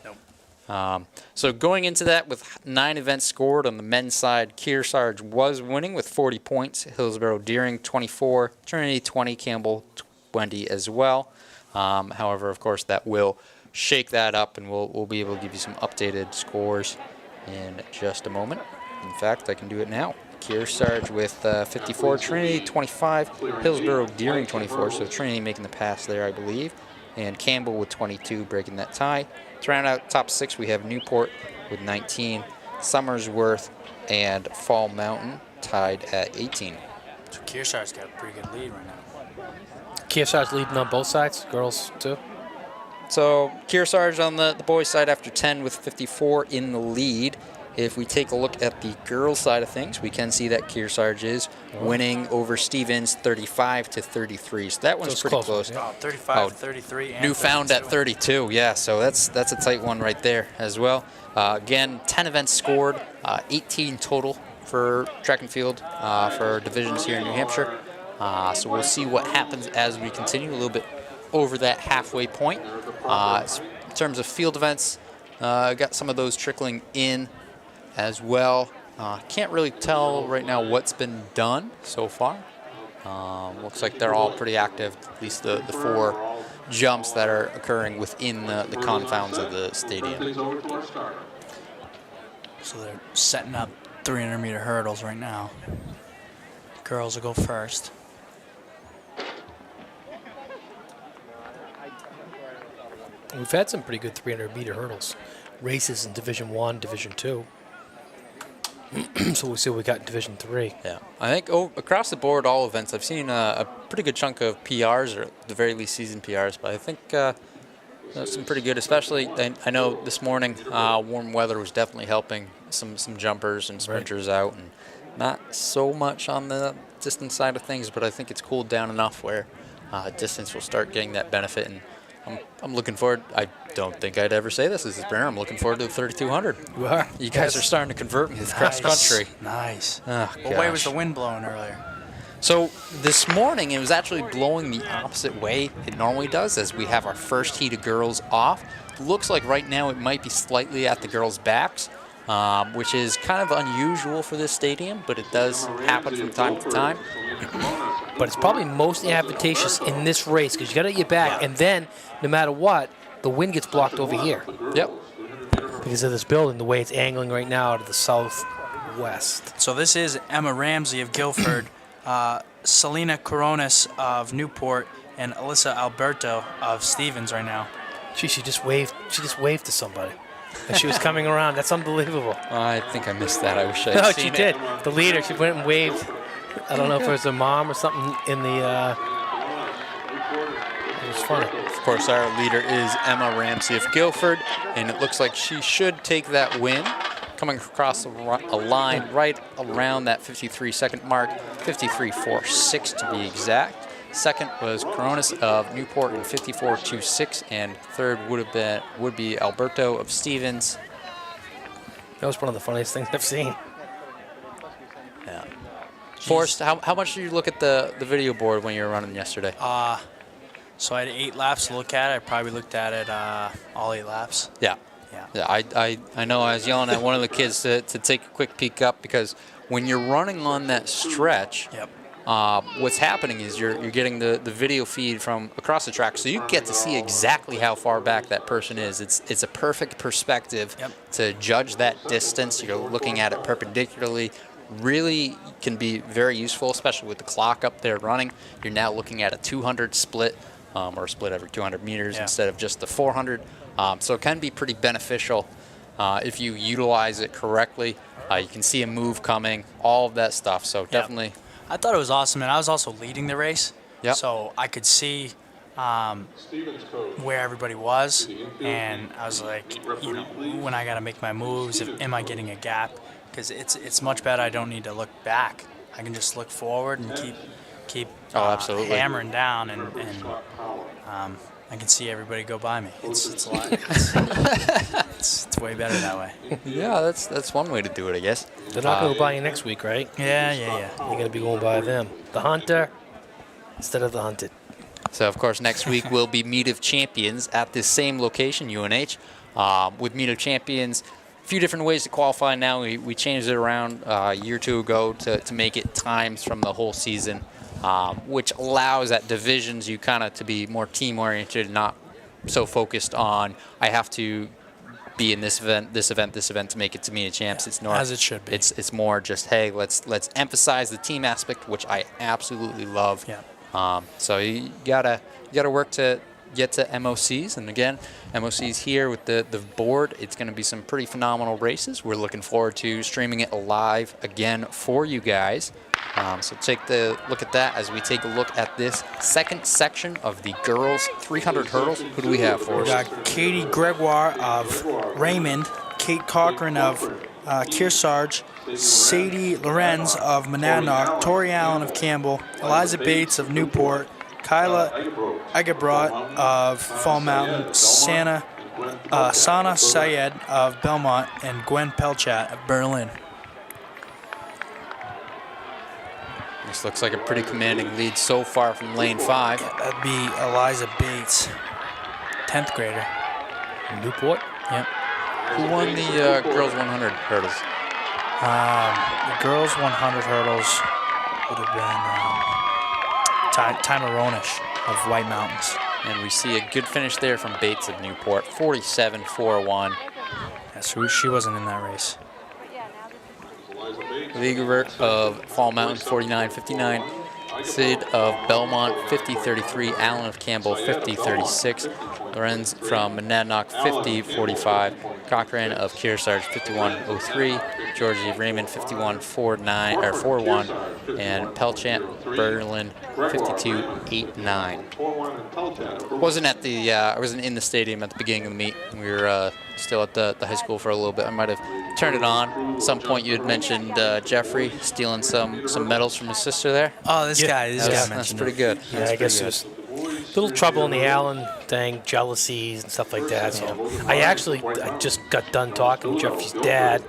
So going into that with 9 events scored on the men's side, Kearsarge was winning with 40 points. Hillsborough Deering 24, Trinity 20, Campbell 20 as well. However, of course, that will shake that up, and we'll be able to give you some updated scores in just a moment. In fact, I can do it now. Kearsarge with 54, Trinity 25, Hillsborough Deering 24, so Trinity making the pass there, I believe, and Campbell with 22 breaking that tie. To round out top 6, we have Newport with 19, Summersworth and Fall Mountain tied at 18. So Kearsarge's got a pretty good lead right now. Kearsarge leading on both sides, girls too. So Kearsarge on the boys' side after 10 with 54 in the lead. If we take a look at the girls' side of things, we can see that Kearsarge is winning over Stevens 35-33. So that one's pretty close. Oh, 35-33. Newfound at 32. Yeah, so that's a tight one right there as well. Again, 10 events scored, 18 total for track and field for divisions here in New Hampshire. So we'll see what happens as we continue a little bit over that halfway point. In terms of field events, got some of those trickling in as well. Can't really tell right now what's been done so far. Looks like they're all pretty active, at least the 4 jumps that are occurring within the confounds of the stadium. So they're setting up 300-meter hurdles right now. Girls will go first. We've had some pretty good 300-meter hurdles races in Division 1, Division 2. So we'll see what we got in Division 3. Yeah, I think across the board, all events, I've seen a pretty good chunk of PRs, or at the very least season PRs, but I think some pretty good, especially, I know this morning warm weather was definitely helping some jumpers and sprinters out, and not so much on the distance side of things, but I think it's cooled down enough where distance will start getting that benefit, and I'm looking forward. I don't think I'd ever say this as a sprinter. I'm looking forward to the 3200. You are? You guys are starting to convert me to cross country. Nice. Oh, What way was the wind blowing earlier? So this morning, it was actually blowing the opposite way it normally does, as we have our first heat of girls off. Looks like right now it might be slightly at the girls' backs, which is kind of unusual for this stadium, but it does happen from time to time. But it's probably most advantageous in this race because you got it at your back, and then no matter what, the wind gets blocked over here. Yep. Because of this building, the way it's angling right now to the southwest. So this is Emma Ramsey of Guilford, Selena Coronas of Newport, and Alyssa Alberto of Stevens right now. She just waved. She just waved to somebody as she was coming around. That's unbelievable. I think I missed that. I wish I'd No, seen she it. did. The leader, she went and waved. I don't know if it was her mom or something in the. It was funny. course, our leader is Emma Ramsey of Guilford, and it looks like she should take that win. Coming across a line right around that 53-second mark, 53.46 to be exact. Second was Coronis of Newport in 54.26, and third would be Alberto of Stevens. That was one of the funniest things I've seen. Yeah. Forrest, how much did you look at the video board when you were running yesterday? So I had 8 laps to look at. I probably looked at it all 8 laps. Yeah. Yeah. I know I was yelling at one of the kids to take a quick peek up, because when you're running on that stretch, Yep. what's happening is you're getting the video feed from across the track, so you get to see exactly how far back that person is. It's a perfect perspective to judge that distance. You're looking at it perpendicularly. Really can be very useful, especially with the clock up there running. You're now looking at a 200 split, or a split every 200 meters instead of just the 400. So it can be pretty beneficial if you utilize it correctly. You can see a move coming, all of that stuff. So definitely. I thought it was awesome, and I was also leading the race. Yep. So I could see where everybody was, and I was like, you know, when I got to make my moves, am I getting a gap? Because it's much better. I don't need to look back. I can just look forward and keep absolutely hammering down, and I can see everybody go by me. It's a lot. It's way better that way. Yeah, that's one way to do it, I guess. They're not going to go by you next week, right? Yeah. You're going to be going by them. The hunter instead of the hunted. So, of course, next week will be Meet of Champions at this same location, UNH. With Meet of Champions, a few different ways to qualify now. We changed it around a year or two ago to make it times from the whole season, which allows at divisions you kind of to be more team-oriented, not so focused on, I have to be in this event to make it to Meet of Champs. It's not, as it should be. It's more just, hey, let's emphasize the team aspect, which I absolutely love. Yeah. So you gotta work to get to MOCs, and again, MOCs here with the board. It's going to be some pretty phenomenal races. We're looking forward to streaming it live again for you guys. So take the look at that as we take a look at this second section of the girls 300 hurdles. Who do we have for us? We got Katie Gregoire of Raymond, Kate Cochran of Kearsarge, Sadie Lorenz of Monadnock, Tori Allen of Campbell, Eliza Bates of Newport, Kyla Egebrot of Fall Mountain, Sana Syed of Belmont, and Gwen Pelchat of Berlin. This looks like a pretty commanding lead so far from lane 5. Yeah, that'd be Eliza Bates, 10th grader. Newport? Yep. Who won the girls 100 hurdles? The girls 100 hurdles would have been Timaronish of White Mountains. And we see a good finish there from Bates of Newport, 47.41. Yeah, so she wasn't in that race. Liegert of Fall Mountain, 49.59. Sid of Belmont, 50.33. Allen of Campbell, 50.36. Lorenz from Monadnock, 50.45. Cochran of Kearsarge, 51.03. Georgie of Raymond, 51.41. And Pelchant Berlin, 52.89. Wasn't at the I wasn't in the stadium at the beginning of the meet. We were still at the high school for a little bit. I might have turned it on. At some point you had mentioned Jeffrey stealing some medals from his sister there. Oh, this guy mentioned that's pretty good. Yeah, I guess it was a little trouble in the Allen thing, jealousies and stuff like that. So I just got done talking to Jeffrey's dad,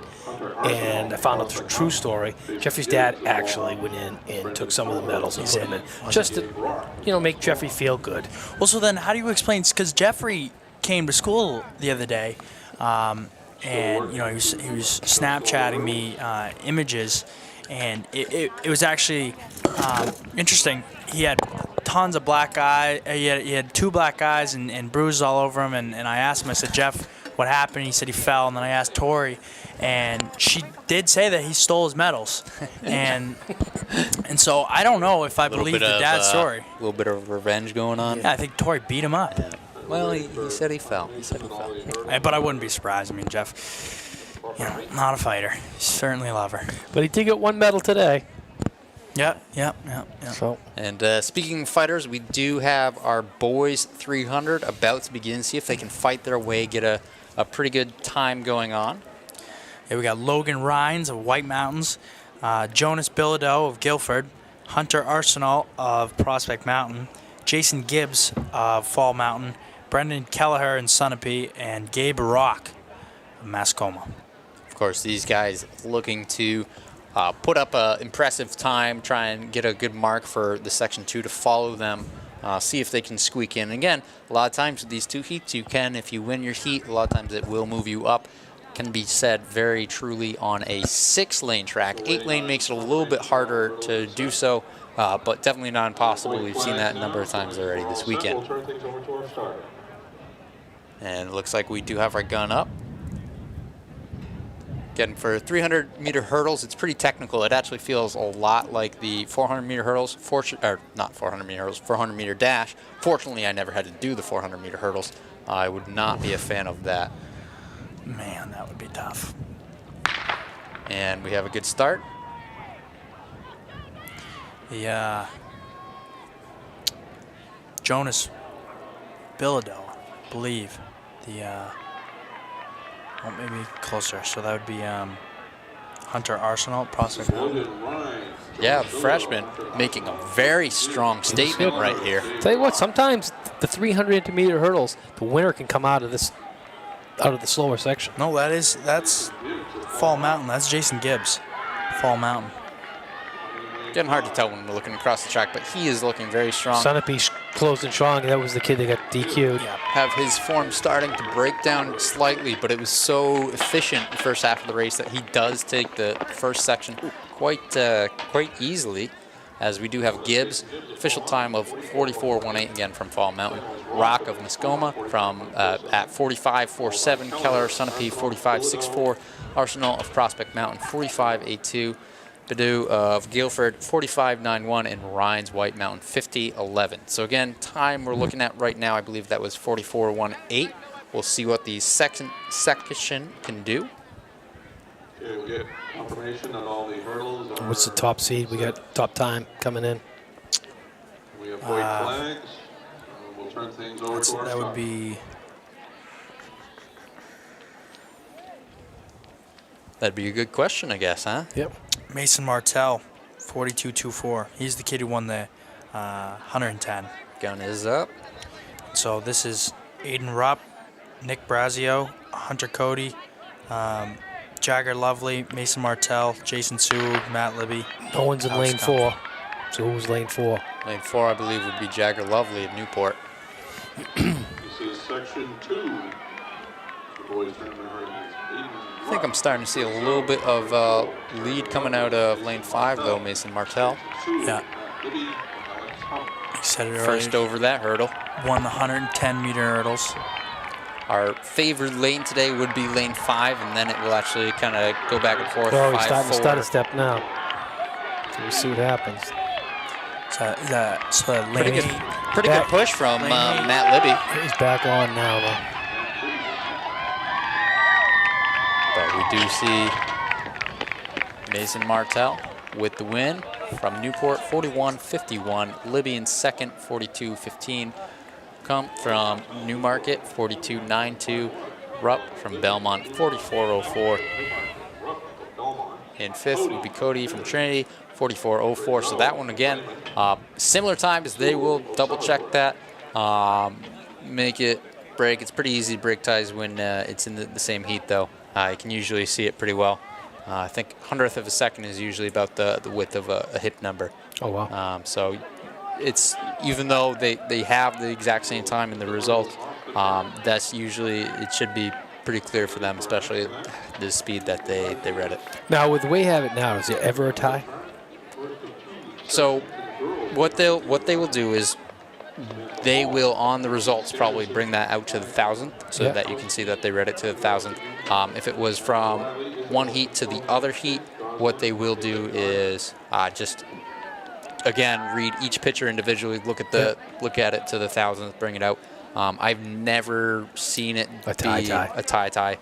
and I found out the true story. Jeffrey's dad actually went in and took some of the medals and put them in, just to, make Jeffrey feel good. Well, so then how do you explain? Because Jeffrey came to school the other day, and he was Snapchatting me images, and it was actually interesting. He had tons of black eyes. He had 2 black eyes and bruises all over him. And I asked him, I said, Jeff, what happened? He said he fell. And then I asked Tori, and she did say that he stole his medals. and so I don't know if I believe the dad's story. A little bit of revenge going on. Yeah, I think Tori beat him up. Well, he said he fell. But I wouldn't be surprised. I mean, Jeff, not a fighter. Certainly a lover. But he did get 1 medal today. Yeah. So And speaking of fighters, we do have our boys 300 about to begin. See if they can fight their way, get a pretty good time going on. Yeah, we got Logan Rhines of White Mountains, Jonas Bilodeau of Guilford, Hunter Arsenal of Prospect Mountain, Jason Gibbs of Fall Mountain, Brendan Kelleher in Sunapee, and Gabe Rock of Mascoma. Of course, these guys looking to put up an impressive time, try and get a good mark for the Section 2 to follow them, see if they can squeak in. Again, a lot of times with these 2 heats, you can, if you win your heat, a lot of times it will move you up. Can be said very truly on a 6-lane track. 8-lane makes it a little bit harder to do so, but definitely not impossible. We've seen that a number of times already this weekend. And it looks like we do have our gun up. Again, for 300-meter hurdles, it's pretty technical. It actually feels a lot like the 400-meter hurdles, or not 400-meter hurdles, 400-meter dash. Fortunately, I never had to do the 400-meter hurdles. I would not be a fan of that. Man, that would be tough. And we have a good start. The Jonas Bilodeau, I believe. Maybe closer. So that would be Hunter Arsenal, Prospect Mountain. Yeah, the freshman making a very strong statement right here. tell you what, sometimes the 300-meter hurdles, the winner can come out of the slower section. No, that's Fall Mountain. That's Jason Gibbs, Fall Mountain. Getting hard to tell when we're looking across the track, but he is looking very strong. Sunapee closed and strong. That was the kid that got DQ'd. Yeah. Have his form starting to break down slightly, but it was so efficient the first half of the race that he does take the first section quite easily, as we do have Gibbs, official time of 44.18 again from Fall Mountain. Rock of Mascoma from at 45.47. Keller Sunapee 45.64. Arsenal of Prospect Mountain 45.82. Bilodeau of Guilford 45.91, and Rhines White Mountain 50.11. So again, time we're looking at right now, I believe that was 44.18. We'll see what the second section can do. Okay, we'll get confirmation on all the hurdles. What's the top seed? We got top time coming in. We have white flags. We'll turn things over to our That would be That'd be a good question, I guess, huh? Yep. Mason Martell, 42.24. He's the kid who won the 110. Gun is up. So this is Aiden Rupp, Nick Brazio, Hunter Cody, Jagger Lovely, Mason Martell, Jason Sewell, Matt Libby. No one's in Alex lane Compton. 4. So who's lane 4? Lane 4, I believe, would be Jagger Lovely of Newport. This is section 2. The boys turn their hurdles. I think I'm starting to see a little bit of lead coming out of lane 5, though, Mason Martell. Yeah. He said it earlier. First over that hurdle. Won the 110-meter hurdles. Our favored lane today would be lane 5, and then it will actually kind of go back and forth. Oh, he's 5, starting to 4. start a step now. So we'll see what happens. So lane 8. Pretty good push from Matt Libby. He's back on now, though. But we do see Mason Martell with the win from Newport, 41.51. Libby in second, 42.15. Come from Newmarket, 42.92. Rupp from Belmont, 44.04. In fifth would be Cody from Trinity, 44.04. So that one again, similar times. They will double check that, make it break. It's pretty easy to break ties when it's in the same heat, though. You can usually see it pretty well. I think 100th of a second is usually about the width of a hip number. Oh, wow. So it's, even though they have the exact same time in the results, that's usually, it should be pretty clear for them, especially the speed that they read it. Now, with the way you have it now, is there ever a tie? So what they will do is they will, on the results, probably bring that out to the 1,000th so that you can see that they read it to the 1,000th. If it was from one heat to the other heat, what they will do is just, again, read each picture individually, look at it to the 1,000th, bring it out. I've never seen it a tie.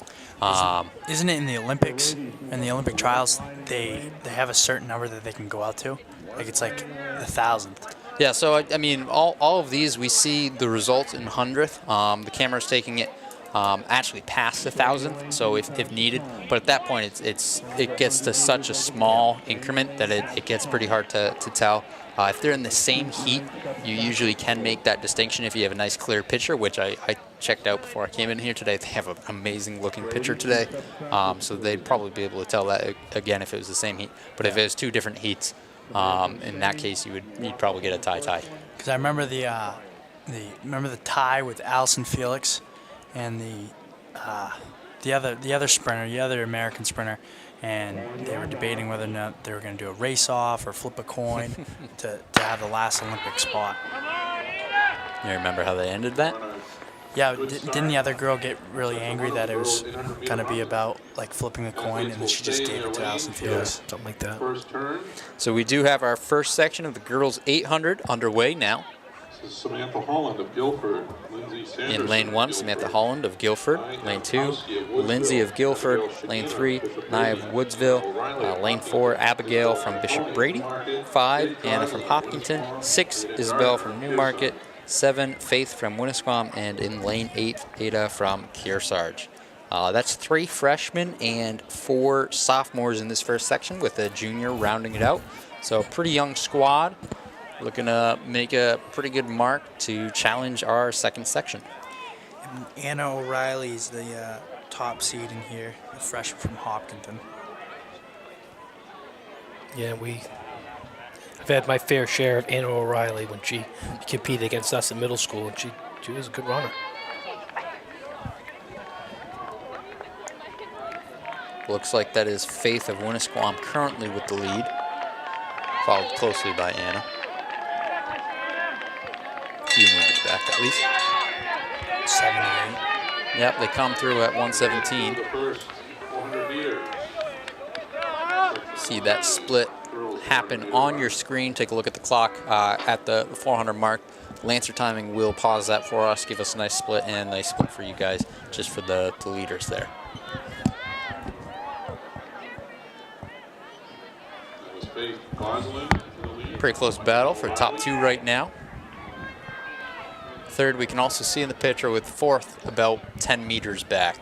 Isn't it in the Olympics, in the Olympic trials, they have a certain number that they can go out to? like it's like 1,000th. Yeah, so I mean, all of these, we see the results in 100th. The camera's taking it actually past 1,000th, so if needed. But at that point, it gets to such a small increment that it gets pretty hard to tell. If they're in the same heat, you usually can make that distinction if you have a nice clear picture, which I checked out before I came in here today. They have an amazing looking picture today, so they'd probably be able to tell that again if it was the same heat. But if it was 2 different heats, in that case, you'd probably get a tie. Because I remember the tie with Allison Felix and the other sprinter, the other American sprinter, and they were debating whether or not they were going to do a race off or flip a coin to have the last Olympic spot. You remember how they ended that? Yeah, didn't the other girl get really angry that it was going to be about like flipping a coin, and then she just gave it to Allison Felix? Something like that. So we do have our first section of the girls 800 underway now. This is Samantha Holland of Guilford. Lindsay Sanderson In lane 1, Samantha Holland of Guilford. Lane 2, Lindsay of Guilford. Lane 3, Nia of Woodsville. Lane 4, Abigail from Bishop Brady. 5, Anna from Hopkinton. 6, Isabel from Newmarket. 7, Faith from Winnisquam. And in lane 8, Ada from Kearsarge. That's 3 freshmen and 4 sophomores in this first section, with a junior rounding it out. So a pretty young squad. Looking to make a pretty good mark to challenge our second section. Anna O'Reilly's the top seed in here, a freshman from Hopkinton. Yeah, I've had my fair share of Anna O'Reilly when she competed against us in middle school, and she was a good runner. Looks like that is Faith of Winnisquam currently with the lead, followed closely by Anna. A few meters back at least. 78. Yep, they come through at 117. See that split happen on your screen. Take a look at the clock at the 400 mark. Lancer Timing will pause that for us, give us a nice split, and a nice split for you guys, just for the leaders there. Pretty close battle for top 2 right now. Third, we can also see in the picture with 4th about 10 meters back.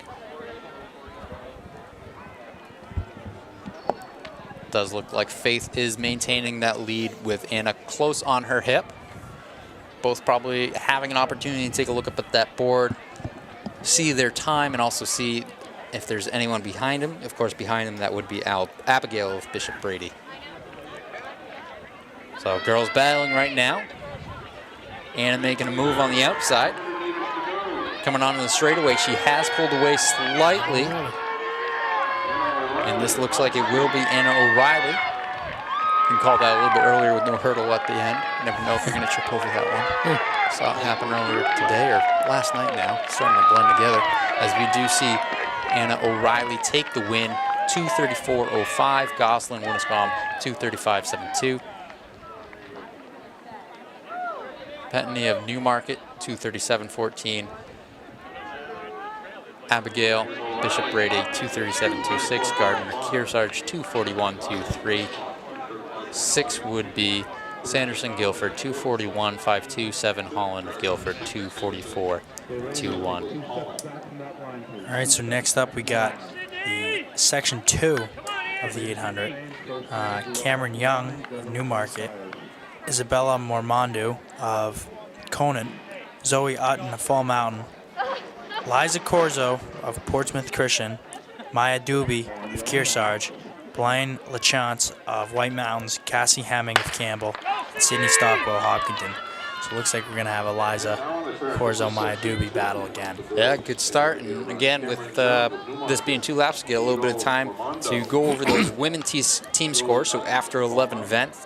Does look like Faith is maintaining that lead with Anna close on her hip. Both probably having an opportunity to take a look up at that board, see their time, and also see if there's anyone behind him. Of course, behind him, that would be Abigail of Bishop Brady. So girls battling right now. Anna making a move on the outside. Coming onto the straightaway, she has pulled away slightly. And this looks like it will be Anna O'Reilly. You can call that a little bit earlier with no hurdle at the end. You never know if you're going to trip over that one. Saw it happen earlier today or last night now. It's starting to blend together. As we do see Anna O'Reilly take the win, 2:34.05. Gosselin, Winnisquam, 2:35.72. Petney of Newmarket, 2:37.14. Abigail, Bishop Brady, 2:37.26. Gardner, Kearsarge, 2:41.23. 6 would be Sanderson, Guilford, 2:41.52. 7, Holland of Guilford, 2:44.21. All right, so next up we got the section 2 of the 800. Cameron Young of Newmarket, Isabella Mormondo of Conant, Zoe Utton of Fall Mountain, Liza Corzo of Portsmouth Christian, Maya Doobie of Kearsarge, Blaine LaChance of White Mountains, Cassie Hemming of Campbell, and Sydney Stockwell of Hopkinton. So it looks like we're going to have a Liza Corzo Maya Doobie battle again. Yeah, good start. And again, with this being 2 laps, get a little bit of time to go over those women's team scores. So after 11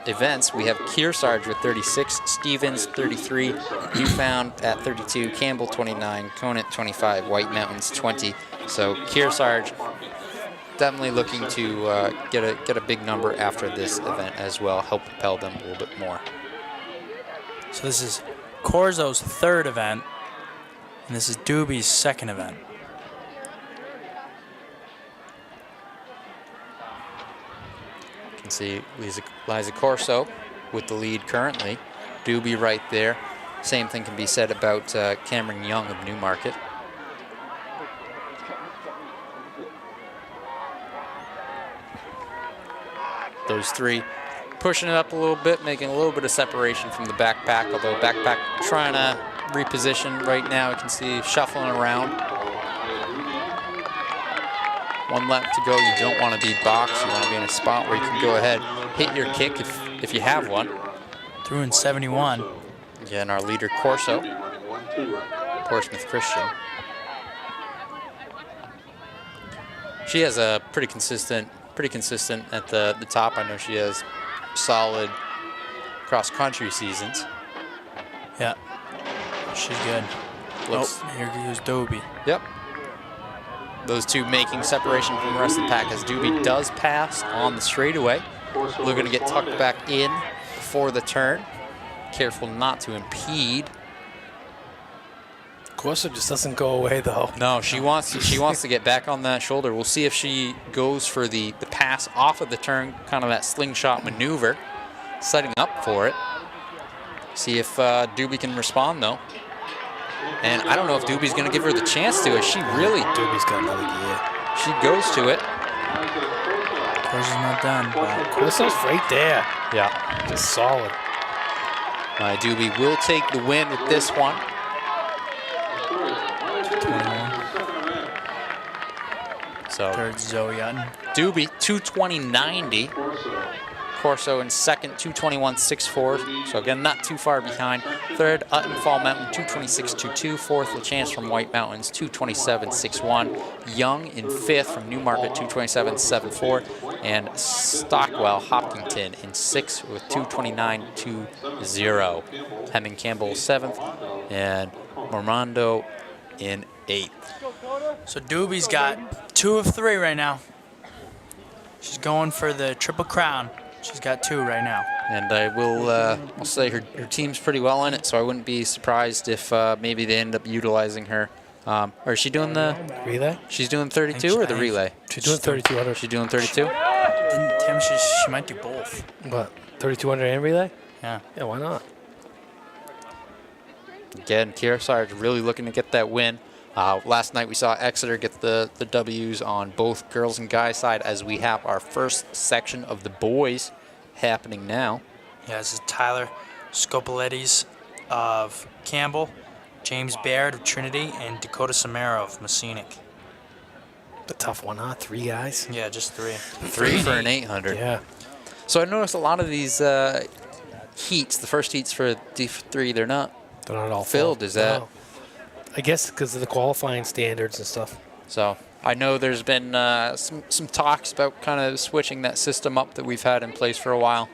events, we have Kearsarge with 36, Stevens 33, Newfound at 32, Campbell 29, Conant 25, White Mountains 20. So Kearsarge definitely looking to get a big number after this event as well, help propel them a little bit more. So this is Corzo's 3rd event, and this is Doobie's 2nd event. You can see Liza Corso with the lead currently. Doobie right there. Same thing can be said about Cameron Young of Newmarket. Those three pushing it up a little bit, making a little bit of separation from the backpack, although backpack trying to reposition right now. You can see shuffling around. One lap to go. You don't want to be boxed. You want to be in a spot where you can go ahead, hit your kick if you have one. Threw in 71. Again, our leader, Corso, Portsmouth Christian. She has a pretty consistent at the top. I know she has solid cross-country seasons. Yeah, she's good. Here goes Doobie. Yep. Those two making separation from the rest of the pack as Doobie does pass on the straightaway. Looking to get tucked back in before the turn. Careful not to impede. Corso just doesn't go away though. No, she wants to get back on that shoulder. We'll see if she goes for the pass off of the turn, kind of that slingshot maneuver, setting up for it. See if Doobie can respond though. And I don't know if Doobie's going to give her the chance to. She really... Doobie's got another gear. She goes to it. Corso's not done. But Corso's right there. Yeah. Just solid. Doobie will take the win with this one. 21. So third, Zoe Utton. Doobie, 220.90. Corso in second, 221.64. So again, not too far behind. Third, Utton Fall Mountain, 226.22. Fourth, LaChance from White Mountains, 227.61. Young in fifth from Newmarket, 227.74. And Stockwell Hopkinton in sixth with 229.20. Hemming Campbell seventh, and Mormondo in eighth. So Doobie's got 2 of 3 right now. She's going for the Triple Crown. She's got 2 right now. And I will I'll say her team's pretty well in it, so I wouldn't be surprised if maybe they end up utilizing her. Or is she doing the relay? She's doing 32 or the relay? She's doing 3200. She's doing 32? Didn't Tim, she might do both. What? 3200 and relay? Yeah. Yeah, why not? Again, Kearsarge really looking to get that win. Last night we saw Exeter get the W's on both girls and guys side as we have our first section of the boys happening now. Yeah, this is Tyler Scopoletti's of Campbell, James Baird of Trinity, and Dakota Samara of Messinic. A tough one, huh? 3 guys? Yeah, just 3. 3 for an 800. Yeah. So I noticed a lot of these heats, the first heats for D3, they're not all filled. full. Is that? No. I guess because of the qualifying standards and stuff. So I know there's been some talks about kind of switching that system up that we've had in place for a while.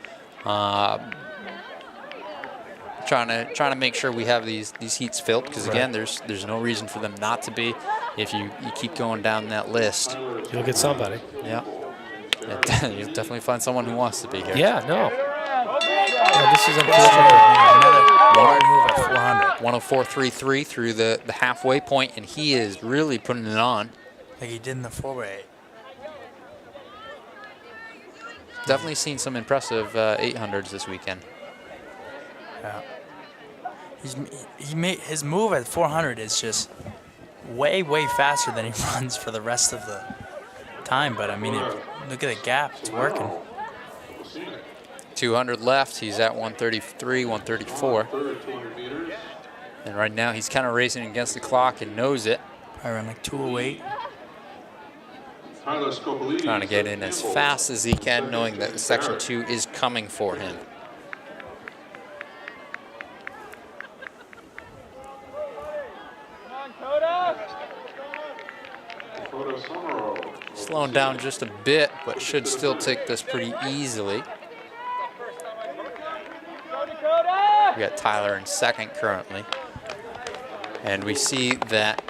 Trying to make sure we have these heats filled, because again, there's no reason for them not to be. If you keep going down that list, you'll get somebody. Yeah. You'll definitely find someone who wants to be here. Yeah, no. Yeah, this is unfortunate. Another hard move at 400. 104.33 through the halfway point, and he is really putting it on. Like he did in the 4x8. Definitely seen some impressive 800s this weekend. Yeah. His move at 400 is just way faster than he runs for the rest of the time. But I mean, look at the gap; it's working. 200 left. He's at 133, 134. And right now he's kind of racing against the clock and knows it. I ran like 208. Trying to get in as fast as he can, knowing that Section 2 is coming for him. Slowing down just a bit, but should still take this pretty easily. We got Tyler in second currently. And we see that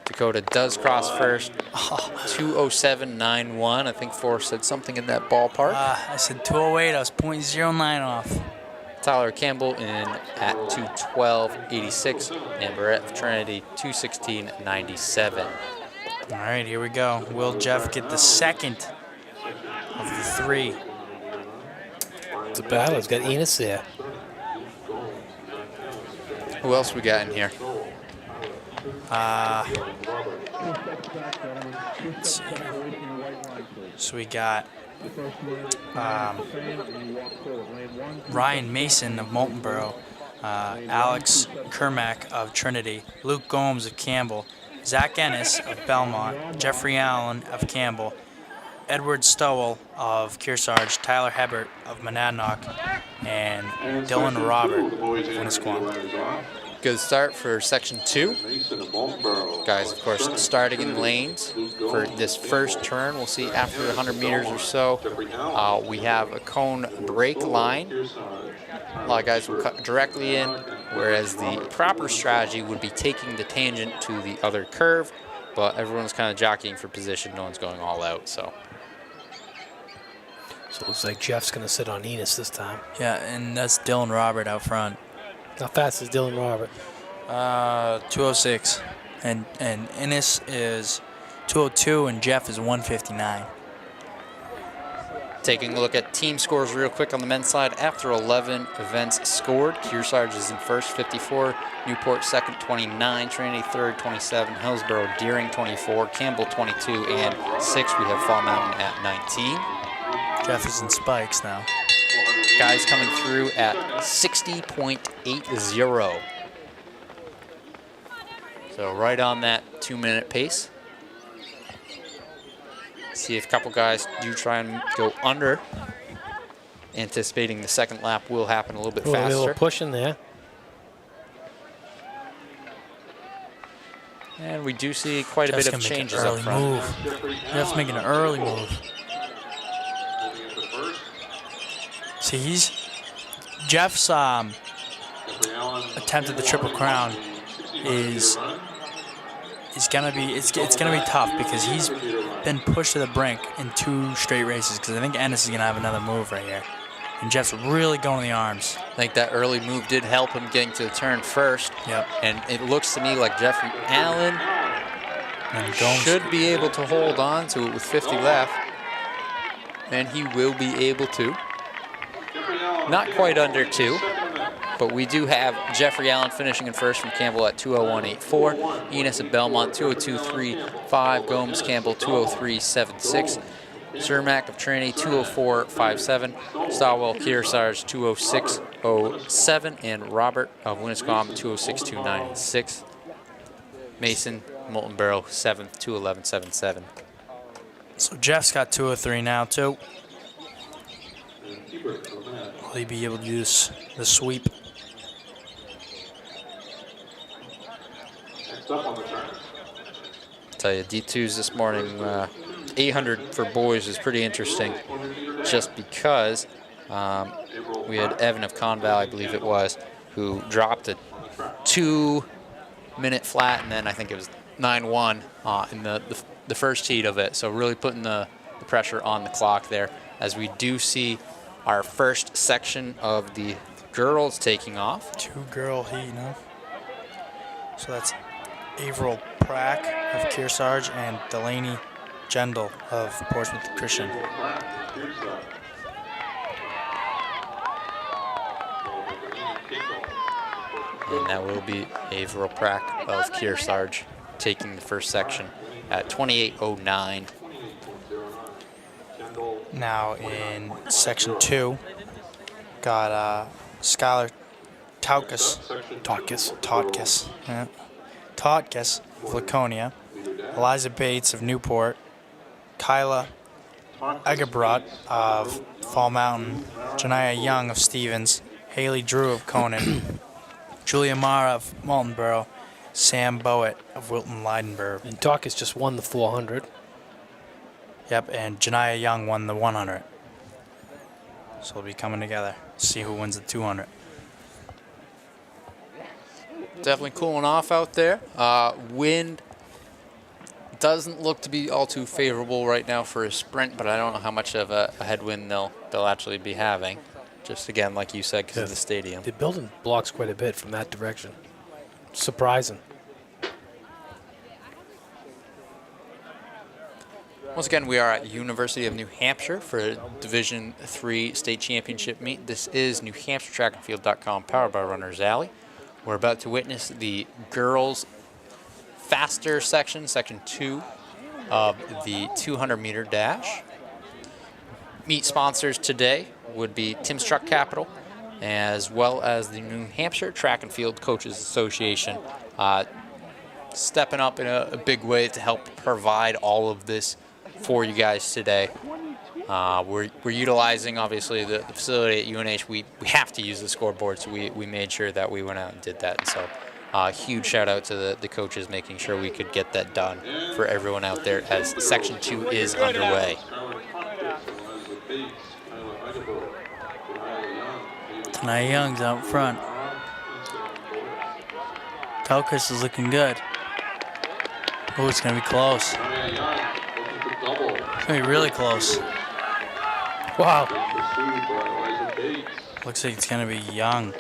Dakota does cross first. 207.91. I think Forrest said something in that ballpark. I said 208. I was 0.09 off. Tyler Campbell in at 212.86. And Barrett of Trinity 216.97. All right, here we go. Will Jeff get the second of the 3? It's a battle. It's got Enos there. Who else we got in here? Let's see. So we got Ryan Mason of Moultonborough, Alex Kermack of Trinity, Luke Gomes of Campbell, Zach Ennis of Belmont, Jeffrey Allen of Campbell, Edward Stowell of Kearsarge, Tyler Hebert of Monadnock, and Dylan Robert of Winnisquam. Good start for Section 2. Guys, of course, starting in lanes for this first turn. We'll see after 100 meters or so, we have a cone break line. A lot of guys will cut directly in, whereas the proper strategy would be taking the tangent to the other curve, but everyone's kind of jockeying for position. No one's going all out, so. So it looks like Jeff's going to sit on Enos this time. Yeah, and that's Dylan Robert out front. How fast is Dylan Robert? 206, and Ennis is 202, and Jeff is 159. Taking a look at team scores real quick on the men's side. After 11 events scored, Kearsarge is in first, 54. Newport second, 29. Trinity third, 27. Hillsborough, Deering, 24. Campbell, 22. And 6, we have Fall Mountain at 19. Jeff is in spikes now. Guys coming through at 60.80. So right on that 2-minute pace. See if a couple guys do try and go under. Anticipating the second lap will happen a little bit faster. A little push in there. And we do see quite a bit of changes up front. Move. Jeff's making an early move. See, Jeff's attempt at the Triple Crown is gonna be it's gonna be tough because he's been pushed to the brink in 2 straight races because I think Ennis is gonna have another move right here, and Jeff's really going to the arms. I think that early move did help him getting to the turn first. Yep. And it looks to me like Jeffrey Allen should be able to hold on to it with 50 left, and he will be able to. Not quite under 2, but we do have Jeffrey Allen finishing in first from Campbell at 2:01.84. Enos at Belmont 2:02.35. Gomes Campbell 2:03.76. Cermak of Trinity 2:04.57. Stowell Kearsarge 2:06.07. And Robert of Winnisquam 2:06.296. Mason Moultonborough 7th 2:11.77. So Jeff's got 203 now too. Will he be able to do the sweep? Tell you, D2s this morning, 800 for boys is pretty interesting, just because we had Evan of Conval, I believe it was, who dropped a 2-minute flat, and then I think it was 9-1 in the first heat of it. So really putting the pressure on the clock there, as we do see our first section of the girls taking off. 2-girl heat, no? So that's Averill Prack of Kearsarge and Delaney Gendel of Portsmouth Christian. And that will be Averill Prack of Kearsarge taking the first section at 28:09. Now in section 2, got Skylar Tautkis of Laconia, Eliza Bates of Newport, Kyla Egerbrot of Fall Mountain, Janiyah Young of Stevens, Haley Drew of Conan, Julia Mara of Moultonborough, Sam Bowitt of Wilton Leidenberg. And Tautkis just won the 400. Yep, and Janiyah Young won the 100. So they'll be coming together. See who wins the 200. Definitely cooling off out there. Wind doesn't look to be all too favorable right now for a sprint, but I don't know how much of a headwind they'll actually be having. Just again, like you said, because of the stadium. The building blocks quite a bit from that direction. Surprising. Once again, we are at University of New Hampshire for Division III State Championship meet. This is NewHampshireTrackandField.com, powered by Runners Alley. We're about to witness the girls' faster section, section 2 of the 200-meter dash. Meet sponsors today would be Tim's Truck Capital, as well as the New Hampshire Track and Field Coaches Association, stepping up in a big way to help provide all of this for you guys today. We're utilizing, obviously, the facility at UNH. We have to use the scoreboard, so we made sure that we went out and did that. And so huge shout out to the coaches making sure we could get that done for everyone out there as Section 2 is underway. Tanaya Young's out front. Telkis is looking good. Oh, it's going to be close. It's going to be really close. Wow. Looks like it's going to be Young,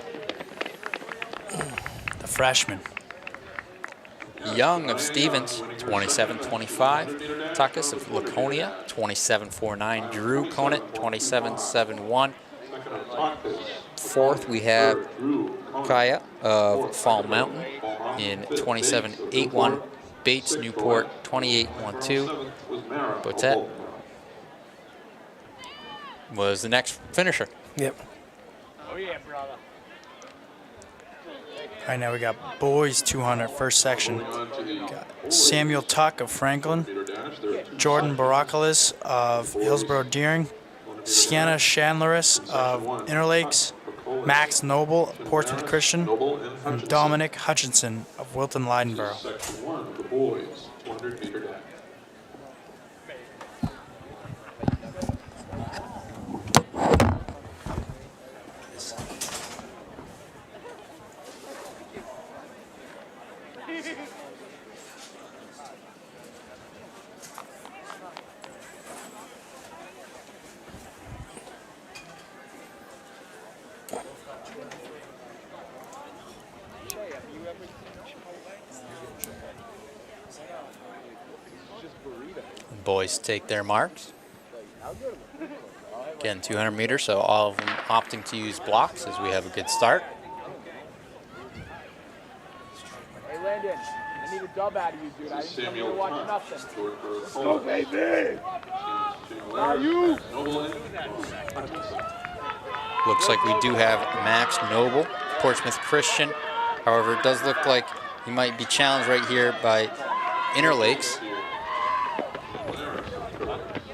the freshman. Young of Stevens, 27.25. Tuckus of Laconia, 27.49. Drew Conant, 27.71. Fourth, we have Kaya of Fall Mountain in 27.81. Bates, Newport, 28.12. Botet was the next finisher. Yep. Oh yeah, brother. All right, now we got boys 200, first section. Got Samuel Tuck of Franklin, Jordan Barakalis of Hillsborough Deering, Sienna Chandleris of Interlakes, Max Noble of Portsmouth Christian, and Dominic Hutchinson of Wilton Leidenborough. Section 1, the boys, 200-meter dash. Boys take their marks. Again, 200 meters, so all of them opting to use blocks as we have a good start. Hey Landon, I need a dub out of you, dude. I didn't come here to watch nothing. Let's go, baby! Looks like we do have Max Noble, Portsmouth Christian. However, it does look like he might be challenged right here by Interlakes.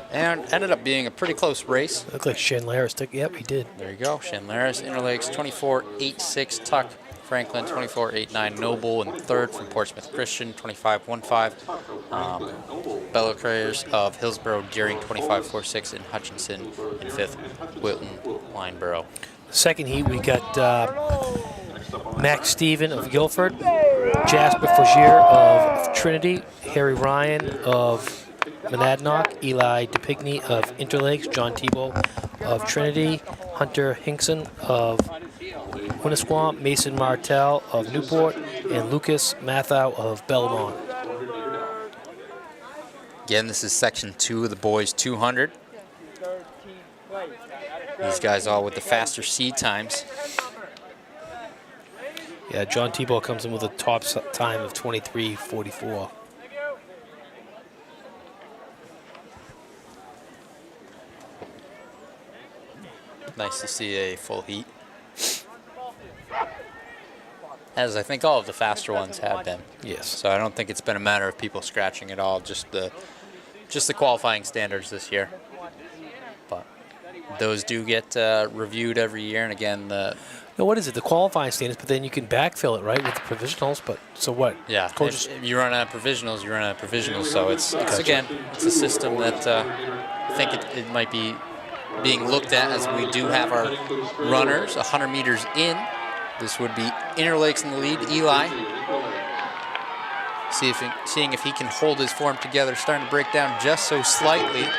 And ended up being a pretty close race. Looked like Chandleris took. Yep, he did. There you go. Chandleris, Interlakes, 24.86. Tuck, Franklin, 24.89. Noble in third from Portsmouth Christian, 25.15. Bellacres of Hillsborough Deering, 25.46. And Hutchinson in fifth. Wilton, Lineborough. Second heat, we got Max Stephen of Guilford, Jasper Fogier of Trinity, Harry Ryan of Monadnock, Eli DePigney of Interlakes, John Tebow of Trinity, Hunter Hinkson of Winnisquam, Mason Martell of Newport, and Lucas Mathau of Belmont. Again, this is section 2 of the boys 200. These guys all with the faster seed times. Yeah, John Tebow comes in with a top time of 23:44. Nice to see a full heat, as I think all of the faster ones have been. Yes. So I don't think it's been a matter of people scratching at all, just the qualifying standards this year. But those do get reviewed every year, and again, No, what is it? The qualifying standards, but then you can backfill it, right, with the provisionals. But so what? Yeah, if you run out of provisionals, you run out of provisionals. So it's again, it's a system that I think it might be being looked at, as we do have our runners 100 meters in. This would be Interlakes in the lead. Eli seeing if he can hold his form together, starting to break down just so slightly.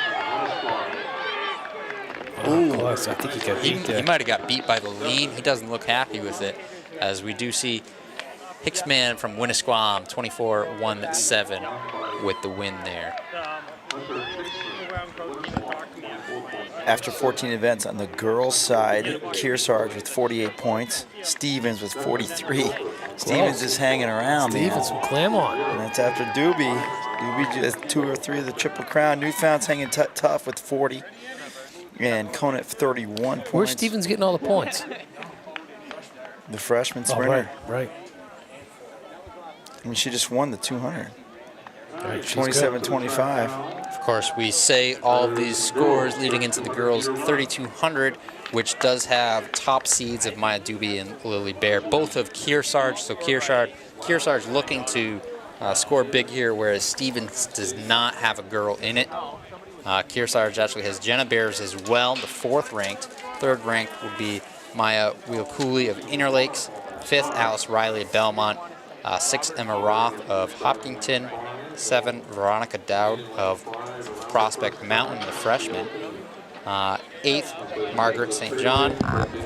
Ooh, close. I think he got beat there. He might have got beat by the lean. He doesn't look happy with it, as we do see Hicksman from Winnisquam, 24.17 with the win there. After 14 events on the girls' side, Kearsarge with 48 points, Stevens with 43. Stevens is hanging around, Stevens from Claremont. And that's after Doobie. Doobie just 2 or 3 of the Triple Crown. Newfound's hanging tough with 40. And Conant 31 points. Where's Stevens getting all the points? The freshman sprinter. Right. I mean, she just won the 200. Right, 27-25. Of course, we say all of these scores leading into the girls 3200, which does have top seeds of Maya Doobie and Lily Bear, both of Kearsarge. So Kearsarge looking to score big here, whereas Stevens does not have a girl in it. Kearsarge actually has Jenna Bears as well, the 4th ranked. 3rd ranked would be Maya Wheelcooley of Interlakes. 5th, Alice Riley of Belmont. 6th, Emma Roth of Hopkinton. 7, Veronica Dowd of Prospect Mountain, the freshman. 8th, Margaret St. John,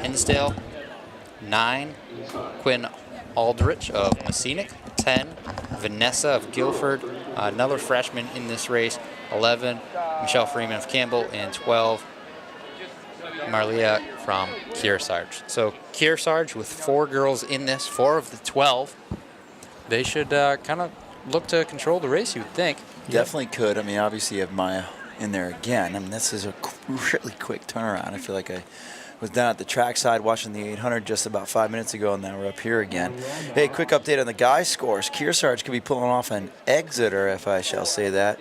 Hinsdale. 9, Quinn Aldrich of Messinic. 10, Vanessa of Guilford, another freshman in this race. 11, Michelle Freeman of Campbell. And 12, Marlia from Kearsarge. So Kearsarge with 4 girls in this, 4 of the 12. They should kind of look to control the race, you would think. Definitely could. I mean, obviously you have Maya in there again. I mean, this is a really quick turnaround. I feel like I was down at the trackside watching the 800 just about 5 minutes ago, and now we're up here again. Hey, quick update on the guys' scores. Kearsarge could be pulling off an Exeter, if I shall say that.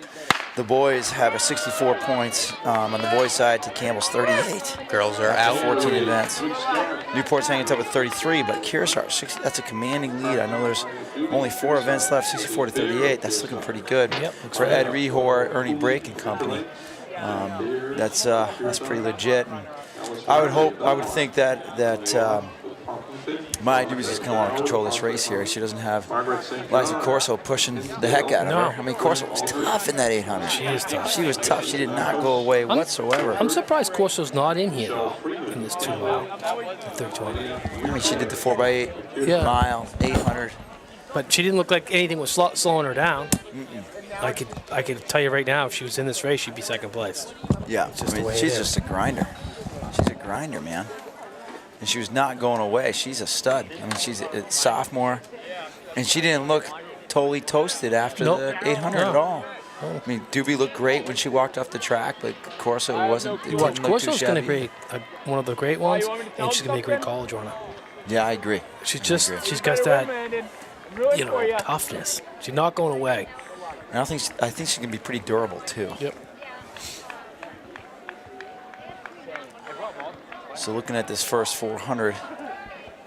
The boys have a 64 points on the boys' side to Campbell's 38. Girls are out. 14 events. Newport's hanging top with 33, but Kearsarge, that's a commanding lead. I know there's only 4 events left, 64 to 38. That's looking pretty good. Yep, for Ed Rehor, Ernie Brake and company. That's pretty legit. And I would think that Maya Doobie's is going to want to control this race here. She doesn't have Liza Corso pushing the heck out of her. I mean, Corso was tough in that 800. She is tough. She was tough. She did not go away whatsoever. I'm surprised Corso's not in here, though, in this 2-mile, the third 200. I mean, she did the 4x8 mile, 800. But she didn't look like anything was slowing her down. I could tell you right now, if she was in this race, she'd be second place. Yeah, I mean, she's just a grinder. She's a grinder, man. And she was not going away. She's a stud. I mean, she's a sophomore, and she didn't look totally toasted after the 800 at all. I mean, Doobie looked great when she walked off the track, but Corso wasn't. You watch, Corso's going to be one of the great ones, and she's going to be a great college runner. Yeah, I agree. She's got that, toughness. She's not going away. And I think she can be pretty durable too. Yep. So looking at this first 400,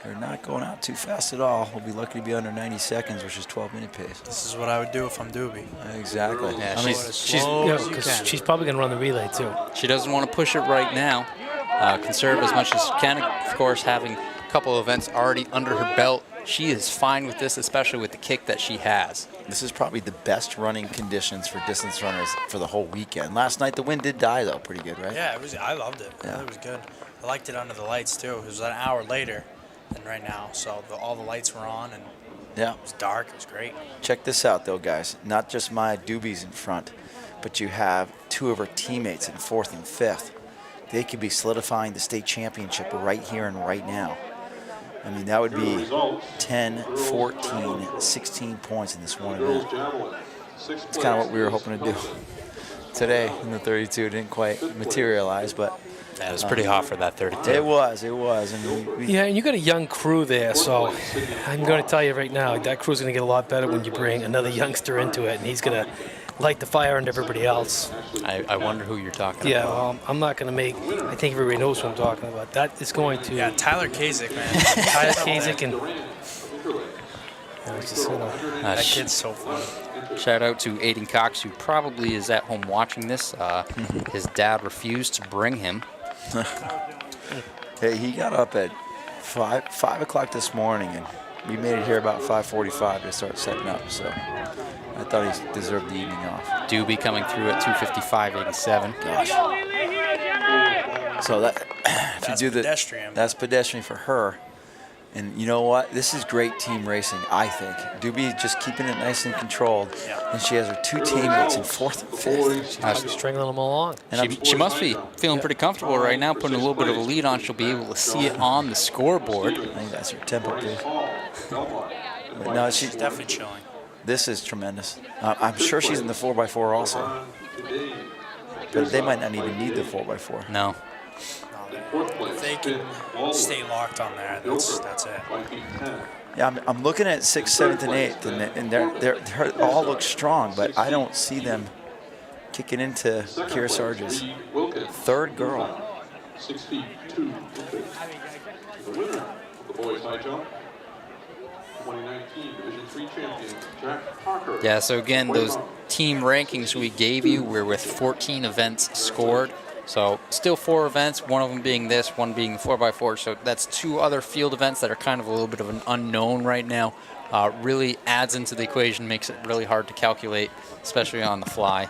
they're not going out too fast at all. We'll be lucky to be under 90 seconds, which is 12-minute pace. This is what I would do if I'm Doobie. Exactly. Yeah, I mean, she's probably going to run the relay too. She doesn't want to push it right now. Conserve as much as she can. Of course, having a couple of events already under her belt, she is fine with this, especially with the kick that she has. This is probably the best running conditions for distance runners for the whole weekend. Last night, the wind did die, though. Pretty good, right? Yeah, I loved it. Yeah. It was good. I liked it under the lights, too. It was an hour later than right now, so all the lights were on, and it was dark. It was great. Check this out, though, guys. Not just Maya Doobie's in front, but you have 2 of her teammates in 4th and 5th. They could be solidifying the state championship right here and right now. I mean, that would be 10, 14, 16 points in this one event. It's kind of what we were hoping to do today in the 32. It didn't quite materialize, but that was pretty hot for that 32. It was. And yeah, and you got a young crew there, so I'm going to tell you right now, that crew's going to get a lot better when you bring another youngster into it, and he's going to light the fire under everybody else. I wonder who you're talking about. Yeah, well, I'm not going to make. I think everybody knows what I'm talking about. That is going to. Yeah, Tyler Kasich, man. Tyler Kasich and. That kid's so fun. Shout out to Aiden Cox, who probably is at home watching this. His dad refused to bring him. Hey, he got up at 5 o'clock this morning, and we made it here about 5:45 to start setting up. So I thought he deserved the evening off. Doobie coming through at 2:55.87. Gosh. So that if you do pedestrian. That's pedestrian for her. And you know what? This is great team racing, I think. Doobie just keeping it nice and controlled. And she has her 2 teammates in 4th and 5th. She's stringing them along. She must be feeling pretty comfortable right now, putting a little bit of a lead on. She'll be able to see it on the scoreboard. I think that's her tempo, dude. But no, she's definitely chilling. This is tremendous. I'm sure she's in the 4x4 also. But they might not even need the 4x4. No. If they can stay locked on there, that's it. Yeah, I'm looking at 6th, 7th, and 8th, and they're all look strong, but I don't see them kicking into Kearsarge's 3rd girl. 6 feet 2 inches. The winner of the boys high jump, 2019 Division 3 champion Jack Parker. Yeah, so again, those team rankings we gave you were with 14 events scored. So still 4 events, one of them being this, one being the 4x4. So that's 2 other field events that are kind of a little bit of an unknown right now. Really adds into the equation, makes it really hard to calculate, especially on the fly.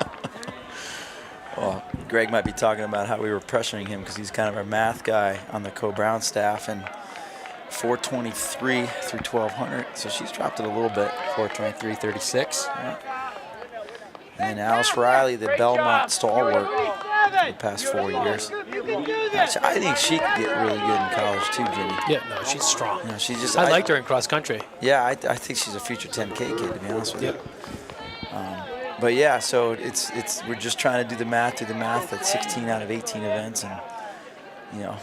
Well, Greg might be talking about how we were pressuring him because he's kind of our math guy on the Co-Brown staff, and 423 through 1200. So she's dropped it a little bit. 423.36. Yeah. And Alice Riley, the Belmont stalwart for the past 4 years. I think she could get really good in college too, Jimmy. Yeah, no, she's strong. You know, she just, I liked her in cross country. Yeah, I think she's a future 10K kid, to be honest with you. But yeah, so we're just trying to do the math at 16 out of 18 events, and you know,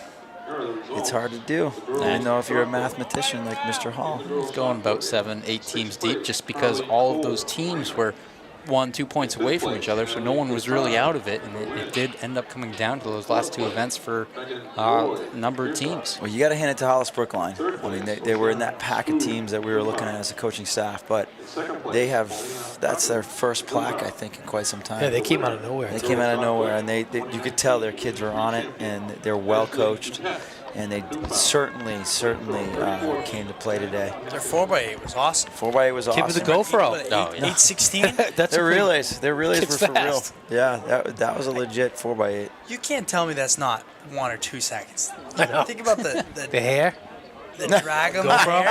it's hard to do. Even though if you're a mathematician like Mr. Hall. It's going about 7, 8 teams deep, just because all of those teams were 1-2 points away from each other, so no one was really out of it, and it did end up coming down to those last 2 events for a number of teams. Well, you got to hand it to Hollis Brookline. I mean, they were in that pack of teams that we were looking at as a coaching staff, but that's their first plaque, I think, in quite some time. Yeah, they came out of nowhere. They came out of nowhere, and you could tell their kids were on it, and they're well coached. And they certainly came to play today. Their 4x8 was awesome. 4x8 was awesome. Give it the go for out. 8:16. That's their relays were Kids for real. fast. Yeah, that was a legit 4x8. You can't tell me that's not 1 or 2 seconds. I know. Think about the hair. the drag of my hair.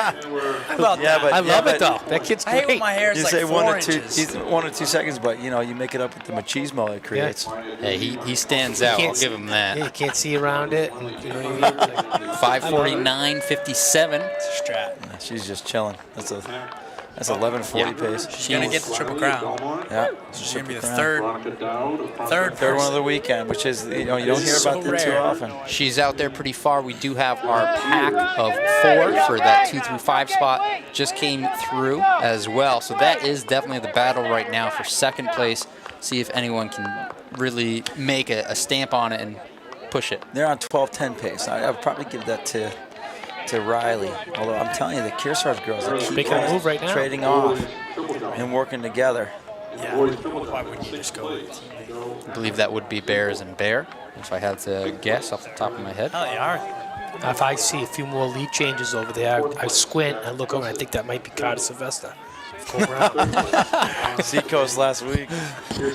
How about that? I love it though. That kid's I hate great. when my hair is You like say 4 1 or inches. 1 or 2 seconds, but you know you make it up with the machismo it creates. Yeah, he stands out. I'll give him that. Yeah, you can't see around it. And, you know what I mean? Like, 5:49.57. It's a strat. Yeah, she's just chilling. That's 11:40 pace. She's gonna get the Triple Crown. Yeah, She's gonna be the Triple third third one of the weekend, which is you don't hear about that too often. She's out there pretty far. We do have our pack of 4 for that 2 through 5 spot. Just came through as well. So that is definitely the battle right now for 2nd place. See if anyone can really make a stamp on it and push it. They're on 12:10 pace. I would probably give that to Riley. Although I'm telling you, the Kearsarge girls are Making a move right now. trading off and working together. Yeah. Why wouldn't you just go with the teammate? I believe that would be Bears and Bear, if I had to guess off the top of my head. Oh, they are. If I see a few more lead changes over there, I squint, I look over, and I think that might be Carter Sylvester. Seacoast last week.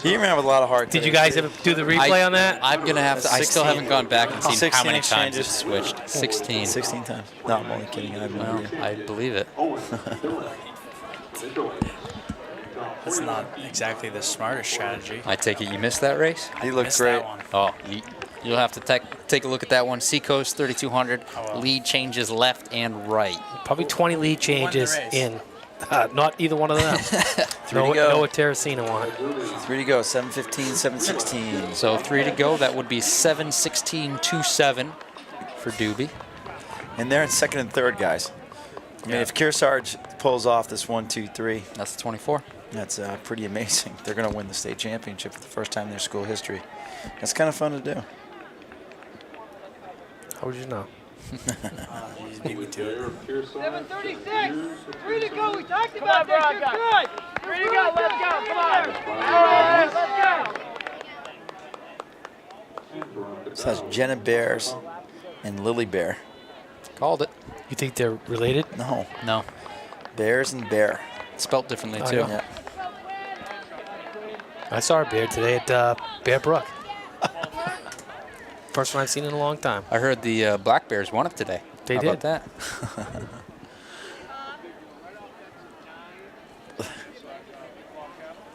He ran with a lot of heart. Did you guys ever do the replay on that? I'm going to have to. I still haven't gone back and seen how many 16 times it's exchanges. switched. 16. 16 times. No, I'm only kidding. I have no Well, idea. I believe it. That's not exactly the smartest strategy. I take it you missed that race? He looked Missed great. that one. Oh, you'll have to take a look at that one. Seacoast 3200. Lead changes left and right. Probably 20 lead changes race. in. Not either one of them. Three to go. Noah Terracina won it. 3 to go. 7:15, 7:16. So 3 to go. That would be 7:16.27 for Doobie. And they're in 2nd and 3rd, guys. I mean, if Kearsarge pulls off this 1, 2, 3, That's 24. that's pretty amazing. They're going to win the state championship for the first time in their school history. That's kind of fun to do. How would you know? He's beat me to it. 7:36. 3 to go. We talked about this. You're good. 3 to go. Let's go. Come on. Let's go. So that's Jenna Bears and Lily Bear. Called it. You think they're related? No, No. Bears and Bear. Spelt differently, I too. know. Yeah. I saw a bear today at Bear Brook. First one I've seen in a long time. I heard the Black Bears won it today. They How did. about that?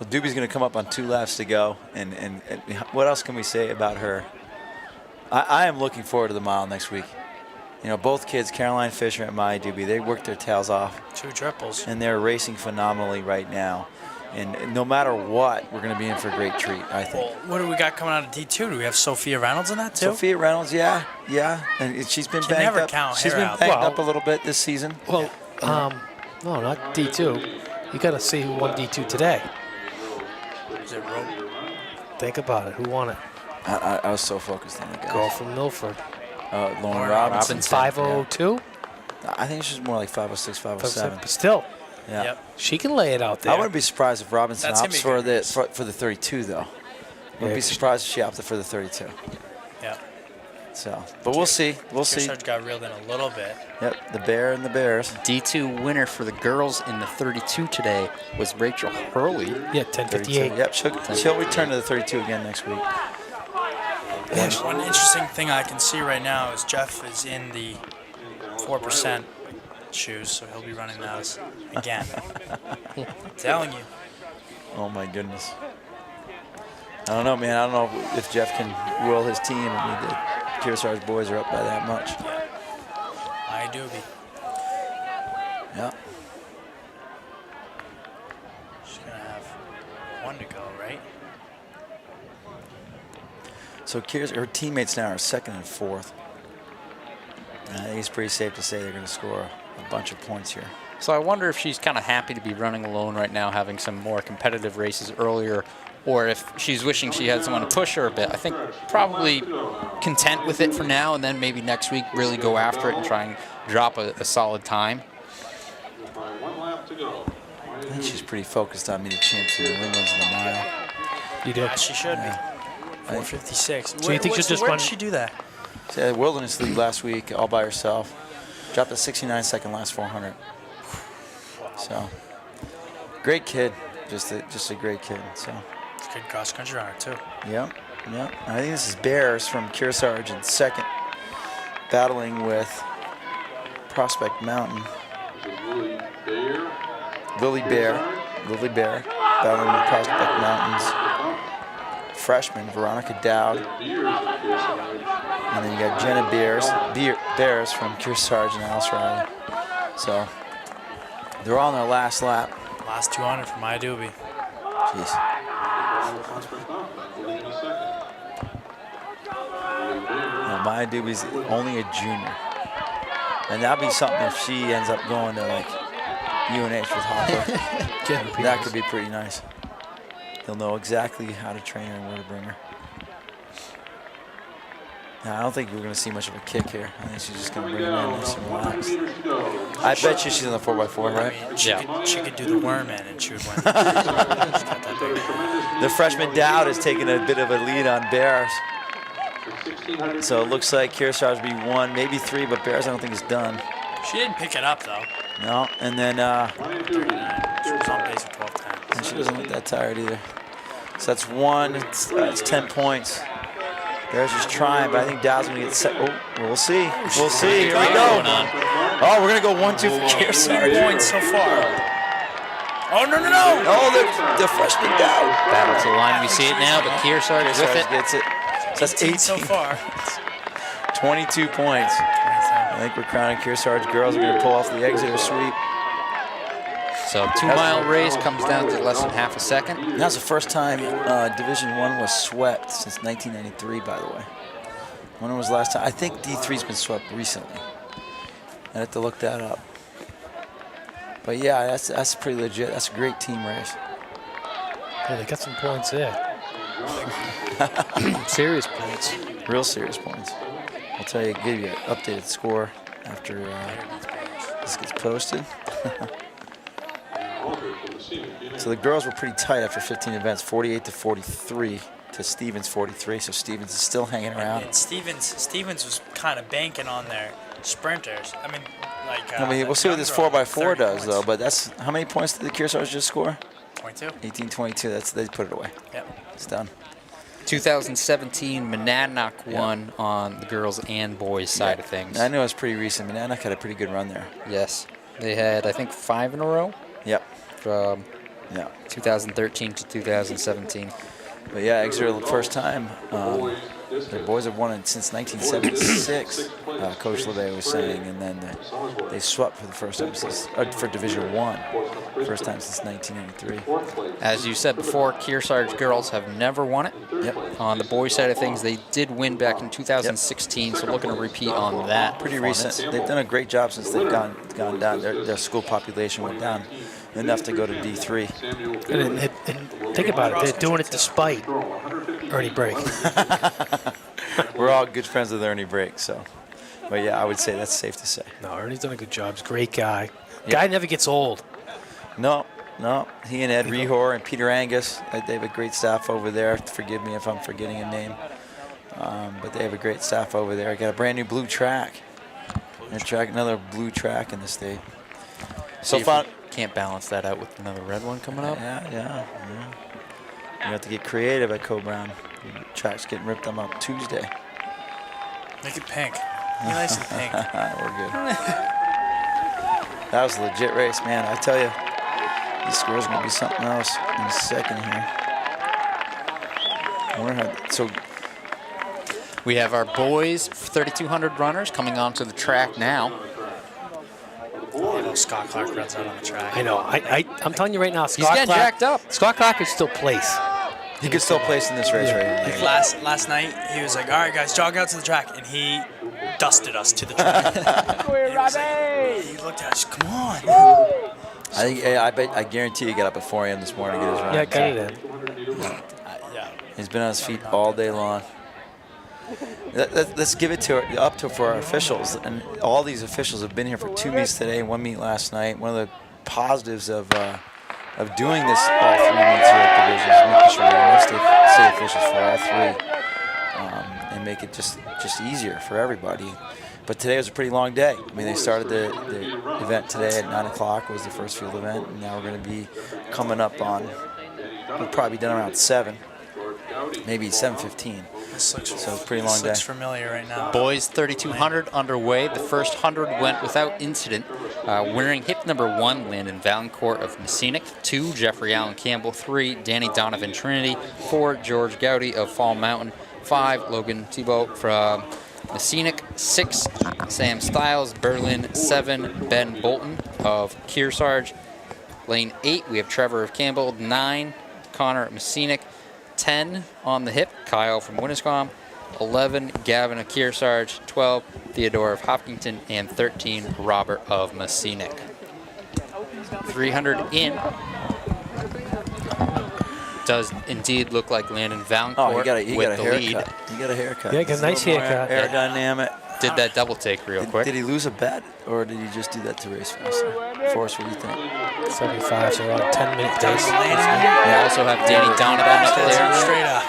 Well, Doobie's going to come up on 2 laps to go, and what else can we say about her? I am looking forward to the mile next week. You know, both kids, Caroline Fisher and Maya Doobie, they worked their tails off. 2 triples. And they're racing phenomenally right now. And no matter what, we're going to be in for a great treat, I think. Well, what do we got coming out of D2? Do we have Sophia Reynolds in that too? Sophia Reynolds, yeah. And she's been banged never up. count She's her been out. banged Well- up a little bit this season. Well, no, not D2. You got to see who won D2 today. Is it Rope? Think about it. Who won it? I was so focused on the guys. Girl from Milford. Lauren Robinson. 502? I think she's more like 506, 507. But still, Yeah. Yep. she can lay it out there. I wouldn't be surprised if Robinson That's opts gonna for be the for the 32 though. Wouldn't be surprised if she opted for the 32. Yeah. So, but we'll see. We'll see. Kearsarge got reeled in a little bit. Yep, the Bear and the Bears. D2 winner for the girls in the 32 today was Rachel Hurley. Yeah, 32. 10:58. Yep, she'll return to the 32 again next week. One interesting thing I can see right now is Jeff is in the 4% shoes, so he'll be running those again. I'm telling you. Oh my goodness. I don't know, man. I don't know if Jeff can will his team. I mean, the Kearsarge boys are up by that much. I do be. Yeah. She's going to have 1 to go, right? So her teammates now are 2nd and 4th. I think it's pretty safe to say they're going to score a bunch of points here. So I wonder if she's kind of happy to be running alone right now, having some more competitive races earlier, or if she's wishing she had someone to push her a bit. I think probably content with it for now, and then maybe next week really go after it and try and drop a solid time. 1 lap to go. I think she's pretty focused on meeting champs in New England's in the mile. You do. Yeah, she should be. 456. So you think she'll just where run- did she do that? She had a Wilderness League last week all by herself. Dropped a 69-second last 400. So, great kid. Just a great kid. So. It's a good cross-country runner, too. Yep. I think this is Bears from Kearsarge in 2nd, battling with Prospect Mountain. This is Lily Bear, battling with Prospect Mountain's freshman Veronica Dowd. And then you got Jenna Bears from Kearsarge and Alice Riley. So they're all on their last lap. Last 200 for Maya Doobie. Jeez. Now, Maya Doobie's only a junior. And that'd be something if she ends up going to like UNH with Hopper. That could be pretty nice. He'll know exactly how to train her and where to bring her. Now, I don't think we're going to see much of a kick here. I think she's just going to bring her in nice and relaxed. I bet you she's in the 4x4, right? I mean, she could do the worm in and she would win. The freshman Dowd is taking a bit of a lead on Bears. So it looks like Kearsarge will be 1, maybe 3, but Bears I don't think is done. She didn't pick it up, though. No, and then She was on pace for 12 times. and she doesn't look that tired either. So that's 1, it's 10 points. Bears just trying, but I think Dowd's going to get set. Oh, we'll see. We'll see. Here we go. Oh, we're going to go 1-2 for Kearsarge. 3 points so far. Oh, no. Oh, the freshman Dowd. Battle to the line. We see it now, but Kearsarge with it. Gets it. So that's 18 so far. 22 points. I think we're crowning Kearsarge girls are going to pull off the exit or sweep. So 2-mile race comes down to less than half a second. That's the first time Division I was swept since 1993, by the way. When was the last time? I think D3's been swept recently. I have to look that up. But yeah, that's pretty legit. That's a great team race. Yeah, they got some points there. Serious points. Real serious points. I'll tell you, give you an updated score after this gets posted. So the girls were pretty tight after 15 events, 48-43 to Stevens 43. So Stevens is still hanging around. And Stevens was kind of banking on their sprinters. I mean, like. I mean, we'll see what this 4x4 does, though. But that's how many points did the Kearsarge just score? 22. 18-22. They put it away. Yep. It's done. 2017, Monadnock won on the girls and boys side of things. I know it's pretty recent. Monadnock had a pretty good run there. Yes. They had, I think, 5 in a row. Yep. From Yeah. 2013 to 2017. But yeah, Exeter the first time. The boys have won it since 1976. Coach LeVay was saying, and then they swept for the first time since for Division I, first time since 1983. As you said before, Kearsarge girls have never won it. Yep. On the boys' side of things, they did win back in 2016, so looking to repeat on that. Pretty recent. They've done a great job since they've gone down. Their school population went down enough to go to D3. And think about it, they're doing it despite Ernie Brake. We're all good friends with Ernie Brake, so. But yeah, I would say that's safe to say. No, Ernie's done a good job. He's a great guy. Guy never gets old. No. He and Ed Rehor and Peter Angus, they have a great staff over there. Forgive me if I'm forgetting a name. But they have a great staff over there. Got a brand new blue track. Another blue track in the state. So fun. Can't balance that out with another red one coming up. Yeah. You have to get creative at Co-Brown. The track's getting ripped them up Tuesday. Make it pink. Be nice and pink. We're good. That was a legit race, man. I tell you, these scores are going to be something else in a second here. So we have our boys 3,200 runners coming onto the track now. Scott Clark runs out on the track. I know. I'm telling you right now, He's getting jacked up. Scott Clark could still place. He could still place in this race right Like last night, he was like, "All right, guys, jog out to the track," and he dusted us to the track. He looked at us, "Come on." I guarantee he got up at 4 a.m. this morning to get his run. Yeah, got it in. Yeah. He's been on his feet all day long. Let's give it for our officials, and all these officials have been here for 2 meets today, 1 meet last night. One of the positives of doing this all 3 meets here at Division is making sure we have enough state officials for all 3, and make it just easier for everybody. But today was a pretty long day. I mean, they started the event today at 9 o'clock was the first field event, and now we're going to be coming up on. We'll probably be done around 7, maybe 7:15. So it's a pretty long day. Looks familiar right now. Boys 3,200 underway. The first 100 went without incident. Wearing hip number 1, Landon Valancourt of Messinic. 2, Jeffrey Allen Campbell. 3, Danny Donovan Trinity. 4, George Gowdy of Fall Mountain. 5, Logan Thibault from Messinic. 6, Sam Stiles, Berlin. 7, Ben Bolton of Kearsarge. Lane 8, we have Trevor of Campbell. 9, Connor of Messinic. 10 on the hip, Kyle from Winnisquam. 11, Gavin of Kearsarge. 12, Theodore of Hopkinton. And 13, Robert of Messinic. 300 in. Does indeed look like Landon Valancourt with the lead. He got a haircut. Yeah, got a nice haircut. Aerodynamic. Did that double take real quick. Did he lose a bet, or did he just do that to race faster? Forrest, what do you think? 75, so around 10-minute pace. We also have Danny Donovan up there. Straight up.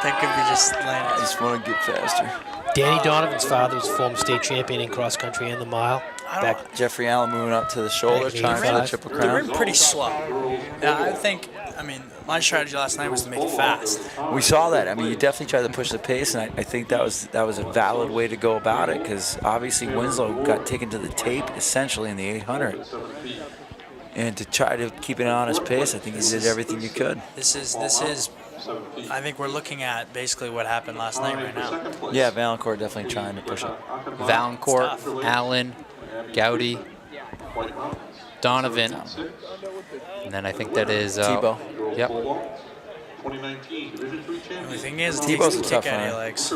That could be just landing. I just want to get faster. Danny Donovan's father was former state champion in cross country and the mile. Back Jeffrey Allen moving up to the shoulder, trying for the Triple Crown. They were pretty slow. Yeah, I mean, my strategy last night was to make it fast. We saw that. I mean, you definitely tried to push the pace, and I think that was a valid way to go about it, because obviously Winslow got taken to the tape essentially in the 800. And to try to keep an honest pace, I think you did everything you could. This is. I think we're looking at basically what happened last night right now. Yeah, Valancourt definitely trying to push it. Valancourt, Allen, Gowdy, Donovan, and then I think that is Thibault. Yep. The only thing is, it Thibault's takes a the tough kick out of runner. your legs.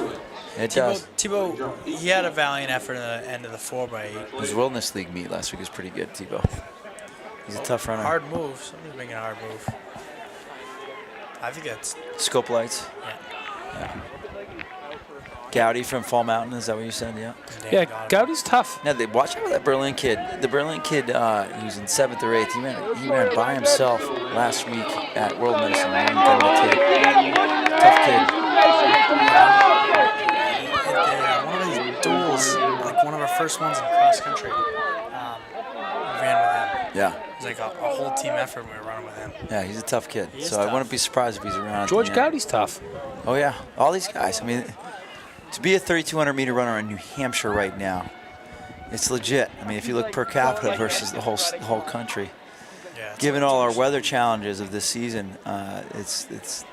It does. Thibault, he had a valiant effort at the end of the 4x8. His Wilderness League meet last week was pretty good, Thibault. He's a tough runner. Hard move. Somebody's making a hard move. I think that's... Scope lights. Yeah. Gowdy from Fall Mountain, is that what you said? Yeah. Yeah, Gowdy's tough. Now, watch out for that Berlin kid. The Berlin kid who's in 7th or 8th, he ran by himself last week at World Medicine. Tough kid. One of these duels, like one of our first ones in cross country, ran with him. Yeah. It was like a whole team effort when we were running with him. Yeah, he's a tough kid. He is So tough. I wouldn't be surprised if he's around. George Gowdy's tough. Oh, yeah. All these guys. I mean, to be a 3,200 meter runner in New Hampshire right now, it's legit. I mean, if you look per capita versus the whole country, given all our weather challenges of this season, it's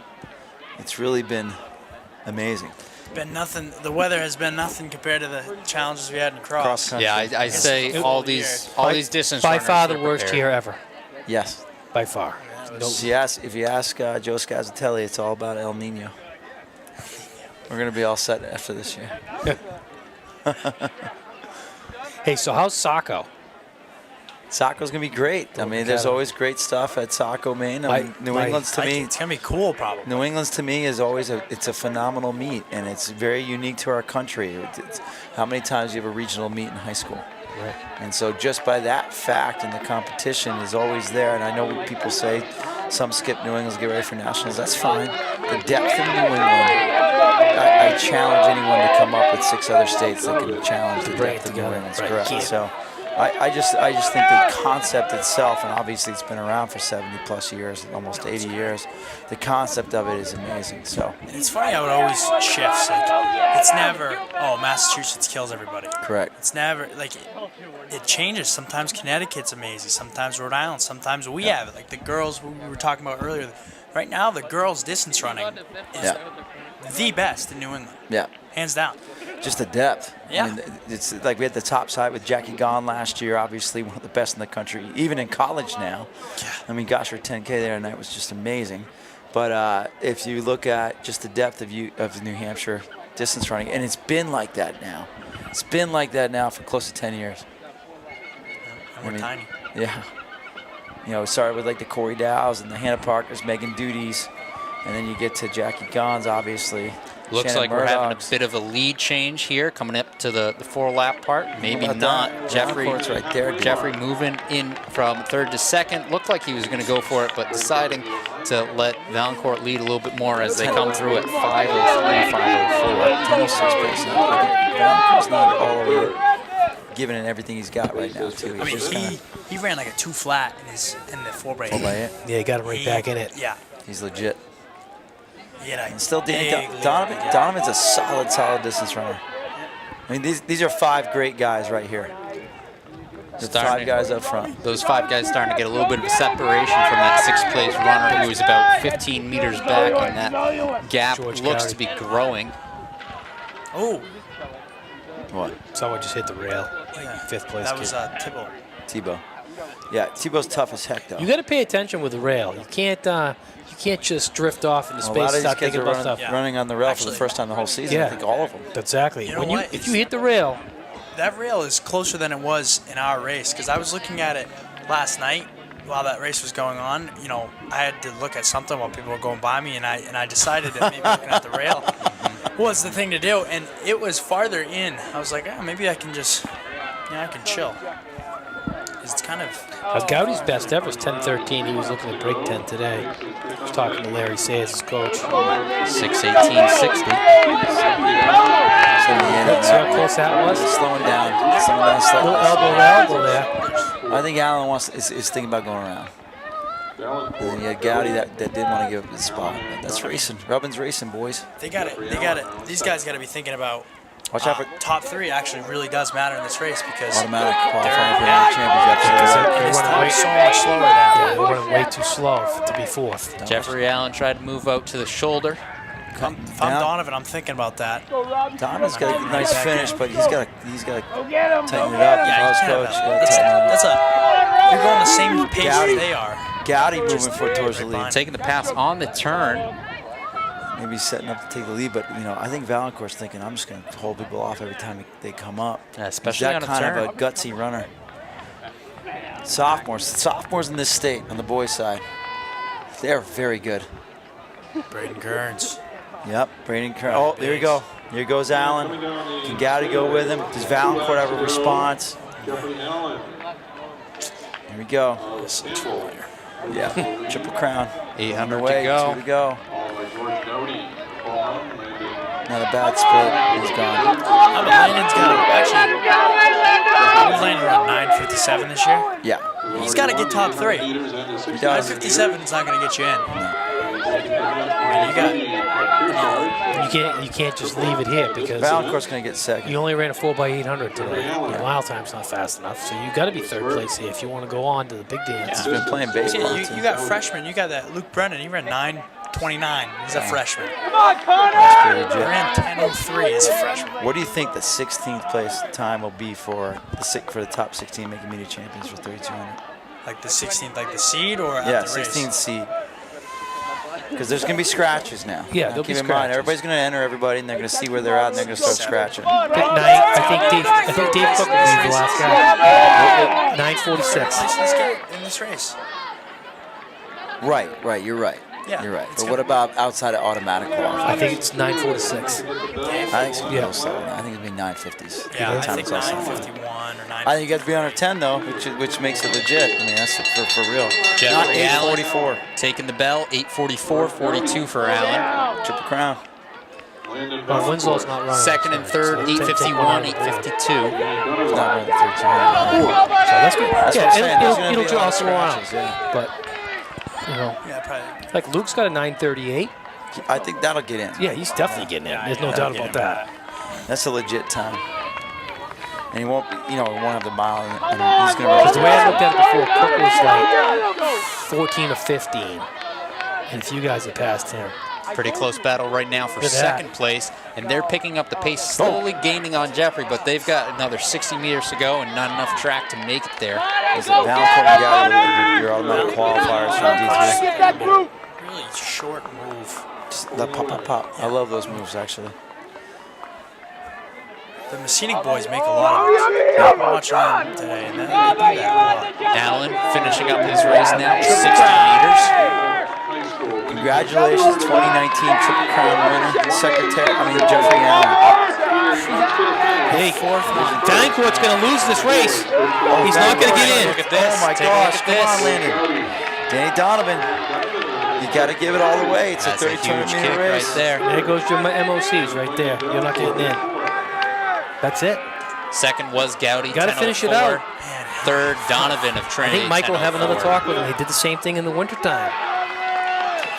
really been amazing. Been nothing. The weather has been nothing compared to the challenges we had in cross. Country. Yeah, I say all these distance by runners far the are worst prepared. year ever. Yes. By far. If you ask Joe Scazzatelli, it's all about El Nino. We're going to be all set after this year. Hey, so how's Saco? Saco's going to be great. I mean, there's always great stuff at Saco, Maine. I mean, New England's to me, it's gonna be cool, probably. New England's to me is always it's a phenomenal meet, and it's very unique to our country. It's how many times do you have a regional meet in high school? Right. And so just by that fact, and the competition is always there. And I know what people say, some skip New England's, get ready for nationals. That's fine. The depth in New England, I challenge anyone to come up with 6 other states that can challenge the depth of New England's. Correct. So I just think the concept itself, and obviously it's been around for 70 plus years, almost 80 years. The concept of it is amazing. So And it's funny how it always shifts. Like, it's never, oh, Massachusetts kills everybody. correct. It's never like it changes. Sometimes Connecticut's amazing. Sometimes Rhode Island. Sometimes we have it. Like the girls we were talking about earlier. Right now, the girls' distance running is the best in New England. Yeah. Hands down. Just the depth. Yeah. I mean, it's like we had the top side with Jackie Gahn last year, obviously one of the best in the country, even in college now. Yeah. I mean, gosh, her 10K there tonight was just amazing. But if you look at just the depth of New Hampshire distance running, and it's been like that now. It's been like that now for close to 10 years. And we're tiny. Yeah. You know, it started with like the Corey Dows and the Hannah Parkers, Megan Duties, and then you get to Jackie Gahn's, obviously. Looks Shannon like we're having a Murdoch's. bit of a lead change here coming up to the 4-lap part. Maybe about not. that? Jeffrey, Valancourt's right there, dude. Jeffrey moving in from 3rd to 2nd. Looked like he was going to go for it, but deciding to let Valancourt lead a little bit more as they come through at 5:03, 5:04. 26 pace. Valancourt's not all over giving it everything he's got right now, too. I He's just mean, he ran like a 2 flat in the 4x8. 4x8. Yeah, you got him right back in it. Yeah. He's legit. Yeah. And still, big Donovan's a solid distance runner. I mean, these are 5 great guys right here. The 5 guys up front. Those 5 guys starting to get a little bit of a separation from that 6th place runner who was about 15 meters back, and that gap looks to be growing. Oh. What? Someone just hit the rail. Yeah. 5th place. That was kid. Tebow. Yeah, Tebow's tough as heck, though. You got to pay attention with the rail. You can't just drift off into A space lot and of these start kids thinking are about running stuff. on the rail for the first time the whole season. Yeah. I think all of them. Exactly. You know what? If you hit the rail, That rail is closer than it was in our race, because I was looking at it last night while that race was going on. You know, I had to look at something while people were going by me, and I decided that maybe looking at the rail was the thing to do, and it was farther in. I was like, oh, maybe I can just, I can chill. It's kind of... Gowdy's best ever is 10:13. He was looking at break 10 today. I was talking to Larry Sayers, his coach. 6:18.60. See how close that was? Slowing down. Little elbow to elbow there. I think Allen is thinking about going around. And then you had Gowdy that didn't want to give up his spot. That's racing. Robin's racing, boys. They got it. These guys got to be thinking about Watch out for top 3 actually really does matter in this race, because automatic qualifying for they're- the championship. and this They time's so went much slower than Yeah, they went way too slow to be 4th. Jeffrey Allen tried to move out to the shoulder. If I'm Donovan, I'm thinking about that. Donovan's got a nice finish, but he's got to tighten it up. Yeah, If I you was can't coach, have gotta that. tighten it up. That's you're going the same pace Gowdy. as they are. Gowdy moving towards the lead. Taking the pass on the turn. Maybe setting up to take the lead, but I think Valancourt's thinking I'm just going to hold people off every time they come up. Yeah, especially He's on that a kind turn. of a gutsy runner. Sophomores in this state on the boys' side, they're very good. Braden Kearns. Yep, Braden Kearns. Oh, there we go. Here goes Allen. Can Gowdy go with him? Does Valancourt have a response? Here we go. Yeah, Triple Crown. 800 Underway, to go. 2 to go. Not a bad split. He's gone. Landon's got Landon around 9:57 this year. Yeah. He's got to get top 3. He does. 9:57 is not going to get you in. I mean, you got You can't just leave it here because Valancourt's going to get second. you only ran a 4x800 today. Your mile time's not fast enough, so you got to be third place here if you want to go on to the big dance. He's been playing baseball. You got freshmen. You got that Luke Brennan. He ran 9:29. He's a freshman. Come on, Connor! He ran 10:03 as a freshman. What do you think the 16th place time will be for the top 16 making media champions for 3200? Like the 16th, like the seed, or at Yeah, the race? 16th seed. Because there's going to be scratches now. Yeah, Now, there'll be keep in mind, scratches. everybody's going to enter everybody, and they're going to see where they're at, and they're going to start scratching. Pick 9. I think Dave Cook will be the last guy. 9:46. Let's get in this race. Right, you're right. Yeah, You're right. it's But what about outside of automatic qualifying? I think it's 9:46. I think it's going to Yeah. go slower. I think it'll be 9:50s. Yeah, I Time think close enough. 9:51 or 9. I think you got to be under 10 though, which makes it legit. I mean, that's for real. Not Jeffrey Allen 8:44. taking the bell. 8:44.42 for Allen. Triple crown. Well, Winslow's not running. Second and third, 8:51, 8:52. He's not running 1300. So that's good. That's what I'm saying. Yeah, There's gonna it'll be a lot of jostle around. scratches, yeah. But, Yeah, probably. like Luke's got a 9:38. I think that'll get in. Yeah, he's definitely getting in. There's no doubt about that. That's a legit time. And he won't, he won't have the mile, and he's going to Because the way I looked at it before, Cook was like 14 or 15. And a few guys have passed him. Pretty close battle right now for Look at that. second place, and they're picking up the pace, slowly gaining on Jeffrey, but they've got another 60 meters to go and not enough track to make it there. Is it Valancourt you got your automatic qualifiers from D3? Get that group! Really short move. Just the pop. I love those moves, actually. The Messinic boys make a lot of it. I'm watching them today, and they do that a lot. Allen finishing up his race now, 60 meters. Congratulations, 2019 Triple Crown winner, Jeffrey Allen. Hey, Valancourt's going to lose this race. He's not going to get in. Look at this. Oh my Take a look gosh, at come this. on, Landon. Danny Donovan, you got to give it all the way. It's That's a a 3200 huge meter kick race. right there. There goes your MOCs right there. You're not getting in. That's it. Second was Gowdy, Got to finish it out. Third, Donovan of I Trinity. think Mike will have another 10:04. talk with him. They did the same thing in the wintertime.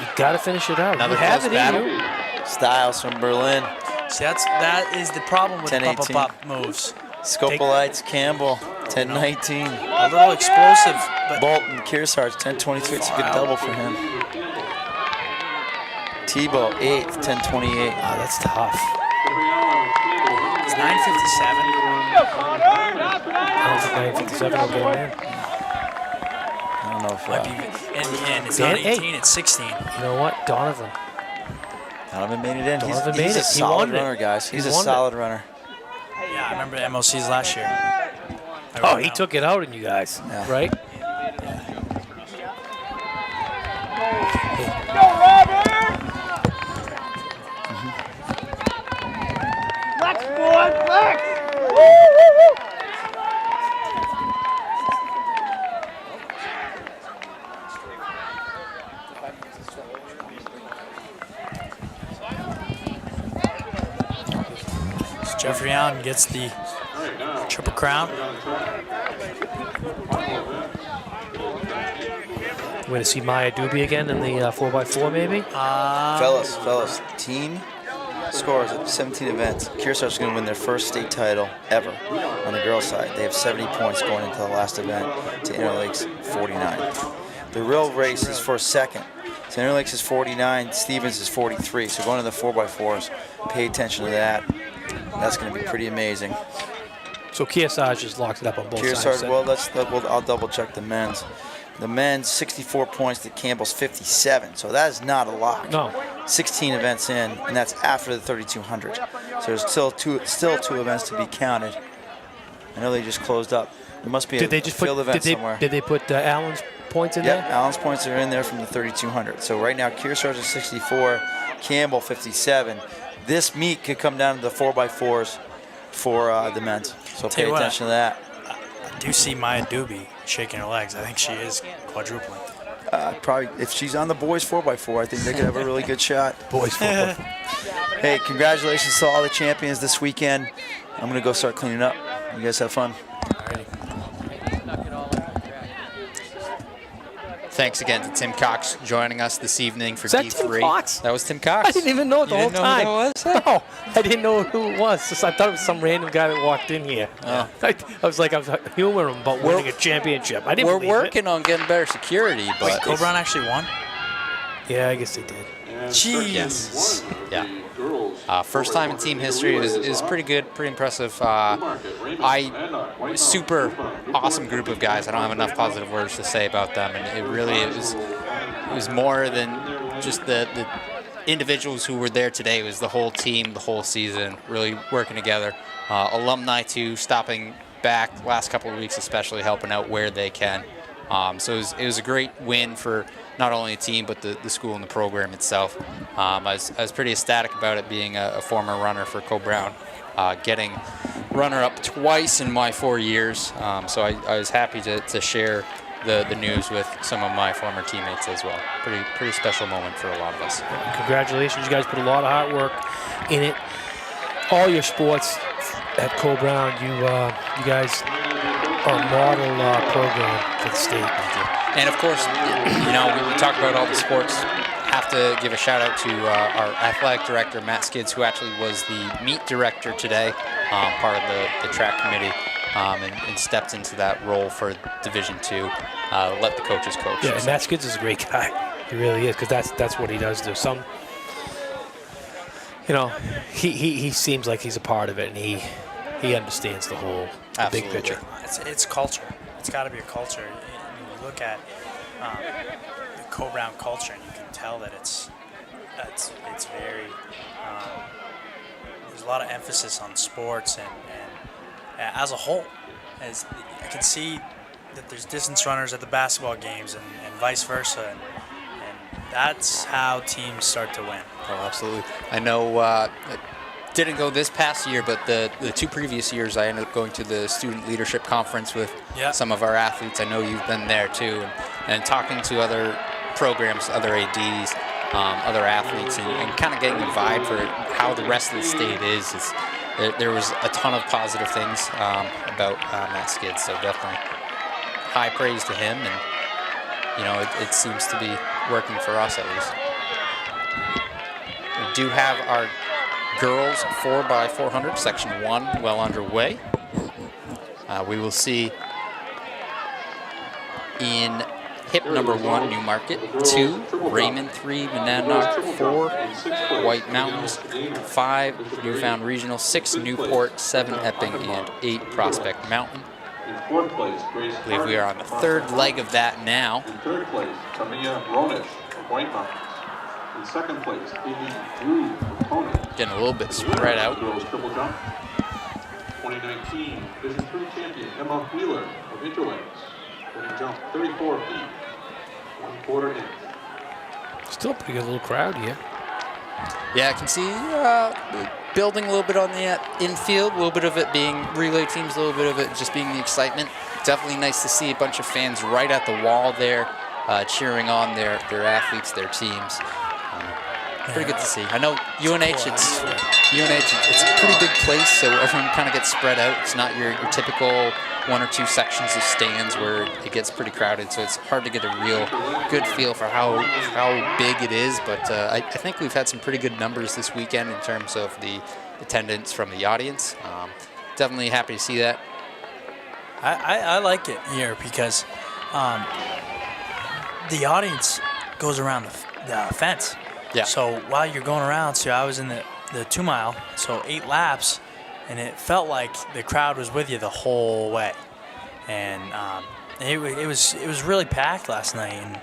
You got to finish it out. Another You have close it in battle. you. Styles from Berlin. See, that is the problem with the 10-18. pop moves. Scopolites, Campbell, 10-19. A little explosive, but Bolton, Kearsarge, 10-22. It's a good double for him. Tebow, 8th, 10-28. Oh, that's tough. it's 9:57. I don't think 9:57 will get him in. I don't know if Might be, and it's not Dan- 18, it's 16. You know what? Donovan. Donovan made it in. Donovan He's made a it. He solid wanted it. runner, guys. He's He a wanted solid runner. Yeah, I remember the MOCs last year. Oh, he took it out in you guys, Yeah. right? Go, Robert! Flex, boy, flex! Woo, woo, woo! So Jeffrey Allen gets the Triple Crown. We're going to see Maya Doobie again in the 4x4 maybe? Fellas, team scores at 17 events. Kearsarge's going to win their first state title ever on the girls' side. They have 70 points going into the last event to Interlakes 49. The real race is for second. So Interlakes is 49, Stevens is 43. So going to the 4x4s, pay attention to that. That's going to be pretty amazing. So Kearsarge just locked it up on both sides. Kearsarge, I'll double check the men's. The men's 64 points to Campbell's 57. So that is not a lock. No. 16 events in, and that's after the 3,200. So there's still two events to be counted. I know they just closed up. There must be a field event somewhere. Did they put Allen's points in Yep, there? Allen's points are in there from the 3,200. So right now, Kearsarge is 64, Campbell 57. This meet could come down to the 4x4s for the men's. So pay attention to that. I do see Maya Doobie shaking her legs. I think she is quadrupling. Probably, if she's on the boys 4x4, I think they could have a really good shot. Boys 4x4. Hey, congratulations to all the champions this weekend. I'm going to go start cleaning up. You guys have fun. Thanks again to Tim Cox joining us this evening for Is that D3. Tim Cox? That was Tim Cox. I didn't even know it the You whole didn't know time. who that was? No, I didn't know who it was. I thought it was some random guy that walked in here. Oh. I was humoring him about winning a championship. I didn't We're believe working on getting better security, but Wait, Co Brown actually won? Yeah, I guess they did. Jeez. Yes. Yeah. First time in team history. It was pretty good, pretty impressive. Super awesome group of guys. I don't have enough positive words to say about them, and it was more than just the individuals who were there today. It was the whole team, the whole season, really working together. Alumni too, stopping back last couple of weeks, especially helping out where they can. So it was a great win for not only the team, but the school and the program itself. I was pretty ecstatic about it, being a former runner for Co Brown, getting runner-up twice in my 4 years. So I was happy to share the news with some of my former teammates as well. Pretty special moment for a lot of us. Congratulations, you guys put a lot of hard work in it. All your sports at Co Brown, you guys are a model program for the state. Thank you. And of course, we talk about all the sports. Have to give a shout out to our athletic director, Matt Skids, who actually was the meet director today, part of the track committee, and stepped into that role for Division II. Let the coaches coach. Yeah, and Matt Skids is a great guy. He really is, because that's what he does do. He seems like he's a part of it, and he understands the whole big picture. It's culture. It's got to be a culture. You look at the Co Brown culture, and you can tell that it's very. There's a lot of emphasis on sports and as a whole. As I can see that there's distance runners at the basketball games and vice versa, and that's how teams start to win. Oh, absolutely. I know it didn't go this past year, but the 2 previous years I ended up going to the student leadership conference with some of our athletes. I know you've been there too, and talking to other programs, other ADs, other athletes, and kind of getting the vibe for how the rest of the state is. There was a ton of positive things about Matt Skids, so definitely high praise to him, and it seems to be working for us at least. We do have our girls 4x400 section 1 well underway. We will see in hip number 1 Newmarket, 2 Raymond, 3 Monadnock, 4 White Mountains, 5 Newfound Regional, 6 Newport, 7 Epping, and 8 Prospect Mountain. In 4th place, Grace I believe we are on the 3rd leg of that now. In 3rd place, Tamia Ronish of White Mountains. In 2nd place, Amy Drew of Conant. Getting a little bit spread out. Girls triple jump. 2019 Division III champion Emma Wheeler of Interlanes. Winning jump 34 feet, 1/4 inch. Still a pretty good little crowd here. Yeah, I can see building a little bit on the infield, a little bit of it being relay teams, a little bit of it just being the excitement. Definitely nice to see a bunch of fans right at the wall there, cheering on their athletes, their teams. Pretty good to see. I know UNH, it's a pretty big place, so everyone kind of gets spread out. It's not your typical 1 or 2 sections of stands where it gets pretty crowded, so it's hard to get a real good feel for how big it is. But I think we've had some pretty good numbers this weekend in terms of the attendance from the audience. Definitely happy to see that. I like it here because the audience goes around the fence. Yeah. So while you're going around, I was in the 2 mile, so 8 laps, and it felt like the crowd was with you the whole way, and it was really packed last night,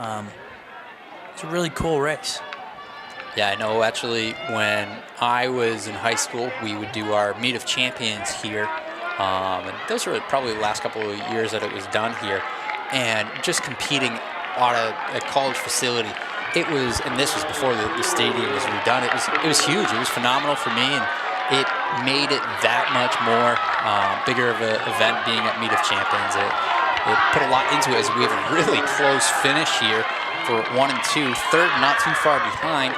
and it's a really cool race. Yeah, I know actually when I was in high school, we would do our Meet of Champions here, and those were probably the last couple of years that it was done here, and just competing on a college facility. It was, and this was before the stadium was redone. It was huge. It was phenomenal for me, and it made it that much more bigger of an event being at Meet of Champions. It put a lot into it as we have a really close finish here for 1 and 2. 3rd, not too far behind.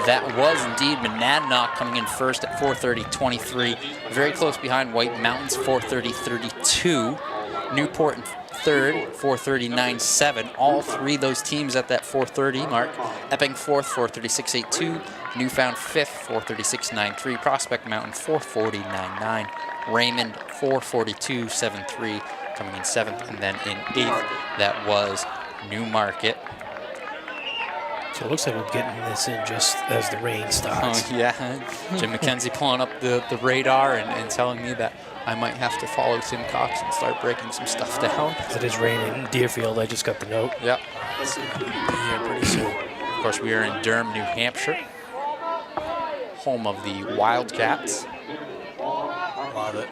That was indeed Monadnock coming in first at 4:30.23. Very close behind White Mountains, 4:30.32. Newport in third, 4:39.7. All three of those teams at that 4:30 mark. Epping fourth, 4:36.82. Newfound fifth, 4:36.93. Prospect Mountain, 4:40.99. Raymond, 4:42.73, coming in seventh. And then in eighth, that was Newmarket. So it looks like we're getting this in just as the rain starts. Oh, yeah. Jim McKenzie pulling up the radar and telling me that I might have to follow Tim Cox and start breaking some stuff down. It is raining in Deerfield. I just got the note. Yep. Here pretty soon. Of course, we are in Durham, New Hampshire, home of the Wildcats. Love it.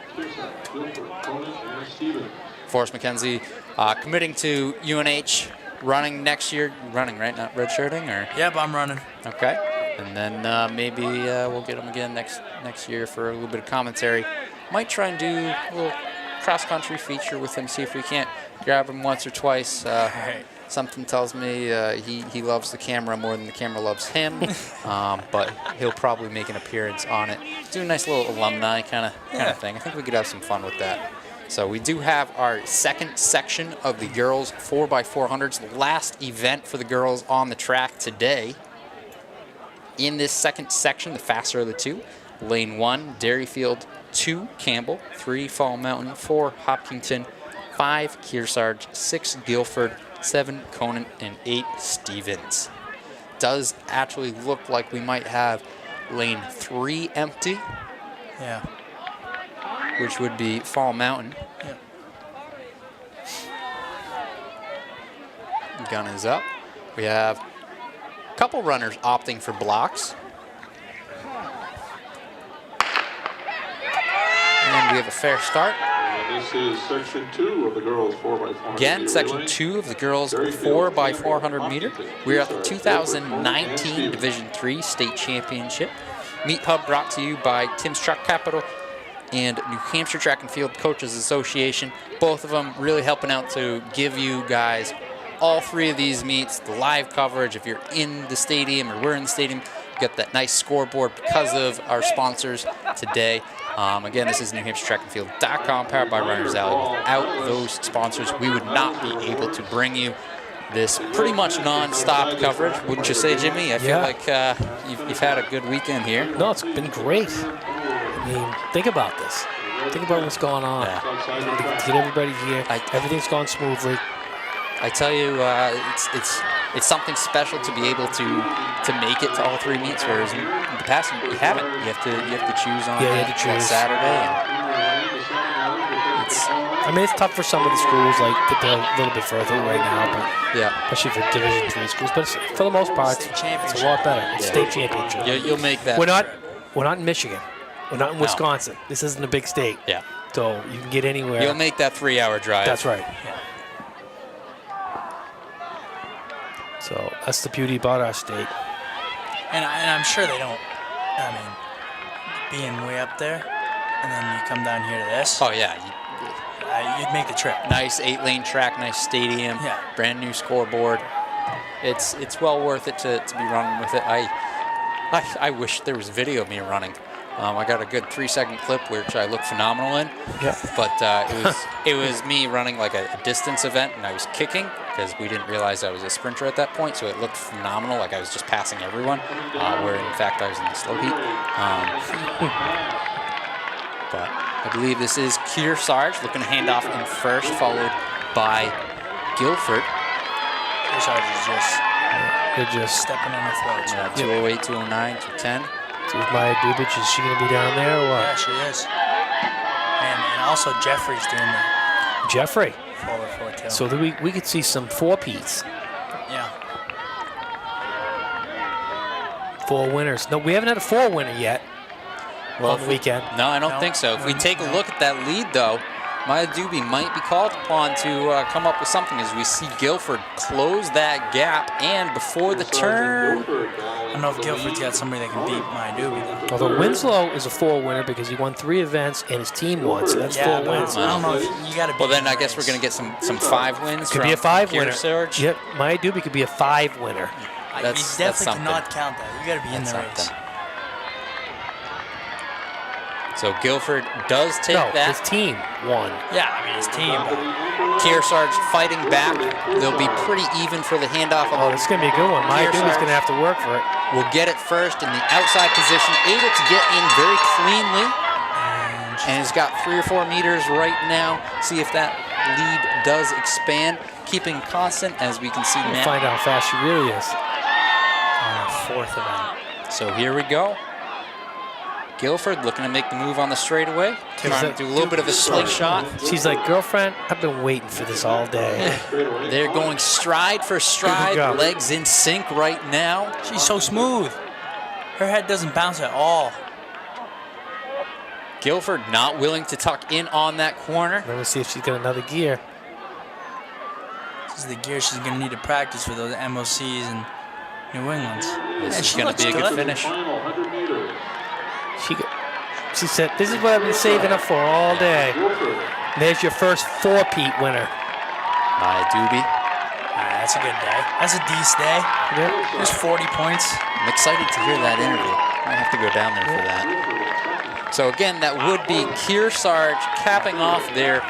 Forrest McKenzie committing to UNH, running next year. Running, right? Not redshirting, or? Yep, I'm running. Okay. And then maybe we'll get him again next year for a little bit of commentary. Might try and do a little cross-country feature with him, see if we can't grab him once or twice. Something tells me he loves the camera more than the camera loves him, but he'll probably make an appearance on it. Do a nice little alumni kind of thing. I think we could have some fun with that. So we do have our second section of the girls 4x400s, the last event for the girls on the track today. In this second section, the faster of the two, lane 1, Dairyfield, 2, Campbell, 3, Fall Mountain, 4, Hopkinton, 5, Kearsarge, 6, Guilford, 7, Conant, and 8, Stevens. Does actually look like we might have lane 3 empty. Yeah. Which would be Fall Mountain. Yep. Gun is up. We have a couple runners opting for blocks. And we have a fair start. This is section 2 of the girls 4x400. Again, section 2 of the girls 4x400 meter. We're at the 2019 Division III State Championship. Meet Hub brought to you by Tim's Truck Capital and New Hampshire Track and Field Coaches Association. Both of them really helping out to give you guys all three of these meets, the live coverage. If you're in the stadium or we're in the stadium, you got that nice scoreboard because of our sponsors today. Again, this is NewHampshireTrackandField.com, powered by Runners Alley. Without those sponsors, we would not be able to bring you this pretty much non-stop coverage. Wouldn't you say, Jimmy? I feel like you've had a good weekend here. No, it's been great. I mean, think about this. Think about what's going on. Yeah. To get everybody here, everything's gone smoothly. I tell you, it's something special to be able to make it to all three meets, whereas in the past you haven't. You have to choose on Saturday. I mean, it's tough for some of the schools, like they're a little bit further right now, but especially for Division III schools. But for the most part, it's a lot better. It's state championship. You'll make that. We're not in Michigan. We're not in Wisconsin. This isn't a big state. Yeah. So you can get anywhere. You'll make that 3-hour drive. That's right. Yeah. So that's the beauty about our state. And I'm sure they don't. I mean, being way up there, and then you come down here to this. Oh yeah. You'd make the trip. Nice 8-lane track, nice stadium, brand new scoreboard. It's well worth it to be running with it. I wish there was video of me running. I got a good 3-second clip which I look phenomenal in. Yeah. But it was me running like a distance event, and I was kicking because we didn't realize I was a sprinter at that point. So it looked phenomenal, like I was just passing everyone, where in fact I was in the slow heat. But I believe this is Kearsarge looking to hand off in first, followed by Guilford. Kearsarge is just stepping on the throats. 208, 209, 210. So is Maya Dubich, is she going to be down there or what? Yeah, she is. And also Jeffrey's doing that. Jeffrey. 4x4 too. So we could see some 4-peats. Yeah. 4 winners. No, we haven't had a 4 winner yet on the weekend. No, I don't think so. If we take a look at that lead, though, Maya Doobie might be called upon to come up with something as we see Guilford close that gap, and before the turn. I don't know if Guilford's got somebody that can beat Maya Doobie, though. Although Winslow is a 4 winner because he won 3 events and his team won, so that's 4 wins. I don't know if you got to be. Well, then I guess we're going to get some 5 wins. Could be a 5 winner. Kearsarge. Yep, Maya Doobie could be a 5 winner. You definitely cannot count that. You got to be in the race. So Guilford does take No, that. his team won. Yeah, I mean his team. Kearsarge fighting back. They'll be pretty even for the handoff. Oh, this is going to be a good one. My dude's going to have to work for it. Will get it first in the outside position, able to get in very cleanly. And he's got 3 or 4 meters right now. See if that lead does expand. Keeping constant, as we can see now. Find out how fast she really is. On a 4th event. So here we go. Guilford looking to make the move on the straightaway. Trying to do a little bit of a slingshot. She's like, girlfriend, I've been waiting for this all day. They're going stride for stride, legs in sync right now. She's so smooth. Her head doesn't bounce at all. Guilford not willing to tuck in on that corner. Let me see if she's got another gear. This is the gear she's going to need to practice for those MOCs and New England's. This is going to be a good finish. She said, this is what I've been saving up for all day. And there's your first 4-peat winner. My doobie. That's a good day. That's a decent day. Yep. There's 40 points. I'm excited to hear that interview. I have to go down there for that. So again, that would be Kearsarge capping off their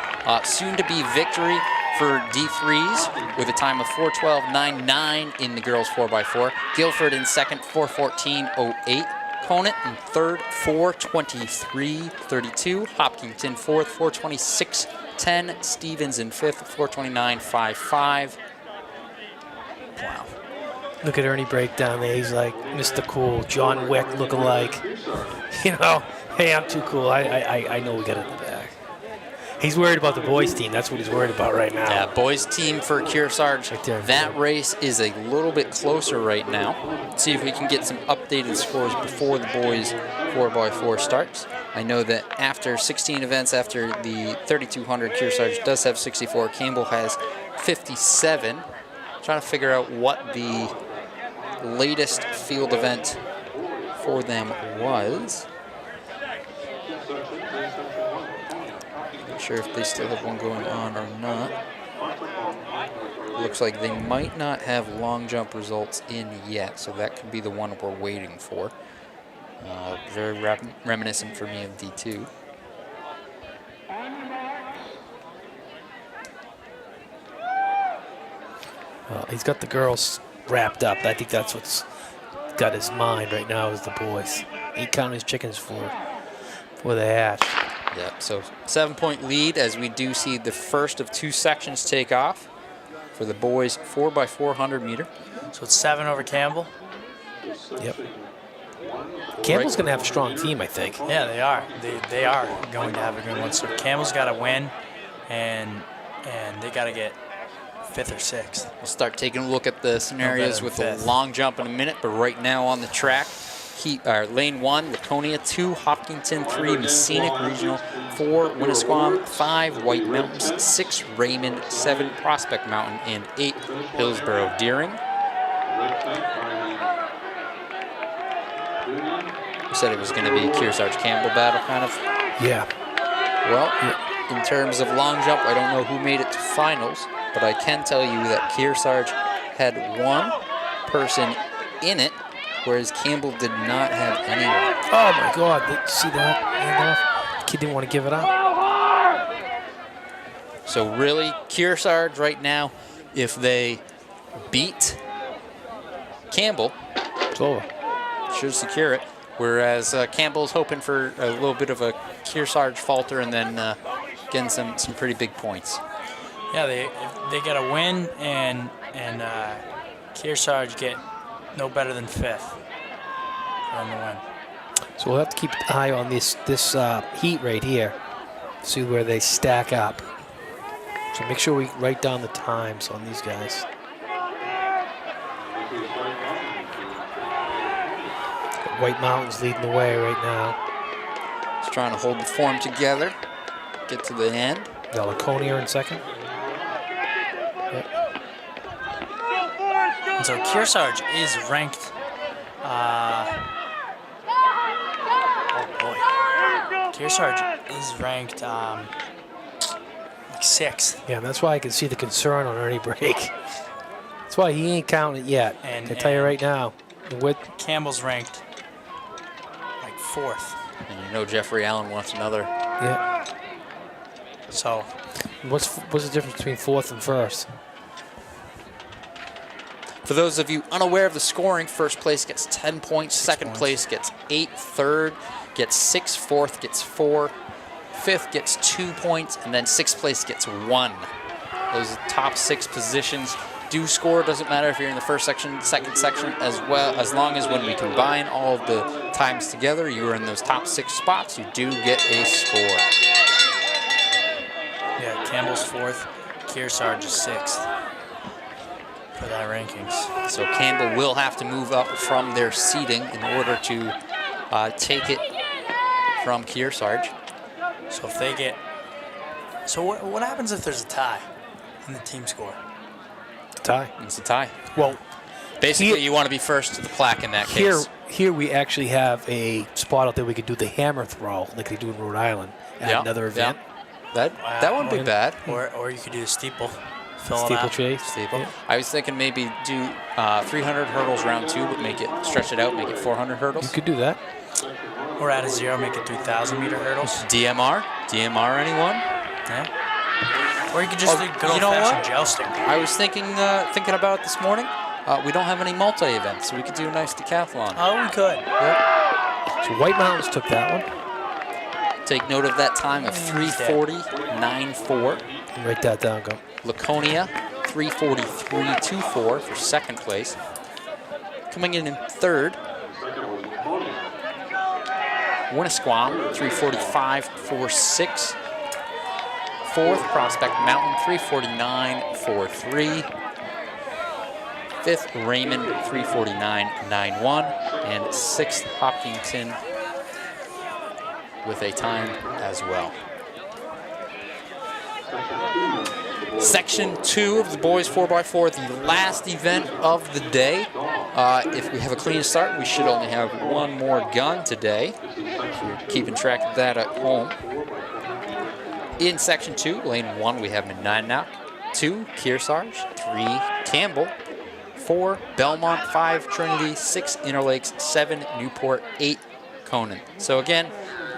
soon-to-be victory for D3s with a time of 4:12.99 in the girls 4x4. Guilford in second, 4:14.08. Conant in third, 4:23.32. Hopkinton fourth, 4:26.10. Stevens in fifth, 4:29.55. Wow. Look at Ernie break down there. He's like Mr. Cool, John Wick lookalike. You know, hey, I'm too cool. I know we got it in the bag. He's worried about the boys' team. That's what he's worried about right now. Yeah, boys' team for Kearsarge. Right there. That race is a little bit closer right now. Let's see if we can get some updated scores before the boys 4x4 starts. I know that after 16 events, after the 3,200, Kearsarge does have 64. Campbell has 57. Trying to figure out what the latest field event for them was. Not sure if they still have one going on or not. Looks like they might not have long jump results in yet, so that could be the one we're waiting for. Very reminiscent for me of D2. He's got the girls wrapped up. I think that's what's got his mind right now is the boys. He counting his chickens for the hash. Yep, so 7-point lead as we do see the first of 2 sections take off for the boys 4x400 meter. So it's 7 over Campbell? Yep. Campbell's going to have a strong team, I think. Yeah, they are. They are going to have a good one. So Campbell's got to win, and they got to get 5th or 6th. We'll start taking a look at the scenarios with the long jump in a minute, but right now on the track, lane 1, Laconia, 2, Hopkinton, 3, Messinic Regional, 4, Winnisquam, 5, White Mountains, 6, Raymond, 7, Prospect Mountain, and 8, Hillsborough Deering. You said it was going to be a Kearsarge-Campbell battle, kind of? Yeah. Well, in terms of long jump, I don't know who made it to finals, but I can tell you that Kearsarge had one person in it, whereas Campbell did not have anyone. Oh my God! Did you see that handoff? The kid didn't want to give it up. So really, Kearsarge right now, if they beat Campbell, it's over. Should secure it. Whereas Campbell's hoping for a little bit of a Kearsarge falter and then getting some pretty big points. Yeah, they got to win and Kearsarge get no better than 5th on the win. So we'll have to keep an eye on this heat right here. See where they stack up. So make sure we write down the times on these guys. Got White Mountains leading the way right now. Just trying to hold the form together, get to the end. Got Laconia in second. Yep. And so Kearsarge is ranked. Oh boy. Kearsarge is ranked like 6th. Yeah, that's why I can see the concern on Ernie Break. That's why he ain't counting it yet. I can tell you right now. With Campbell's ranked like 4th. And you know Jeffrey Allen wants another. Yeah. So, What's the difference between fourth and first? For those of you unaware of the scoring, first place gets 10 points, second place gets 8, third gets 6, fourth gets 4, fifth gets 2 points, and then sixth place gets 1. Those top 6 positions do score. Doesn't matter if you're in the first section, second section, as well, as long as when we combine all of the times together, you are in those top 6 spots, you do get a score. yeah, Campbell's 4th, Kearsarge is 6th for that rankings. So Campbell will have to move up from their seating in order to take it from Kearsarge. So if they get, so what happens if there's a tie in the team score? Tie. It's a tie. Well, basically, you want to be first to the plaque in that case. Here we actually have a spot out there we could do the hammer throw like they do in Rhode Island at another event. Yeah. That wouldn't be bad. Or you could do a steeple. Fill it out. Steeplechase. Steeple. Yeah. I was thinking maybe do 300 hurdles round 2, but stretch it out, make it 400 hurdles. You could do that. Or add a 0, make it 3,000-meter hurdles. DMR anyone? Yeah. Or you could just do good old-fashioned jousting. I was thinking about it this morning. We don't have any multi-events, so we could do a nice decathlon. Oh, we could. Yep. So White Mountains took that one. Take note of that time of 3:40.94. Write that down, go. Laconia, 3:43.24 for second place. Coming in third, Winnisquam, 3:45.46. Fourth, Prospect Mountain, 3:49.43. Fifth, Raymond, 3:49.91. And sixth, Hopkinton with a time as well. Section 2 of the boys 4x4, the last event of the day. If we have a clean start, we should only have one more gun today. If you're keeping track of that at home. In Section 2, Lane 1, we have Monadnock, 2, Kearsarge, 3, Campbell, 4, Belmont, 5, Trinity, 6, Interlakes, 7, Newport, 8, Conan. So again,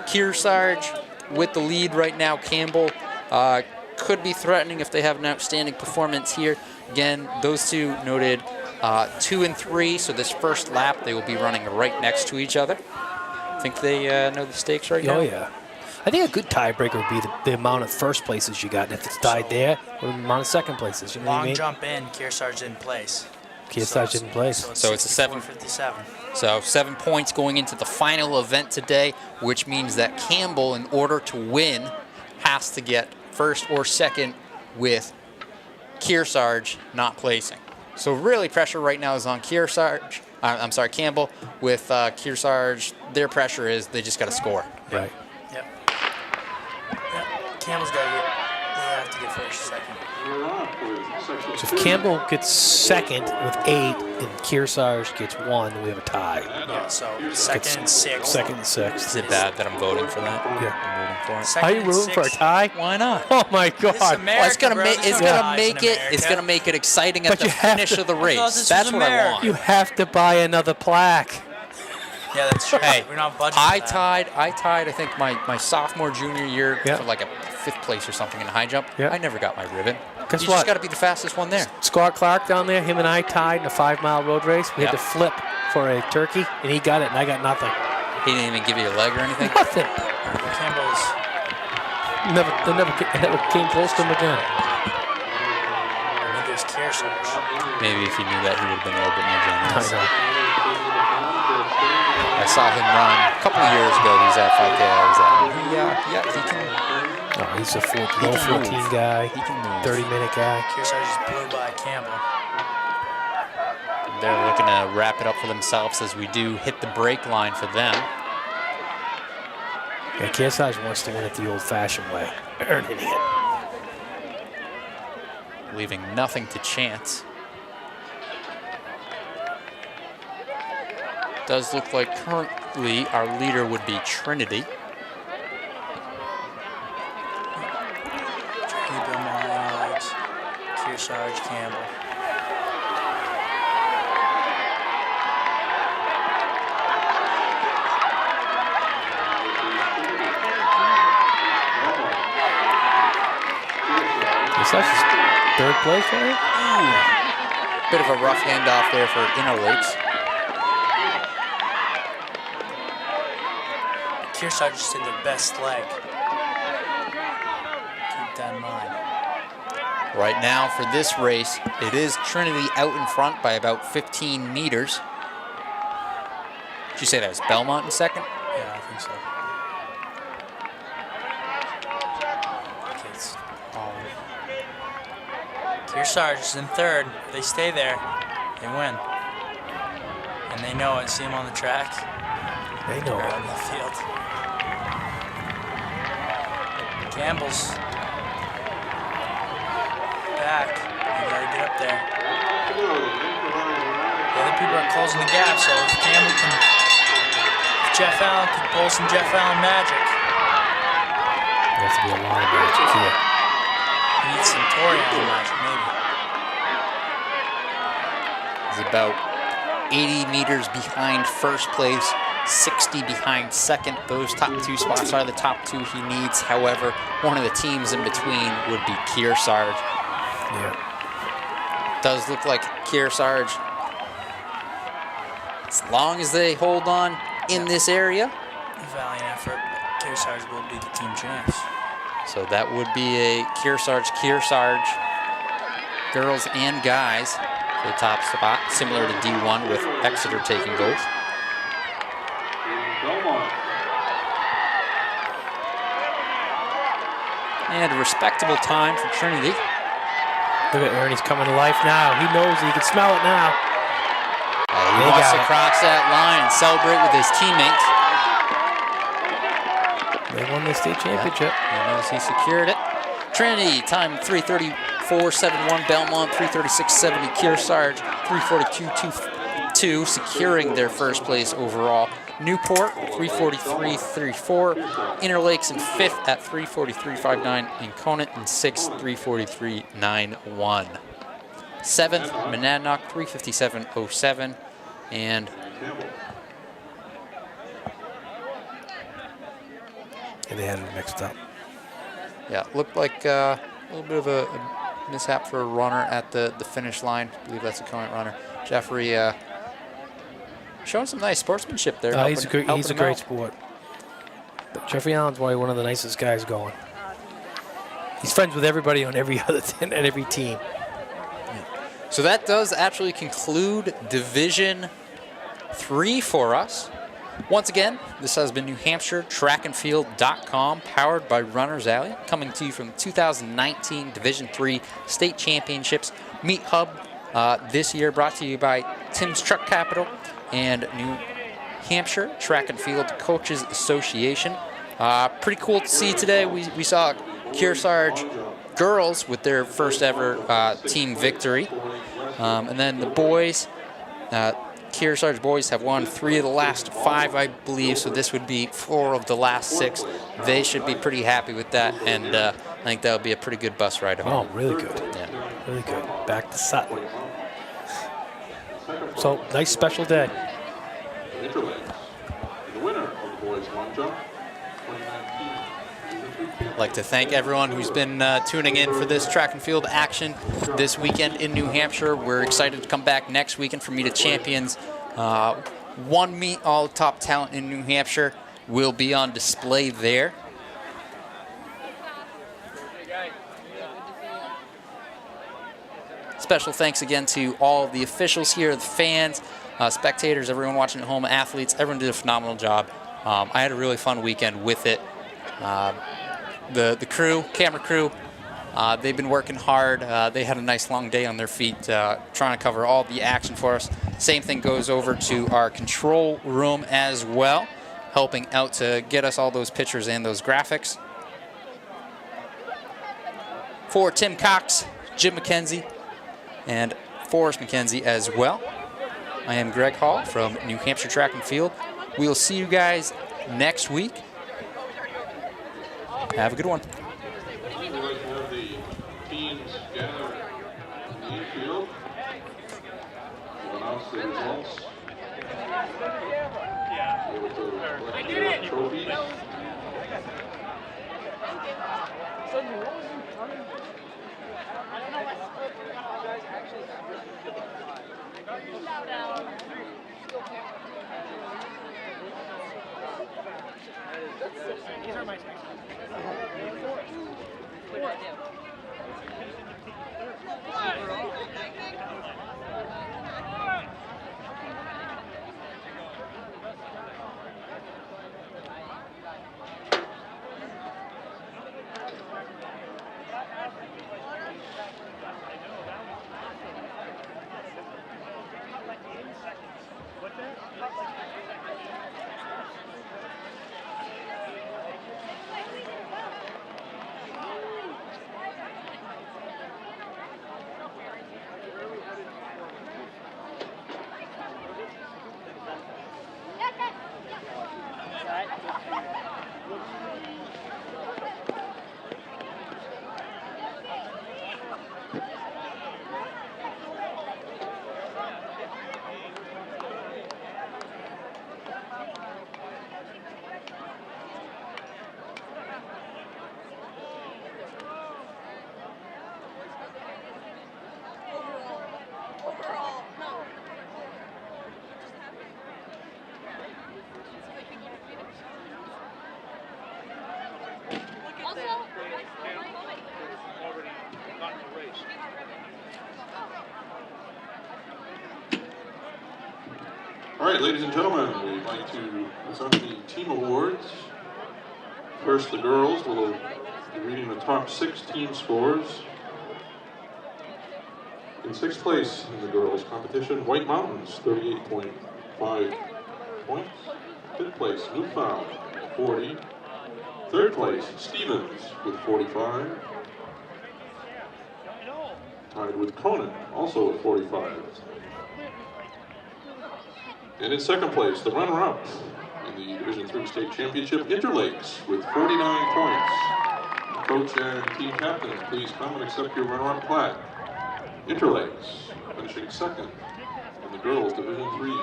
Kearsarge with the lead right now. Campbell could be threatening if they have an outstanding performance here. Again, those two noted 2 and 3, so this first lap they will be running right next to each other. Think they know the stakes right now? Oh, yeah. I think a good tiebreaker would be the amount of first places you got. And if it's tied there, or the amount of second places. You know what I mean? Jump in, Kearsarge didn't place. Kearsarge didn't place. So it's a 7:57. So 7 points going into the final event today, which means that Campbell, in order to win, has to get first or second with Kearsarge not placing. So really pressure right now is on Kearsarge. Campbell. With Kearsarge, their pressure is they just got to score. Right. Yep. Campbell's got to get. They have to get first, second. So if Campbell gets second with 8 and Kearsarge gets 1, then we have a tie. Yeah, so second and 6. Second and 6. Is it bad that I'm voting for that? Yeah. I'm rooting for it. Are you rooting for a tie? Why not? Oh my God! America, it's gonna make It's gonna make it exciting But at the you have finish to- of the I thought race. this That's was what I America. want. You have to buy another plaque. Yeah, that's true. Hey, we're not budgeting. I tied. I think my sophomore junior year Yeah. for like a 5th place or something in high jump. Yeah. I never got my ribbon. Guess you what? just got to be the fastest one there. Scott Clark down there, him and I tied in a 5-mile road race. We had to flip for a turkey, and he got it, and I got nothing. He didn't even give you a leg or anything. Nothing. Campbell's. I never came close to him again. I think it was Kearsarge. Maybe if he knew that, he would have been a little bit more generous. I know. I saw him run a couple of years ago. He was at 5K. I was at. He can. Oh, he's a can 14 move. guy, He can move. 30-minute guy. Kearsarge just blew by Campbell. They're looking to wrap it up for themselves as we do hit the break line for them. Yeah, Kearsarge wants to win it the old-fashioned way. Earning it. Leaving nothing to chance. Does look like currently our leader would be Trinity. Kearsarge, Campbell. Kearsarge is third place, right? Bit of a rough handoff there for Inner Lakes. Kearsarge just did their best leg. Keep that in mind. Right now for this race, it is Trinity out in front by about 15 meters. Did you say that was Belmont in second? Yeah, I think so. Okay, it's Kearsarge is in third. If they stay there, they win. And they know it. See them on the track. They know They're it. out in the field. Campbell's back. You gotta get up there. The other people are closing the gap, so if Campbell can, if Jeff Allen can pull some Jeff Allen magic. There has to be a lot of magic here. He needs some Tori Allen magic, maybe. He's about 80 meters behind first place, 60 behind second. Those top two spots are the top two he needs. However, one of the teams in between would be Kearsarge. Yeah. Does look like Kearsarge, as long as they hold on in this area. Valiant effort. Kearsarge will be the team champs. So that would be a Kearsarge, girls and guys for the top spot, similar to D1 with Exeter taking both. And a respectable time for Trinity. Look at Ernie's coming to life now. He knows it. He can smell it now. He wants to cross that line and celebrate with his teammates. They won the state championship. He knows he secured it. Trinity, time 3:34.71. Belmont, 3:36.70. Kearsarge, 3:42.22, securing their first place overall. Newport, 3:43.34. Inner Lakes in fifth at 3:43.59. And Conant in sixth, 3:43.91. Seventh, Monadnock, 3:57.07. And they had it mixed up. yeah, looked like a little bit of a mishap for a runner at the finish line. I believe that's a Conant runner. Jeffrey showing some nice sportsmanship there. He's a great sport. But Jeffrey Allen's probably one of the nicest guys going. He's friends with everybody on every other and every team. So that does actually conclude Division 3 for us. Once again, this has been New Hampshire trackandfield.com, powered by Runners Alley, coming to you from 2019 Division 3 State Championships Meet Hub. This year brought to you by Tim's Truck Capital and New Hampshire Track and Field Coaches Association. Pretty cool to see today. We saw Kearsarge girls with their first ever team victory. And then the boys, Kearsarge boys have won 3 of the last 5, I believe, so this would be 4 of the last 6. They should be pretty happy with that, and I think that'll be a pretty good bus ride home. Oh, really good. Yeah. Really good. Back to Sutton. So, nice special day. The winner of the boys long jump, 2019. I'd like to thank everyone who's been tuning in for this track and field action this weekend in New Hampshire. We're excited to come back next weekend for Meet of Champions. One meet, all top talent in New Hampshire will be on display there. Special thanks again to all the officials here, the fans, spectators, everyone watching at home, athletes. Everyone did a phenomenal job. I had a really fun weekend with it. The crew, camera crew, they've been working hard. They had a nice long day on their feet trying to cover all the action for us. Same thing goes over to our control room as well, helping out to get us all those pictures and those graphics. For Tim Cox, Jim McKenzie, and Forrest McKenzie as well. I am Greg Hall from New Hampshire Track and Field. We'll see you guys next week. Have a good one. We'd like to have the teams gather in the infield to announce the results. I did it! Trophies. All right, ladies and gentlemen, we'd like to present the team awards. First, the girls will be reading the top 6 team scores. In 6th place in the girls' competition, White Mountains, 38.5 points. 5th place, Newfound, 40. 3rd place, Stevens with 45. Tied with Conant, also with 45. And in 2nd place, the runner-up in the Division III State Championship, Interlakes, with 49 points. Coach and team captain, please come and accept your runner-up plaque. Interlakes, finishing 2nd in the girls' Division III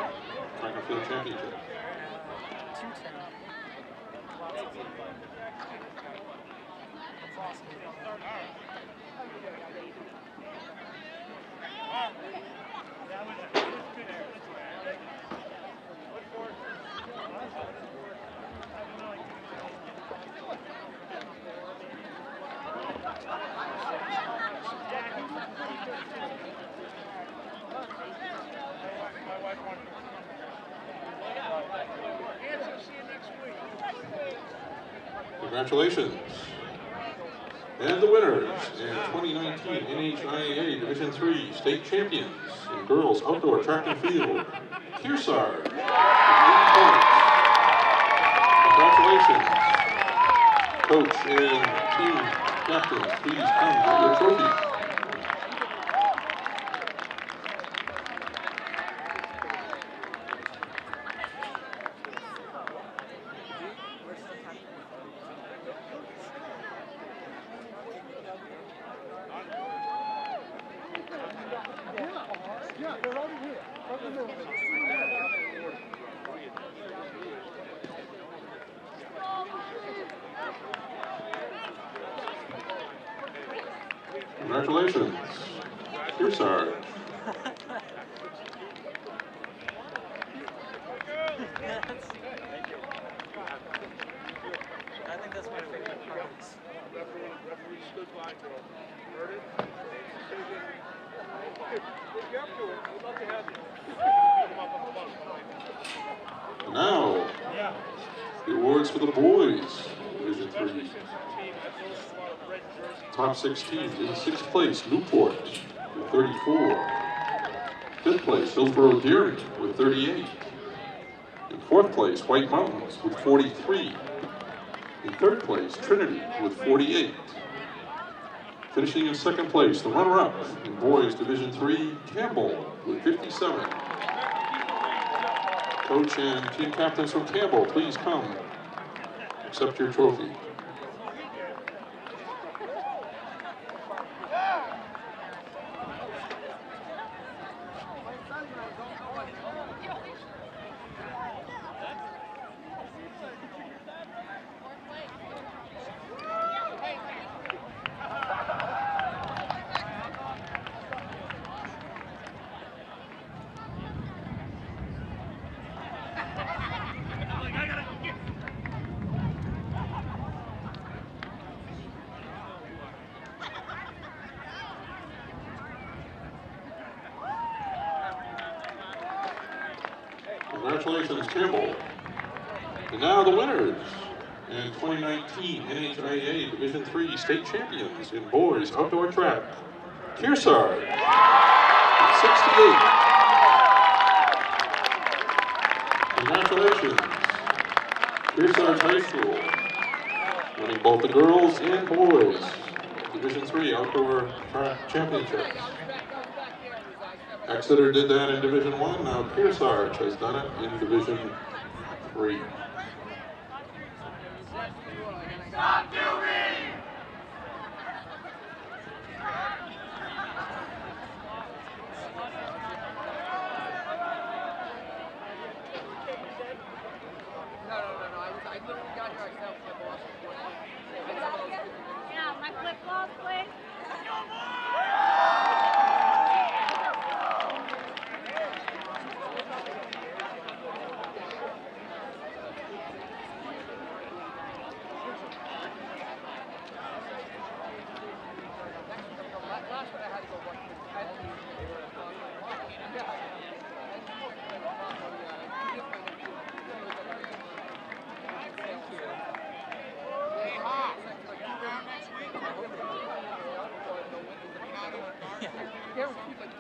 Track and Field Championship. Congratulations. And the winners in 2019 NHIAA Division III State Champions in Girls Outdoor Track and Field, Kearsarge, with 80 points. Congratulations. Coach and team captains, please come get your trophy. Congratulations, Kearsarge. I think that's my favorite part. Referee stood by, girl. Heard it? Decision. Get up to it. We'd love to have you. Beat him up on the bus. And now, the awards for the boys, Division III. Top 6 teams. In 6th place, Newport with 34. 5th place, Hillsborough Deering with 38. In 4th place, White Mountains with 43. In 3rd place, Trinity with 48. Finishing in 2nd place, the runner-up in boys Division III, Campbell with 57. Coach and team captains from Campbell, please come accept your trophy. Congratulations, Campbell. And now the winners and 2019 NHIA Division III state champions in boys outdoor track. Kearsarge, 68. Congratulations, Kearsarge High School, winning both the girls and boys Division III outdoor track championships. Exeter did that in Division I, now Kearsarge has done it in Division III. Stop doing! I literally got here, I felt my boss. Yeah, my flip flops, please. Last one I had to go watch. I had to guaranteed like